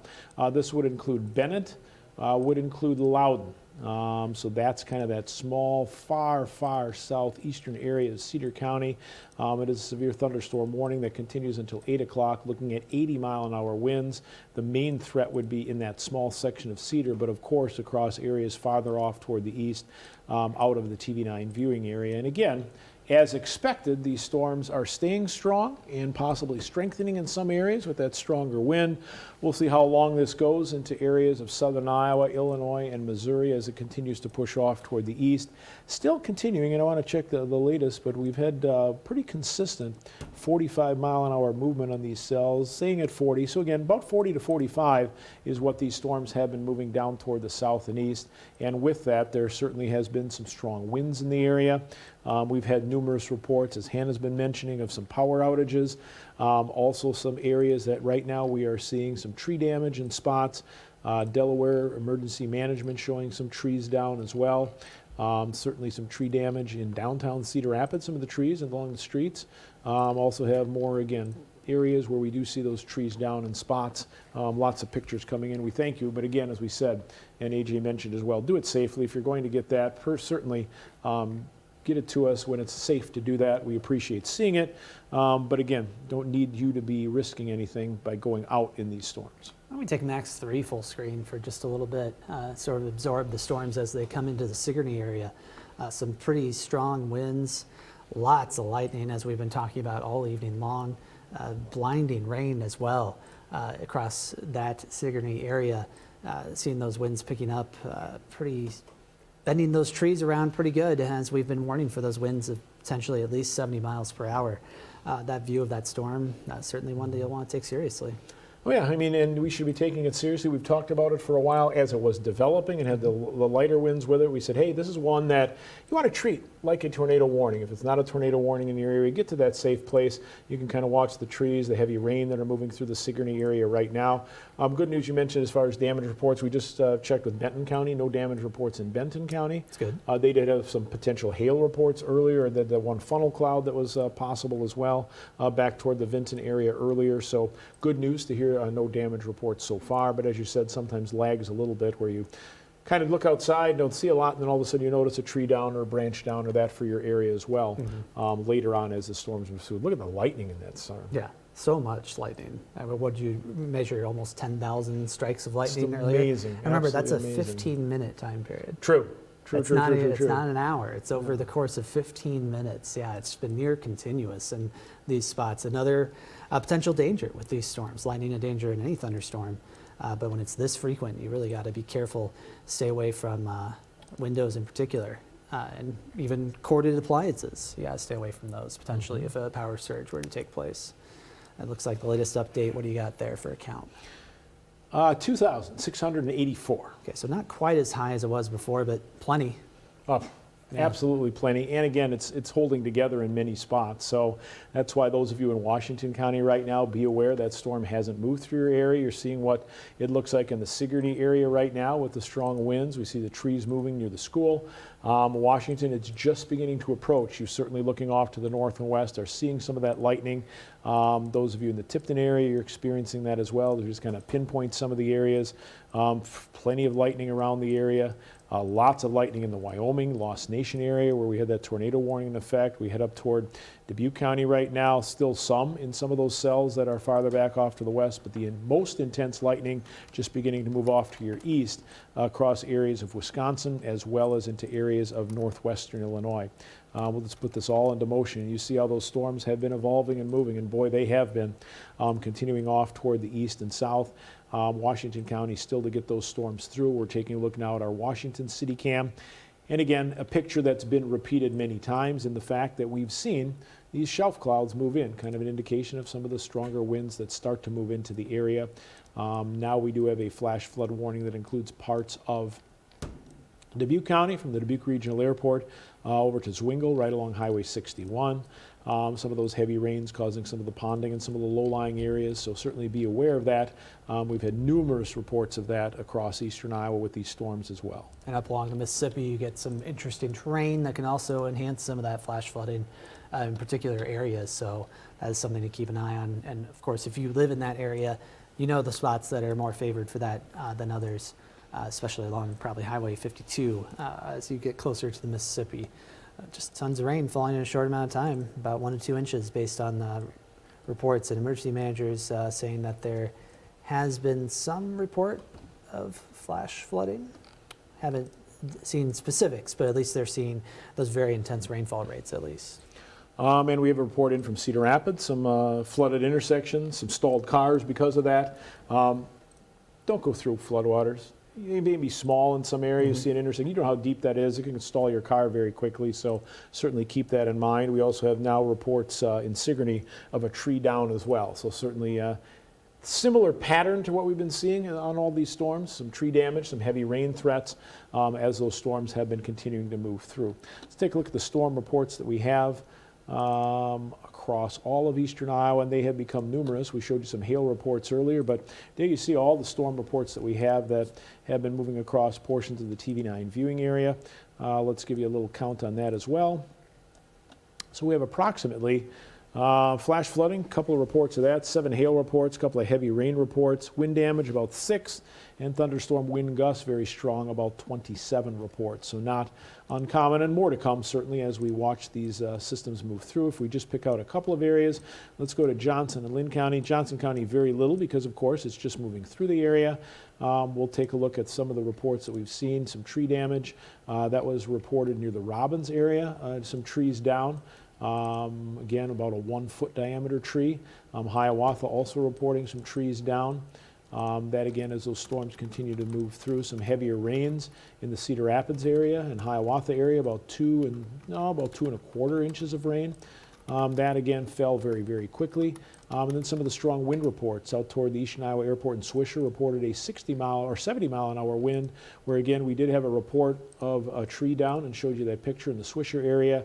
This would include Bennett, would include Loudon. So that's kind of that small, far southeastern area of Cedar County. It is a severe thunderstorm warning that continues until 8 o'clock, looking at 80-mile-an-hour winds. The main threat would be in that small section of Cedar, but of course across areas farther off toward the east, out of the TV9 viewing area. And again, as expected, these storms are staying strong and possibly strengthening in some areas with that stronger wind. We'll see how long this goes into areas of southern Iowa, Illinois, and Missouri as it continues to push off toward the east. Still continuing, and I want to check the latest, but we've had pretty consistent 45-mile-an-hour movement on these cells, staying at 40. So again, about 40 to 45 is what these storms have been moving down toward the south and east. And with that, there certainly has been some strong winds in the area. We've had numerous reports, as Hannah's been mentioning, of some power outages. Also some areas that right now we are seeing some tree damage in spots. Delaware Emergency Management showing some trees down as well. Certainly some tree damage in downtown Cedar Rapids, some of the trees along the streets. Also have more, again, areas where we do see those trees down in spots. Lots of pictures coming in. We thank you, but again, as we said, and AJ mentioned as well, do it safely. If you're going to get that, certainly get it to us when it's safe to do that. We appreciate seeing it, but again, don't need you to be risking anything by going out in these storms. Why don't we take Max 3 full screen for just a little bit, sort of absorb the storms as they come into the Sigourney area. Some pretty strong winds, lots of lightning as we've been talking about all evening long, blinding rain as well across that Sigourney area. Seeing those winds picking up, bending those trees around pretty good, as we've been warning for those winds of potentially at least 70 miles per hour. That view of that storm, certainly one that you'll want to take seriously. Oh yeah, I mean, and we should be taking it seriously. We've talked about it for a while as it was developing and had the lighter winds with it. We said, hey, this is one that you want to treat like a tornado warning. If it's not a tornado warning in your area, get to that safe place. You can kind of watch the trees, the heavy rain that are moving through the Sigourney area right now. Good news you mentioned as far as damage reports. We just checked with Benton County. No damage reports in Benton County. That's good. They did have some potential hail reports earlier, and the one funnel cloud that was possible as well back toward the Vinton area earlier. So good news to hear no damage reports so far. But as you said, sometimes lags a little bit where you kind of look outside, don't see a lot, and then all of a sudden you notice a tree down or a branch down or that for your area as well later on as the storms move through. Look at the lightning in that storm. Yeah, so much lightning. I mean, what did you measure? Almost 10,000 strikes of lightning It's earlier? amazing. Remember, that's a Absolutely amazing. 15-minute time period. True. It's not an hour. It's over the course of 15 minutes. Yeah, it's been near continuous in these spots. Another potential danger with these storms. Lightning a danger in any thunderstorm. But when it's this frequent, you really got to be careful. Stay away from windows in particular. And even corded appliances. You got to stay away from those potentially if a power surge were to take place. It looks like the latest update. What do you got there for a count? 2,684. Okay, so not quite as high as it was before, but plenty. Oh, Yeah. absolutely plenty. And again, it's holding together in many spots. So that's why those of you in Washington County right now, be aware that storm hasn't moved through your area. You're seeing what it looks like in the Sigourney area right now with the strong winds. We see the trees moving near the school. Washington, it's just beginning to approach. You're certainly looking off to the north and west, are seeing some of that lightning. Those of you in the Tipton area, you're experiencing that as well. Just kind of pinpoint some of the areas. Plenty of lightning around the area. Lots of lightning in the Wyoming, Lost Nation area where we had that tornado warning in effect. We head up toward Dubuque County right now. Still some in some of those cells that are farther back off to the west, but the most intense lightning just beginning to move off to your east across areas of Wisconsin as well as into areas of northwestern Illinois. We'll just put this all into motion. You see how those storms have been evolving and moving, and boy, they have been continuing off toward the east and south. Washington County still to get those storms through. We're taking a look now at our Washington City Cam. And again, a picture that's been repeated many times in the fact that we've seen these shelf clouds move in, kind of an indication of some of the stronger winds that start to move into the area. Now we do have a flash flood warning that includes parts of Dubuque County from the Dubuque Regional Airport over to Zwingle right along Highway 61. Some of those heavy rains causing some of the ponding in some of the low-lying areas, so certainly be aware of that. We've had numerous reports of that across eastern Iowa with these storms as well. And up along the Mississippi, you get some interesting terrain that can also enhance some of that flash flooding in particular areas. So that is something to keep an eye on. And of course, if you live in that area, you know the spots that are more favored for that than others, especially along probably Highway 52 as you get closer to the Mississippi. Just tons of rain falling in a short amount of time, about 1 to 2 inches based on reports and emergency managers saying that there has been some report of flash flooding. Haven't seen specifics, but at least they're seeing those very intense rainfall rates at least. And we have a report in from Cedar Rapids, some flooded intersections, some stalled cars because of that. Don't go through floodwaters. They may be small in some areas, see an intersection. You know how deep that is. It can stall your car very quickly, so certainly keep that in mind. We also have now reports in Sigourney of a tree down as well, so certainly similar pattern to what we've been seeing on all these storms, some tree damage, some heavy rain threats as those storms have been continuing to move through. Let's take a look at the storm reports that we have across all of eastern Iowa, and they have become numerous. We showed you some hail reports earlier, but there you see all the storm reports that we have that have been moving across portions of the TV9 viewing area. Let's give you a little count on that as well. So we have approximately Flash flooding, a couple of reports of that, 7 hail reports, a couple of heavy rain reports, wind damage about 6, and thunderstorm wind gusts very strong, about 27 reports. So not uncommon, and more to come certainly as we watch these systems move through. If we just pick out a couple of areas, let's go to Johnson and Lynn County. Johnson County very little because of course it's just moving through the area. We'll take a look at some of the reports that we've seen, some tree damage that was reported near the Robbins area, some trees down. Again, about a 1-foot diameter tree. Hiawatha also reporting some trees down. That again, as those storms continue to move through, some heavier rains in the Cedar Rapids area and Hiawatha area, about 2.25 inches of rain. That again fell very, very quickly. And then some of the strong wind reports out toward the Eastern Iowa Airport in Swisher reported a 60-mile or 70-mile-an-hour wind, where again we did have a report of a tree down and showed you that picture in the Swisher area.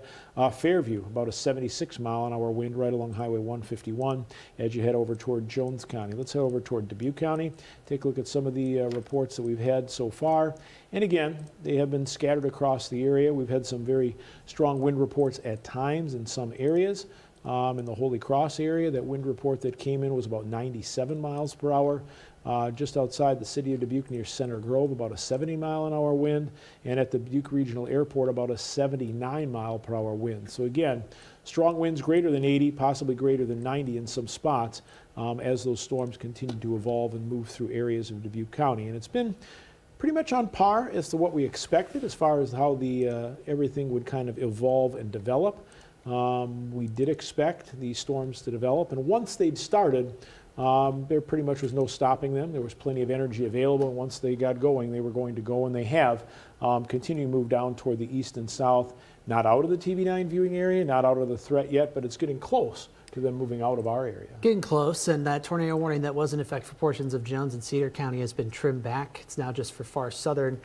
Fairview, about a 76-mile-an-hour wind right along Highway 151 as you head over toward Jones County. Let's head over toward Dubuque County, take a look at some of the reports that we've had so far. And again, they have been scattered across the area. We've had some very strong wind reports at times in some areas. In the Holy Cross area, that wind report that came in was about 97 miles per hour. Just outside the city of Dubuque near Center Grove, about a 70-mile-an-hour wind. And at the Dubuque Regional Airport, about a 79-mile-per-hour wind. So again, strong winds greater than 80, possibly greater than 90 in some spots as those storms continue to evolve and move through areas of Dubuque County. And it's been pretty much on par as to what we expected as far as how the everything would kind of evolve and develop. We did expect these storms to develop, and once they'd started, there pretty much was no stopping them. There was plenty of energy available, and once they got going, they were going to go, and they have continued to move down toward the east and south, not out of the TV9 viewing area, not out of the threat yet, but it's getting close to them moving out of our area. Getting close, and that tornado warning that was in effect for portions of Jones and Cedar County has been trimmed back. It's now just for far southern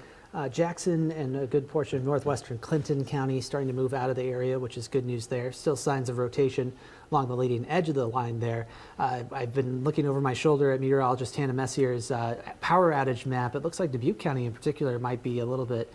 Jackson and a good portion of northwestern Clinton County starting to move out of the area, which is good news there. Still signs of rotation along the leading edge of the line there. I've been looking over my shoulder at meteorologist Hannah Messier's power outage map. It looks like Dubuque County in particular might be a little bit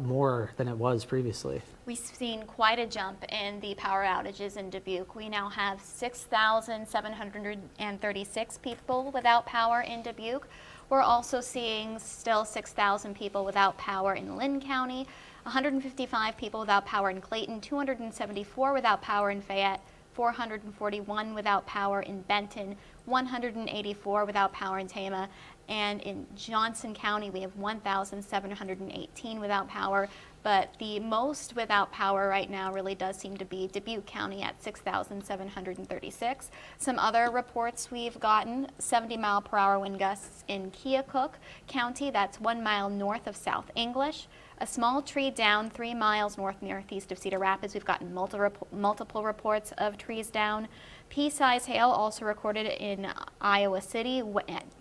more than it was previously. We've seen quite a jump in the power outages in Dubuque. We now have 6,736 people without power in Dubuque. We're also seeing still 6,000 people without power in Lynn County, 155 people without power in Clayton, 274 without power in Fayette, 441 without power in Benton, 184 without power in Tama, and in Johnson County we have 1,718 without power. But the most without power right now really does seem to be Dubuque County at 6,736. Some other reports we've gotten, 70-mile-per-hour wind gusts in Keokuk County, that's 1 mile north of South English. A small tree down 3 miles northeast of Cedar Rapids. We've gotten multiple reports of trees down. Pea-sized hail also recorded in Iowa City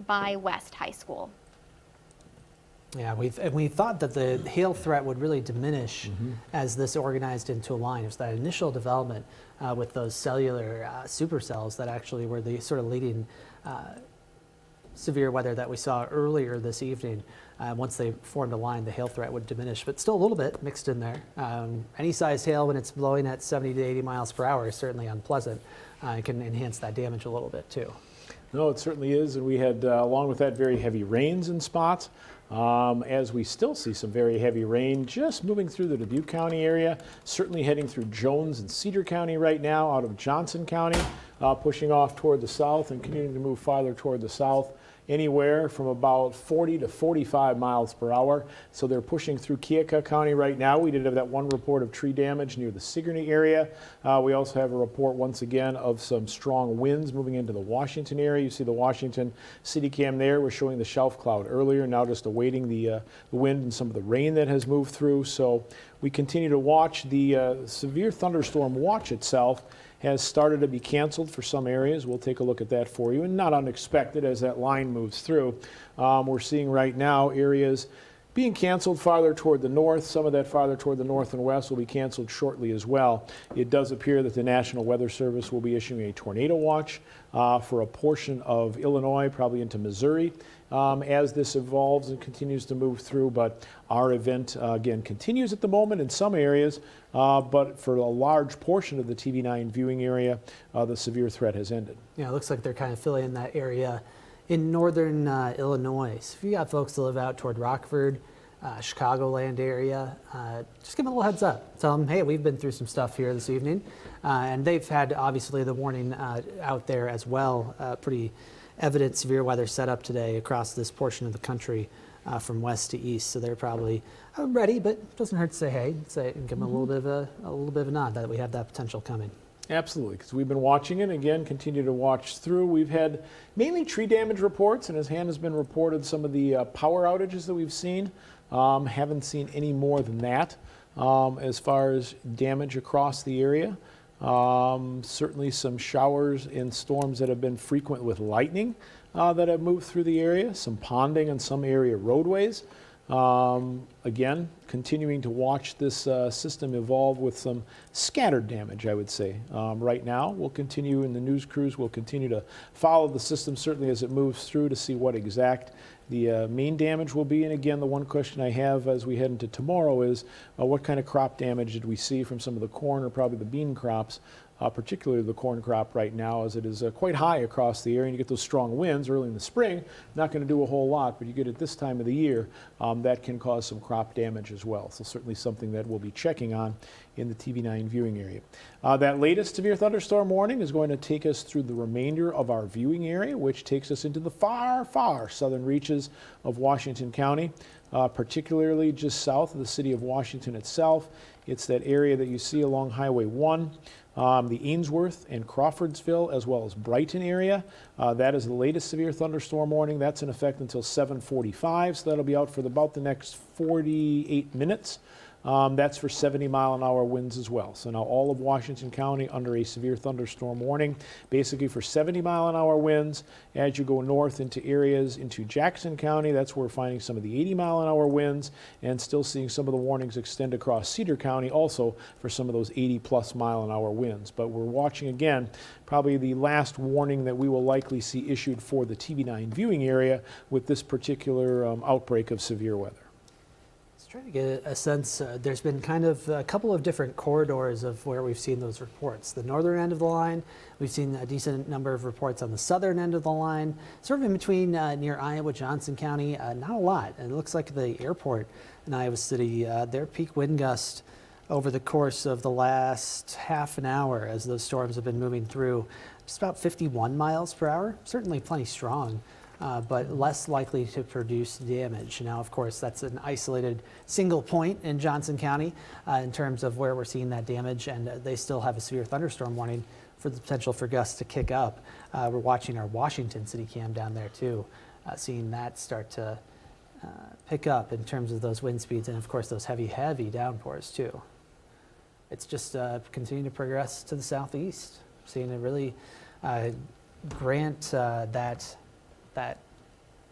by West High School. Yeah, we thought that the hail threat would really diminish as this organized into a line. It was that initial development with those cellular supercells that actually were the sort of leading severe weather that we saw earlier this evening. Once they formed a line, the hail threat would diminish, but still a little bit mixed in there. Any size hail when it's blowing at 70 to 80 miles per hour is certainly unpleasant. It can enhance that damage a little bit too. No, it certainly is, and we had, along with that, very heavy rains in spots. As we still see some very heavy rain just moving through the Dubuque County area, certainly heading through Jones and Cedar County right now, out of Johnson County, pushing off toward the south and continuing to move farther toward the south, anywhere from about 40 to 45 miles per hour. So they're pushing through Keokuk County right now. We did have that one report of tree damage near the Sigourney area. We also have a report once again of some strong winds moving into the Washington area. You see the Washington city cam there. We're showing the shelf cloud earlier, now just awaiting the wind and some of the rain that has moved through. So we continue to watch. The severe thunderstorm watch itself has started to be canceled for some areas. We'll take a look at that for you, and not unexpected as that line moves through. We're seeing right now areas being canceled farther toward the north. Some of that farther toward the north and west will be canceled shortly as well. It does appear that the National Weather Service will be issuing a tornado watch for a portion of Illinois, probably into Missouri, as this evolves and continues to move through. But our event, again, continues at the moment in some areas, but for a large portion of the TV9 viewing area, the severe threat has ended. Yeah, it looks like they're kind of filling in that area in northern Illinois. So if you got folks that live out toward Rockford, Chicagoland area, just give them a little heads up. Tell them, hey, we've been through some stuff here this evening. And they've had, obviously, the warning out there as well. Pretty evident severe weather set up today across this portion of the country from west to east. So they're probably ready, but it doesn't hurt to say hey, and give them a little bit of a nod that we have that potential coming. Absolutely, because we've been watching it, again, continue to watch through. We've had mainly tree damage reports, and as Hannah has been reported, some of the power outages that we've seen. Haven't seen any more than that as far as damage across the area. Certainly some showers and storms that have been frequent with lightning that have moved through the area, some ponding on some area roadways. Again, continuing to watch this system evolve with some scattered damage, I would say. Right now, we'll continue, and the news crews will continue to follow the system, certainly as it moves through, to see what exact the main damage will be. And again, the one question I have as we head into tomorrow is what kind of crop damage did we see from some of the corn or probably the bean crops, particularly the corn crop right now, as it is quite high across the area. And you get those strong winds early in the spring, not going to do a whole lot, but you get it this time of the year, that can cause some crop damage as well. So certainly something that we'll be checking on in the TV9 viewing area. That latest severe thunderstorm warning is going to take us through the remainder of our viewing area, which takes us into the far, far southern reaches of Washington County, particularly just south of the city of Washington itself. It's that area that you see along Highway 1. The Ainsworth and Crawfordsville, as well as Brighton area. That is the latest severe thunderstorm warning. That's in effect until 7:45, so that'll be out for about the next 48 minutes. That's for 70-mile-an-hour winds as well. So now all of Washington County under a severe thunderstorm warning, basically for 70-mile-an-hour winds. As you go north into areas into Jackson County, that's where we're finding some of the 80-mile-an-hour winds, and still seeing some of the warnings extend across Cedar County also for some of those 80-plus mile-an-hour winds. But we're watching, again, probably the last warning that we will likely see issued for the TV9 viewing area with this particular outbreak of severe weather. Trying to get a sense, there's been kind of a couple of different corridors of where we've seen those reports. The northern end of the line, we've seen a decent number of reports on the southern end of the line, sort of in between near Iowa, Johnson County, not a lot. And it looks like the airport in Iowa City, their peak wind gust over the course of the last half an hour as those storms have been moving through, just about 51 miles per hour, certainly plenty strong. But less likely to produce damage. Now, of course, that's an isolated single point in Johnson County in terms of where we're seeing that damage, and they still have a severe thunderstorm warning for the potential for gusts to kick up. We're watching our Washington City cam down there too, seeing that start to pick up in terms of those wind speeds, and of course those heavy downpours too. It's just continuing to progress to the southeast, seeing it really grant that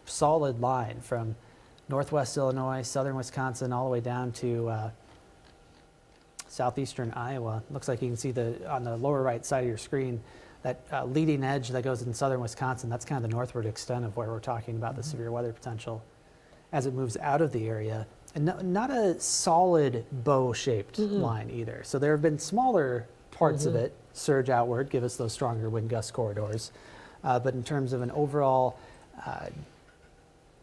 solid line from northwest Illinois, southern Wisconsin, all the way down to southeastern Iowa. Looks like you can see on the lower right side of your screen, that leading edge that goes in southern Wisconsin. That's kind of the northward extent of where we're talking about the severe weather potential as it moves out of the area. And not a solid bow-shaped line either. So there have been smaller parts of it surge outward, give us those stronger wind gust corridors. But in terms of an overall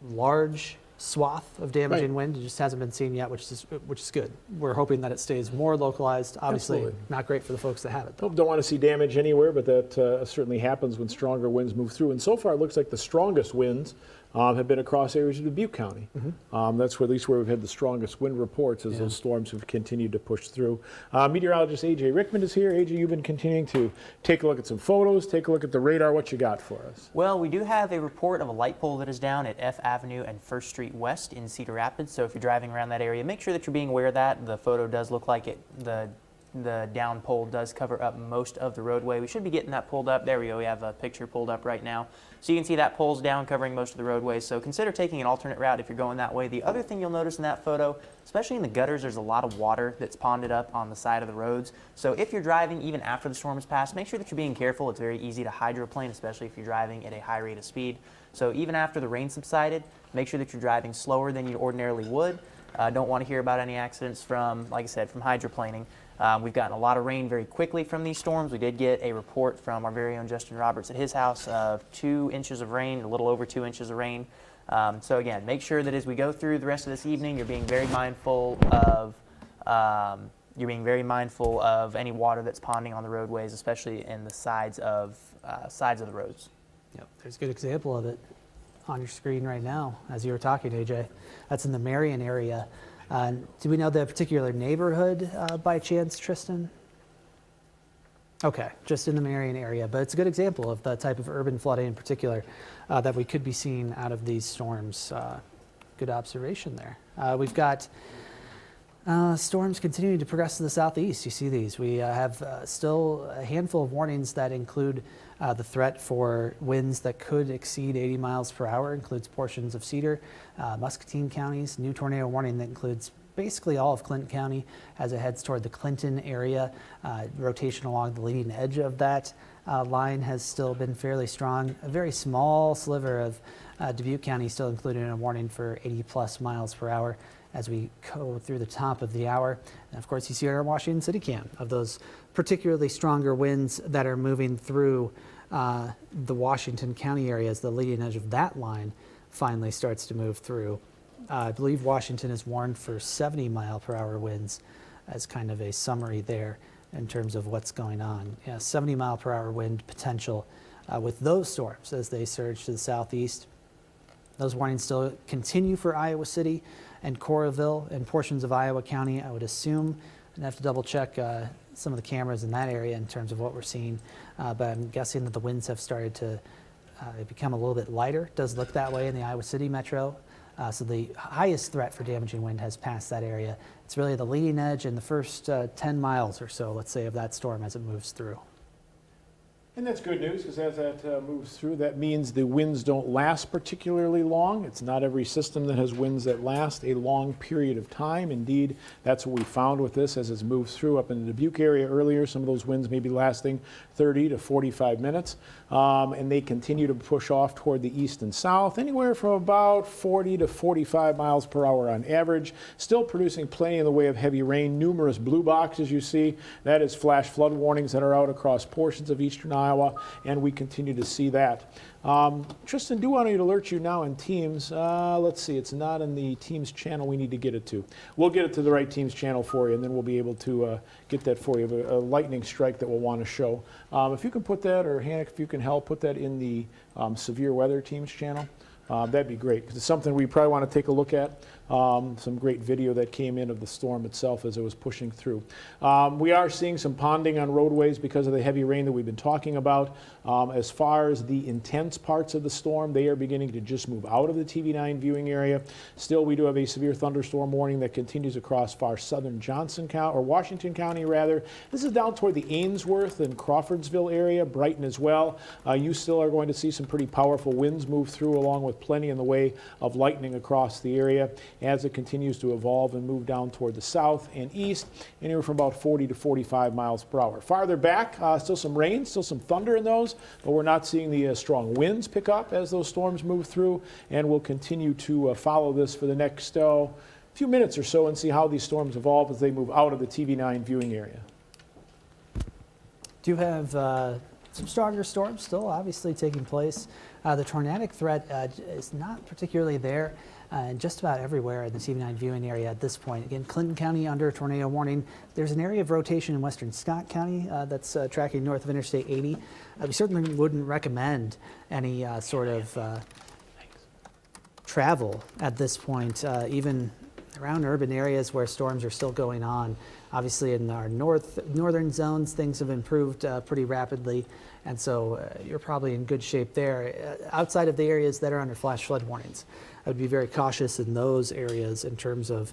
large swath of damaging wind, it just hasn't been seen yet, which is good. We're hoping that it stays more localized. Obviously, Absolutely. not great for the folks that have it, though. Don't want to see damage anywhere, but that certainly happens when stronger winds move through. And so far, it looks like the strongest winds have been across areas of Dubuque County. That's where, at least where we've had the strongest wind reports as those storms have continued to push through. Meteorologist A.J. Rickman is here. A.J., you've been continuing to take a look at some photos, take a look at the radar. What you got for us? Well, we do have a report of a light pole that is down at F Avenue and 1st Street West in Cedar Rapids. So if you're driving around that area, make sure that you're being aware of that. The photo does look like the the down pole does cover up most of the roadway. We should be getting that pulled up. There we go. We have a picture pulled up right now. So you can see that pole's down covering most of the roadway. So consider taking an alternate route if you're going that way. The other thing you'll notice in that photo, especially in the gutters, there's a lot of water that's ponded up on the side of the roads. So if you're driving even after the storm has passed, make sure that you're being careful. It's very easy to hydroplane, especially if you're driving at a high rate of speed. So even after the rain subsided, make sure that you're driving slower than you ordinarily would. Don't want to hear about any accidents from, like I said, from hydroplaning. We've gotten a lot of rain very quickly from these storms. We did get a report from our very own Justin Roberts at his house of 2 inches of rain, a little over 2 inches of rain. So again, make sure that as we go through the rest of this evening, you're being very mindful of any water that's ponding on the roadways, especially in the sides of the roads. Yep, there's a good example of it on your screen right now as you were talking, AJ. That's in the Marion area. Do we know the particular neighborhood by chance, Tristan? Okay, just in the Marion area, but it's a good example of the type of urban flooding in particular that we could be seeing out of these storms. Good observation there. We've got storms continuing to progress to the southeast. You see these. We have still a handful of warnings that include the threat for winds that could exceed 80 miles per hour, includes portions of Cedar, Muscatine counties. New tornado warning that includes basically all of Clinton County as it heads toward the Clinton area. Rotation along the leading edge of that line has still been fairly strong. A very small sliver of Dubuque County still included in a warning for 80 plus miles per hour as we go through the top of the hour. And of course, you see our Washington City cam of those particularly stronger winds that are moving through the Washington County area as the leading edge of that line finally starts to move through. I believe Washington is warned for 70 mile per hour winds as kind of a summary there in terms of what's going on. 70 mile per hour wind potential with those storms as they surge to the southeast. Those warnings still continue for Iowa City and Coralville and portions of Iowa County. I would assume, and I have to double check some of the cameras in that area in terms of what we're seeing, but I'm guessing that the winds have started to become a little bit lighter. It does look that way in the Iowa City metro. So the highest threat for damaging wind has passed that area. It's really the leading edge in the first 10 miles or so, let's say, of that storm as it moves through. And that's good news, because as that moves through, that means the winds don't last particularly long. It's not every system that has winds that last a long period of time. Indeed, that's what we found with this as it's moved through up in the Dubuque area earlier. Some of those winds may be lasting 30 to 45 minutes, and they continue to push off toward the east and south, anywhere from about 40 to 45 miles per hour on average, still producing plenty in the way of heavy rain. Numerous blue boxes you see. That is flash flood warnings that are out across portions of eastern Iowa, and we continue to see that. Tristan, do want to alert you now in Teams. Let's see, it's not in the Teams channel we need to get it to. We'll get it to the right Teams channel for you, and then we'll be able to get that for you, a lightning strike that we'll want to show. If you can put that, or Hank, if you can help, put that in the severe weather Teams channel. That'd be great, because it's something we probably want to take a look at. Some great video that came in of the storm itself as it was pushing through. We are seeing some ponding on roadways because of the heavy rain that we've been talking about. As far as the intense parts of the storm, they are beginning to just move out of the TV9 viewing area. Still, we do have a severe thunderstorm warning that continues across far southern Johnson County, or Washington County rather. This is down toward the Ainsworth and Crawfordsville area, Brighton as well. You still are going to see some pretty powerful winds move through, along with plenty in the way of lightning across the area as it continues to evolve and move down toward the south and east, anywhere from about 40 to 45 miles per hour. Farther back, still some rain, still some thunder in those, but we're not seeing the strong winds pick up as those storms move through, and we'll continue to follow this for the next few minutes or so and see how these storms evolve as they move out of the TV9 viewing area. Do have some stronger storms still obviously taking place. The tornadic threat is not particularly there just about everywhere in the TV9 viewing area at this point. Again, Clinton County under a tornado warning. There's an area of rotation in western Scott County that's tracking north of Interstate 80. We certainly wouldn't recommend any sort of travel at this point, even around urban areas where storms are still going on. Obviously, in our northern zones, things have improved pretty rapidly, and so you're probably in good shape there. Outside of the areas that are under flash flood warnings, I would be very cautious in those areas in terms of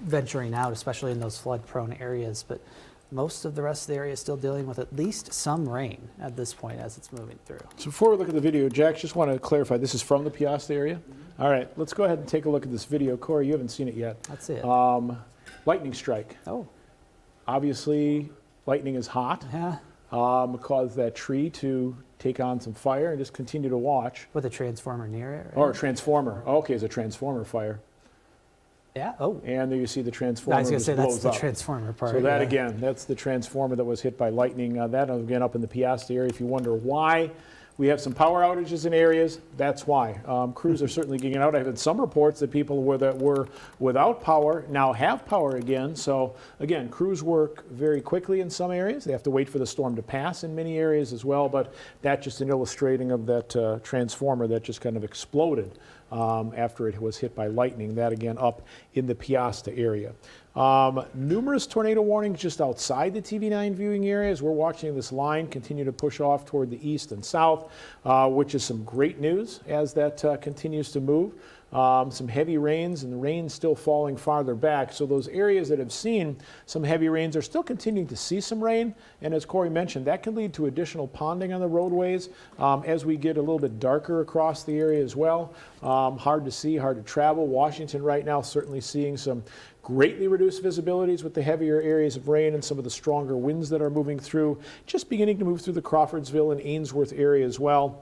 venturing out, especially in those flood-prone areas. But most of the rest of the area is still dealing with at least some rain at this point as it's moving through. So before we look at the video, Jack, just want to clarify, this is from the Piasta area? All right, let's go ahead and take a look at this video. Corey, you haven't seen it yet. That's it. Lightning strike. Oh, Obviously, lightning is hot. yeah, Caused that tree to take on some fire and just continue to watch. with a transformer near it. Right? Or a transformer. Okay, it's a transformer fire. Yeah, oh. And there you see the transformer I was going to just say that's blows the up. transformer part. So that yeah. again, that's the transformer that was hit by lightning. That again up in the Piasta area. If you wonder why we have some power outages in areas, that's why. Crews are certainly getting out. I've had some reports that people that were without power now have power again. So again, crews work very quickly in some areas. They have to wait for the storm to pass in many areas as well. But that's just an illustrating of that transformer that just kind of exploded after it was hit by lightning. That again up in the Piasta area. Numerous tornado warnings just outside the TV9 viewing areas. We're watching this line continue to push off toward the east and south, which is some great news as that continues to move. Some heavy rains, and the rain still falling farther back. So those areas that have seen some heavy rains are still continuing to see some rain. And as Corey mentioned, that can lead to additional ponding on the roadways as we get a little bit darker across the area as well. Hard to see, hard to travel. Washington right now certainly seeing some greatly reduced visibilities with the heavier areas of rain and some of the stronger winds that are moving through, just beginning to move through the Crawfordsville and Ainsworth area as well.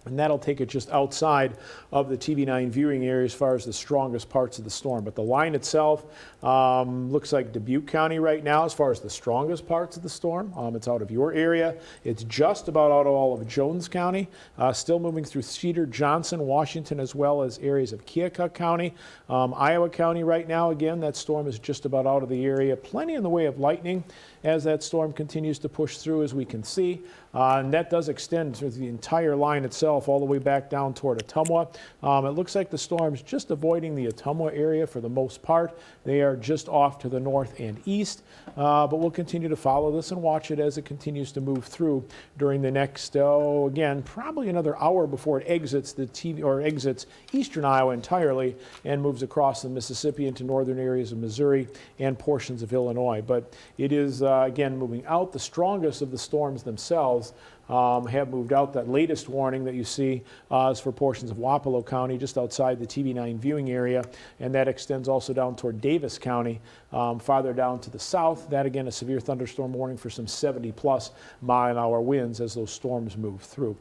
And that'll take it just outside of the TV9 viewing area as far as the strongest parts of the storm. But the line itself looks like Dubuque County right now as far as the strongest parts of the storm. It's out of your area. It's just about out of all of Jones County. Still moving through Cedar, Johnson, Washington, as well as areas of Keokuk County. Iowa County right now, again, that storm is just about out of the area. Plenty in the way of lightning as that storm continues to push through, as we can see. And that does extend through the entire line itself all the way back down toward Ottumwa. It looks like the storm's just avoiding the Ottumwa area for the most part. They are just off to the north and east, but we'll continue to follow this and watch it as it continues to move through during the next, again, probably another hour before it exits the TV or exits eastern Iowa entirely and moves across the Mississippi into northern areas of Missouri and portions of Illinois. But it is, again, moving out. The strongest of the storms themselves have moved out. That latest warning that you see is for portions of Wapello County, just outside the TV9 viewing area, and that extends also down toward Davis County, farther down to the south. That again, a severe thunderstorm warning for some 70+ mile-an-hour winds as those storms move through.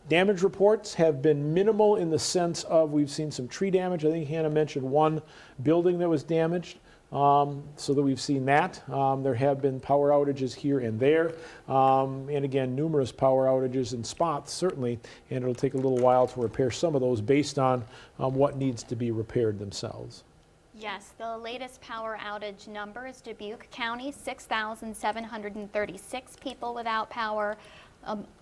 Damage reports have been minimal in the sense of we've seen some tree damage. I think Hannah mentioned one building that was damaged. So that we've seen that. There have been power outages here and there, and again, numerous power outages in spots, certainly, and it'll take a little while to repair some of those based on what needs to be repaired themselves. Yes, the latest power outage numbers: Dubuque County, 6,736 people without power,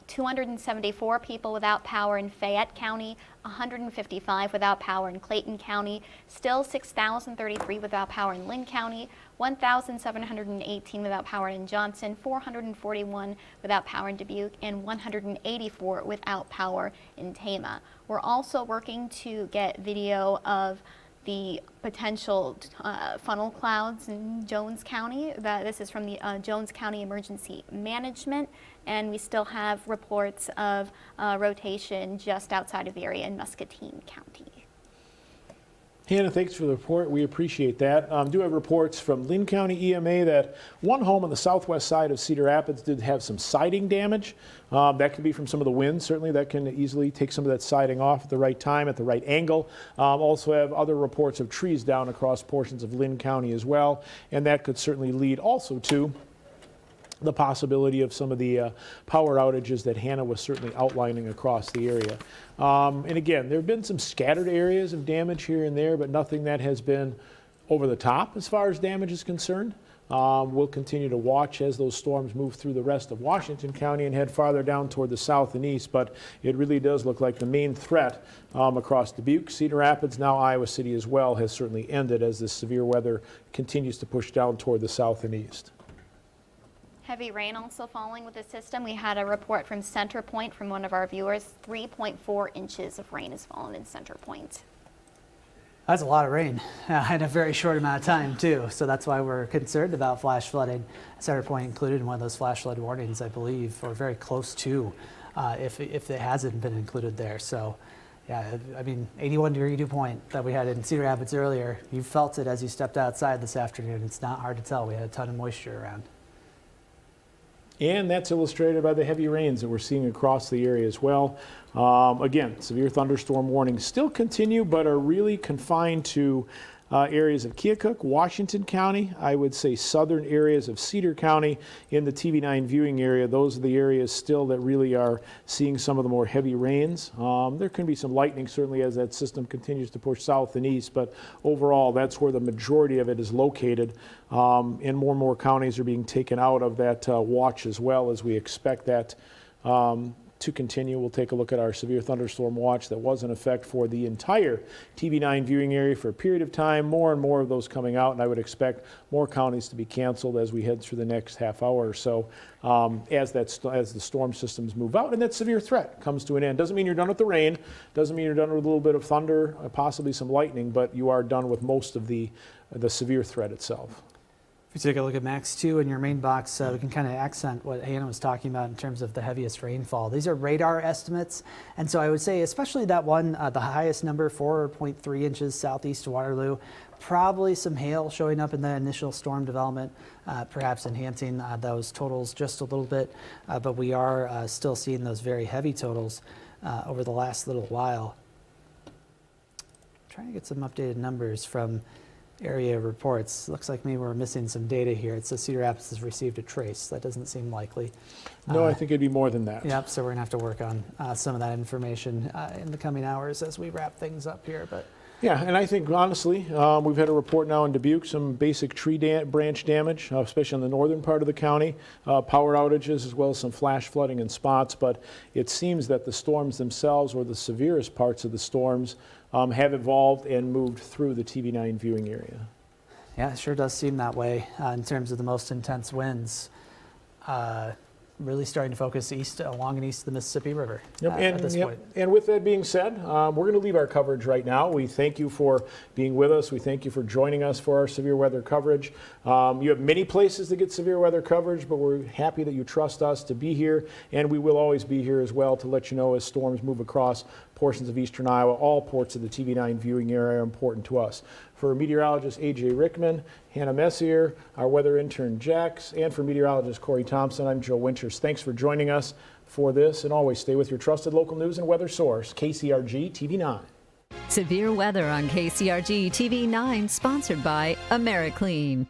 274 people without power in Fayette County, 155 without power in Clayton County, still 6,033 without power in Lynn County, 1,718 without power in Johnson, 441 without power in Dubuque, and 184 without power in Tama. We're also working to get video of the potential funnel clouds in Jones County. This is from the Jones County Emergency Management, and we still have reports of rotation just outside of the area in Muscatine County. Hannah, thanks for the report. We appreciate that. Do have reports from Lynn County EMA that one home on the southwest side of Cedar Rapids did have some siding damage. That could be from some of the wind. Certainly that can easily take some of that siding off at the right time, at the right angle. Also have other reports of trees down across portions of Lynn County as well. And that could certainly lead also to the possibility of some of the power outages that Hannah was certainly outlining across the area. And again, there have been some scattered areas of damage here and there, but nothing that has been over the top as far as damage is concerned. We'll continue to watch as those storms move through the rest of Washington County and head farther down toward the south and east, but it really does look like the main threat across Dubuque, Cedar Rapids, now Iowa City as well, has certainly ended as this severe weather continues to push down toward the south and east. Heavy rain also falling with the system. We had a report from Center Point from one of our viewers. 3.4 inches of rain has fallen in Center Point. That's a lot of rain in a very short amount of time, too. So that's why we're concerned about flash flooding. Center Point included in one of those flash flood warnings, I believe, or very close to, if it hasn't been included there. So, yeah, I mean, 81-degree dew point that we had in Cedar Rapids earlier, you felt it as you stepped outside this afternoon. It's not hard to tell. We had a ton of moisture around. And that's illustrated by the heavy rains that we're seeing across the area as well. Again, severe thunderstorm warnings still continue, but are really confined to areas of Keokuk, Washington County, I would say southern areas of Cedar County in the TV9 viewing area. Those are the areas still that really are seeing some of the more heavy rains. There can be some lightning certainly as that system continues to push south and east, but overall that's where the majority of it is located. And more counties are being taken out of that watch as well, as we expect that to continue. We'll take a look at our severe thunderstorm watch that was in effect for the entire TV9 viewing area for a period of time. More and more of those coming out, and I would expect more counties to be canceled as we head through the next half hour or so as the storm systems move out and that severe threat comes to an end. Doesn't mean you're done with the rain, doesn't mean you're done with a little bit of thunder, possibly some lightning, but you are done with most of the severe threat itself. If you take a look at Max 2 in your main box, we can kind of accent what Hannah was talking about in terms of the heaviest rainfall. These are radar estimates, and so I would say especially that one, the highest number, 4.3 inches southeast of Waterloo, probably some hail showing up in the initial storm development, perhaps enhancing those totals just a little bit, but we are still seeing those very heavy totals over the last little while. Trying to get some updated numbers from area reports. Looks like maybe we're missing some data here. It says Cedar Rapids has received a trace. That doesn't seem likely. No, I think it'd be more than that. Yep, so we're going to have to work on some of that information in the coming hours as we wrap things up here. But Yeah, and I think honestly, we've had a report now in Dubuque, some basic tree branch damage, especially in the northern part of the county, power outages, as well as some flash flooding in spots. But it seems that the storms themselves, or the severest parts of the storms, have evolved and moved through the TV9 viewing area. yeah, it sure does seem that way in terms of the most intense winds. Really starting to focus along and east of the Mississippi River at this point. And with that being said, we're going to leave our coverage right now. We thank you for being with us. We thank you for joining us for our severe weather coverage. You have many places to get severe weather coverage, but we're happy that you trust us to be here, and we will always be here as well to let you know as storms move across portions of eastern Iowa. All ports of the TV9 viewing area are important to us. For meteorologist A.J. Rickman, Hannah Messier, our weather intern Jax, and for meteorologist Corey Thompson, I'm Joe Winters. Thanks for joining us for this, and always stay with your trusted local news and weather source, KCRG TV9. Severe weather on KCRG TV9, sponsored by AmeriClean.